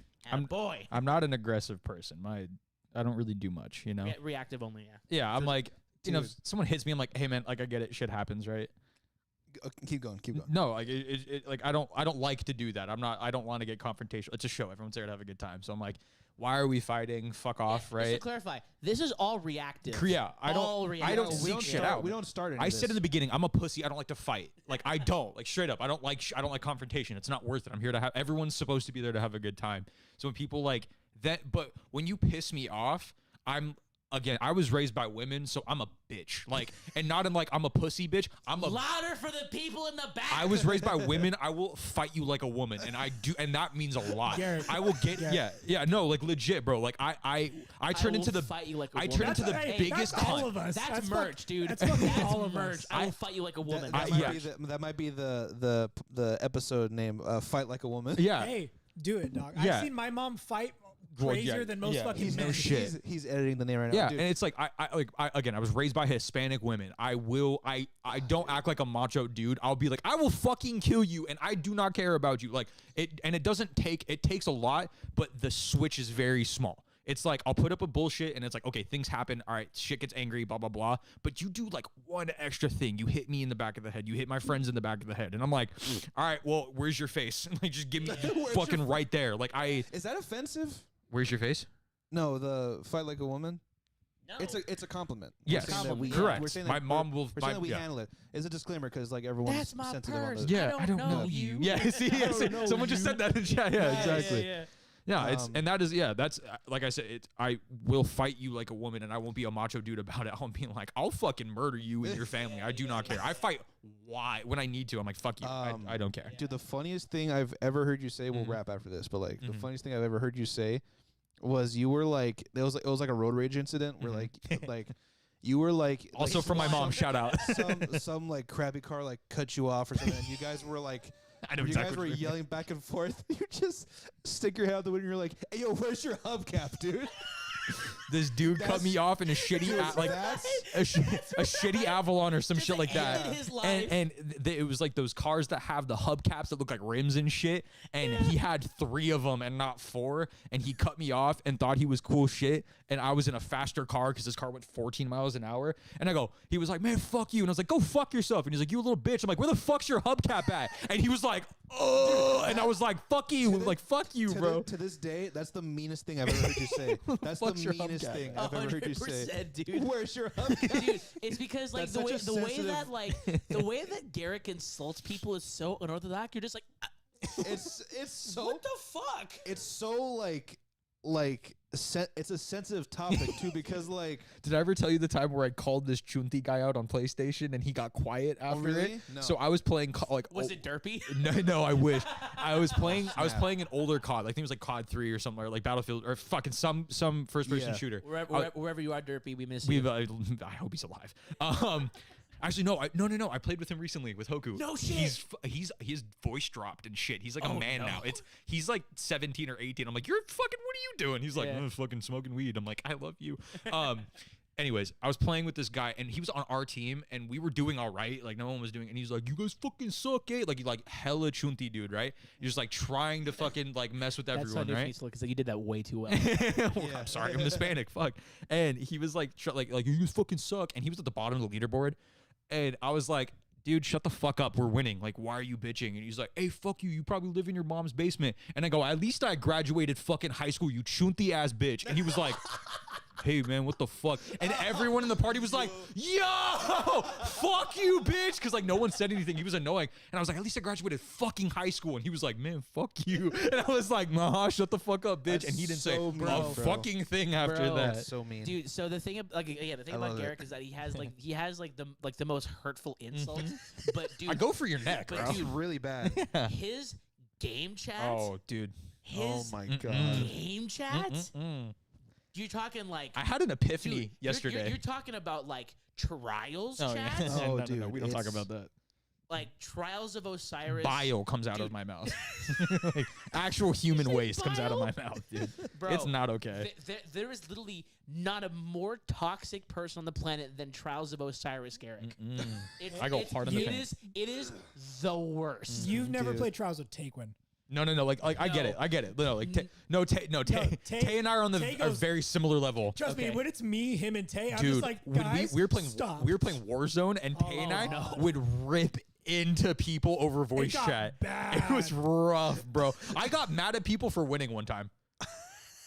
boy, I'm not an aggressive person. I don't really do much, you know? reactive only. Yeah. Yeah, I'm like, you know, if Dude. someone hits me, I'm like, hey, man, like, I get it. Shit happens, right? Keep going. Keep going. No, like, like, I don't like to do that. I don't want to get confrontational. It's a show. Everyone's there to have a good time. So I'm like, why are we fighting? Fuck off, Just to right? clarify, this is all reactive. Yeah, I All don't reactive. seek shit start, out. We don't start. Any I of said this. in the beginning, I'm a pussy. I don't like to fight. Like I don't. Like straight up, I don't like confrontation. It's not worth it. I'm here to have. Everyone's supposed to be there to have a good time. So when people like that, but when you piss me off, again, I was raised by women, so I'm a bitch. Like, and not in like I'm a pussy bitch. I'm a. Louder for the people in the back. I was raised by women. I will fight you like a woman, and I do, and that means a lot. Garrett. I will get, yeah, no, like legit, bro. Like I turn will into the, fight you like a I woman. turn into the Hey, biggest that's all cunt. of us. That's fuck- merch, dude. That's fucking That's all of merch. us. I will fight you like a woman. That, That's might be the episode name. Fight like a woman. Yeah, Hey, do it, dog. Yeah. I've seen my mom fight crazier than most fucking men. He's editing the name right now. Yeah, Dude, and it's like I was raised by Hispanic women. I don't act like a macho dude. I'll be like, I will fucking kill you, and I do not care about you. Like it doesn't take. It takes a lot, but the switch is very small. It's like I'll put up a bullshit, and it's like, okay, things happen. All right, shit gets angry, blah blah blah. But you do like one extra thing. You hit me in the back of the head. You hit my friends in the back of the head, and I'm like, all right, well, where's your face? Like, just give me fucking right there. Like is that offensive? Where's your face? No, the fight like a woman. No. It's a compliment. Yes, correct. We're saying my mom will. We're saying that we handle it. It's a disclaimer because like everyone's That's my sensitive on purse. this. Yeah, I don't know you. Yeah, see, someone just said that in chat. Yeah, exactly. Yeah. Yeah, it's and that is that's like I said, I will fight you like a woman, and I won't be a macho dude about it. I'll be like, I'll fucking murder you and your family. I do not care. I fight when I need to. I'm like, fuck you. I don't care. Dude, the funniest thing I've ever heard you say. We'll wrap after this, but like the funniest thing I've ever heard you say was you were like it was like a road rage incident where like you were like Also from my mom, shout out. some like crappy car like cut you off or something, and you guys were like. I know you exactly guys were what you mean. yelling back and forth. You just stick your head out the window and you're like, hey, yo, where's your hubcap, dude? This dude cut me off in a shitty a shitty Avalon or some shit like that. His life. And it was like those cars that have the hubcaps that look like rims and shit. And he had 3 of them and not 4. And he cut me off and thought he was cool shit. And I was in a faster car because his car went 14 miles an hour. And he was like, man, fuck you. And I was like, go fuck yourself. And he's like, you little bitch. I'm like, where the fuck's your hubcap at? And he was like, oh. And I was like, fuck you. Fuck you, bro. To this day, that's the meanest thing I've ever heard you say. That's the meanest thing I've ever heard you say. Dude. Where's your hubcap? Dude, it's because like That's the way that Garrick insults people is so unorthodox. You're just like, It's so what the fuck? it's so it's a sensitive topic too because like Did I ever tell you the time where I called this Chunti guy out on PlayStation and he got quiet after really? it? No. So I was playing Was it derpy? No, I wish. I was playing an older COD. Like, I think it was like COD 3 or something, or like Battlefield or fucking some first person shooter. Wherever you are, derpy, we miss you. I hope he's alive. Actually, no. I played with him recently with Hoku. No shit. His voice dropped and shit. He's like a man now. He's like 17 or 18. I'm like, you're fucking. What are you doing? He's like, Yeah. fucking smoking weed. I'm like, I love you. Anyways, I was playing with this guy and he was on our team and we were doing all right. Like no one was doing, and he's like, you guys fucking suck, eh? Like hella Chunti dude, right? You're just like trying to fucking like mess with everyone, right? Because you did that way too well. Well, I'm sorry, I'm Hispanic. Fuck. And he was like, you guys fucking suck. And he was at the bottom of the leaderboard. And I was like, dude, shut the fuck up. We're winning. Like, why are you bitching? And he's like, hey, fuck you. You probably live in your mom's basement. And I go, at least I graduated fucking high school, you chunty ass bitch. And he was like, hey, man, what the fuck? And everyone in the party was like, yo, fuck you, bitch. Because, like, no one said anything. He was annoying. And I was like, at least I graduated fucking high school. And he was like, man, fuck you. And I was like, nah, shut the fuck up, bitch. That's and he didn't so say mean, a bro. fucking thing after Bro. that. so mean. Dude, so the thing about love Garrick it. is that he has the most hurtful insults. But dude, I go for your neck, but bro. That's dude, really bad. his game chats. Oh, dude. Oh His my Mm-mm. god. game chats. Mm-mm. You're talking like I had an epiphany dude, yesterday. You're talking about like trials Oh, yeah. chats, Oh, no, dude, we don't talk it's- about that. like Trials of Osiris. Bile comes out Dude. of my mouth. Like, actual human say waste comes out of bile? my mouth, dude. Bro, It's not okay. There is literally not a more toxic person on the planet than Trials of Osiris Garrick. I go hard in the paint. It is the worst. You've never Dude. played Trials with Taquin. No. Like I get it. I get it. No, like Tay Tay- and I are on Tay a goes- very similar level. Trust me, when it's me, him, and Tay, I'm Dude, just like, when guys, we were playing stop. Warzone, and Tay and I no. would rip into people over voice got chat. bad. It was rough, bro. I got mad at people for winning one time.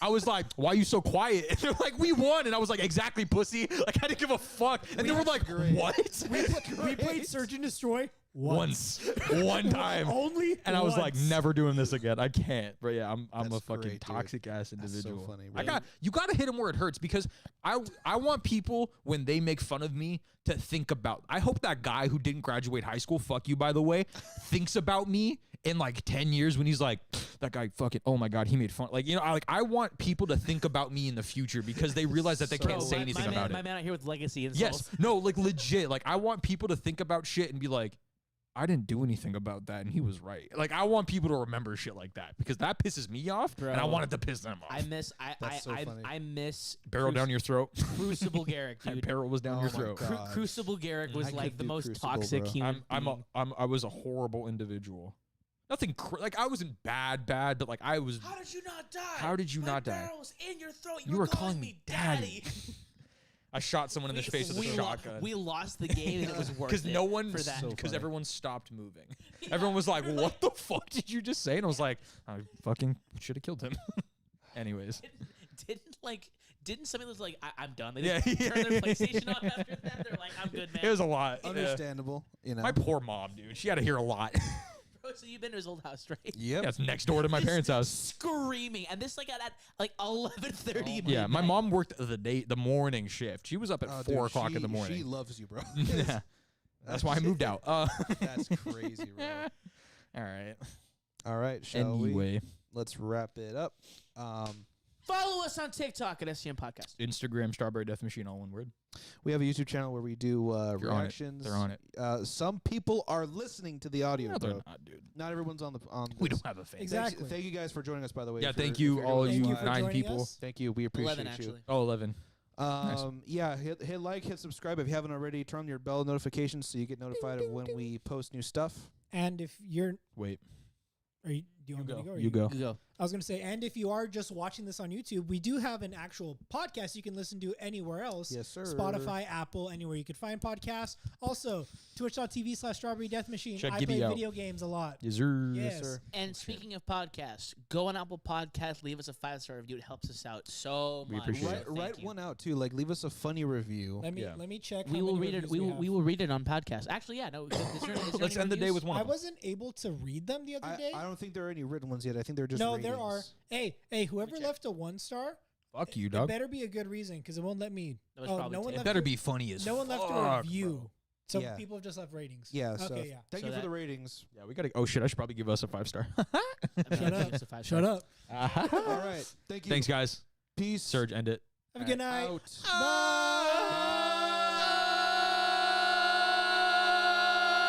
I was like, why are you so quiet? And they're like, we won. And I was like, exactly, pussy. Like, I didn't give a fuck. And they were like, what? we played Search and Destroy Once. One time. Only And I was like, once. never doing this again. I can't. But yeah, I'm a That's fucking great, dude. toxic ass That's so individual. funny, bro. You gotta hit them where it hurts because I want people when they make fun of me to think about. I hope that guy who didn't graduate high school, fuck you by the way, thinks about me in like 10 years when he's like, that guy fucking, oh my god, he made fun. Like, you know, I want people to think about me in the future because they realize that they can't say anything about my it. man out here with legacy insults. Yes, no, like legit. Like I want people to think about shit and be like, I didn't do anything about that, and he was right. Like, I want people to remember shit like that because that pisses me off, and I Bro. wanted to piss them off. That's so funny. I miss Barrel down your throat. Crucible Garrick, My dude. barrel was down Oh your my throat. God. Crucible Garrick was I like could the do most Crucible, toxic bro. human being. I was a horrible individual. Nothing like I wasn't bad, but like I was. How did you not die? How did you not die? barrel was in your throat. You were calling me daddy. I shot someone in the face with a shotgun. We lost the game and it was worth it. Because no one, for that. because funny. everyone stopped moving. Everyone was like, "What the fuck did you just say?" And I was like, "I fucking should have killed him." Anyways, Didn't somebody was like, I'm done. They Yeah, just yeah. turn their PlayStation off after that. They're like, I'm good, man. it was a lot. Yeah. Understandable, you know. My poor mom, dude. She had to hear a lot. Bro, so you've been to his old house, right? Yep. Yeah, it's next door to my parents' house. Screaming, and this like at like 11:30. Yeah, my mom worked the morning shift. She was up at Oh, 4 dude, o'clock in the She morning. loves you, bro. Yeah. That's why I moved out. That's crazy, bro. All right. All right, shall we? Anyway, Let's wrap it up. Follow us on TikTok at SCM Podcast. Instagram Strawberry Death Machine, all one word. We have a YouTube channel where we do You're on it. reactions. They're on it. Some people are listening to the audio, No, they're bro. not, dude. Not everyone's on the on. We this. don't have a fan. Exactly. Thank you guys for joining us, by the way. Yeah, if you're- thank if you, you're all doing Thank this you live. for 9 joining people. us. Thank you. We appreciate 11 you. actually. Oh, 11. Yeah, hit like, hit subscribe if you haven't already. Turn on your bell notifications so you get notified of when we post new stuff. And if you're, Wait. do you want me to go? or You go. You go. I was going to say, and if you are just watching this on YouTube, we do have an actual podcast you can listen to anywhere else. Yes, sir. Spotify, Apple, anywhere you could find podcasts. Also, twitch.tv/Strawberry Death Machine. Check I Gibby play out. video games a lot. Yes, sir. Yes. sir. And speaking of podcasts, go on Apple Podcasts, leave us a 5-star review. It helps us out so We much. appreciate So it. thank Write you. one out too. Like, leave us a funny review. Let Yeah. me check. We how will many read it. reviews We have. will read it on podcast. Actually, yeah. No. Is there Let's any end the day reviews? with one I of them. wasn't able to read them the other day. I don't think there are any written ones yet. I think they're just No, ratings. there are. Hey, whoever check. left a 1-star, Fuck you, it dog. better be a good reason because it won't let me. That was Oh, probably no one Tim. It left better a- be funny as No one left a fuck, review. bro. So Yeah. people have just left ratings. Yeah. So Okay, yeah. thank So you for that- the ratings. Yeah, we gotta. Oh shit! I should probably give us a 5-star. I mean, Shut I'll give us a up. 5-star. Shut up. All right. Thank you. Thanks, guys. Peace. Surge, end it. Have a good night. Out. Bye.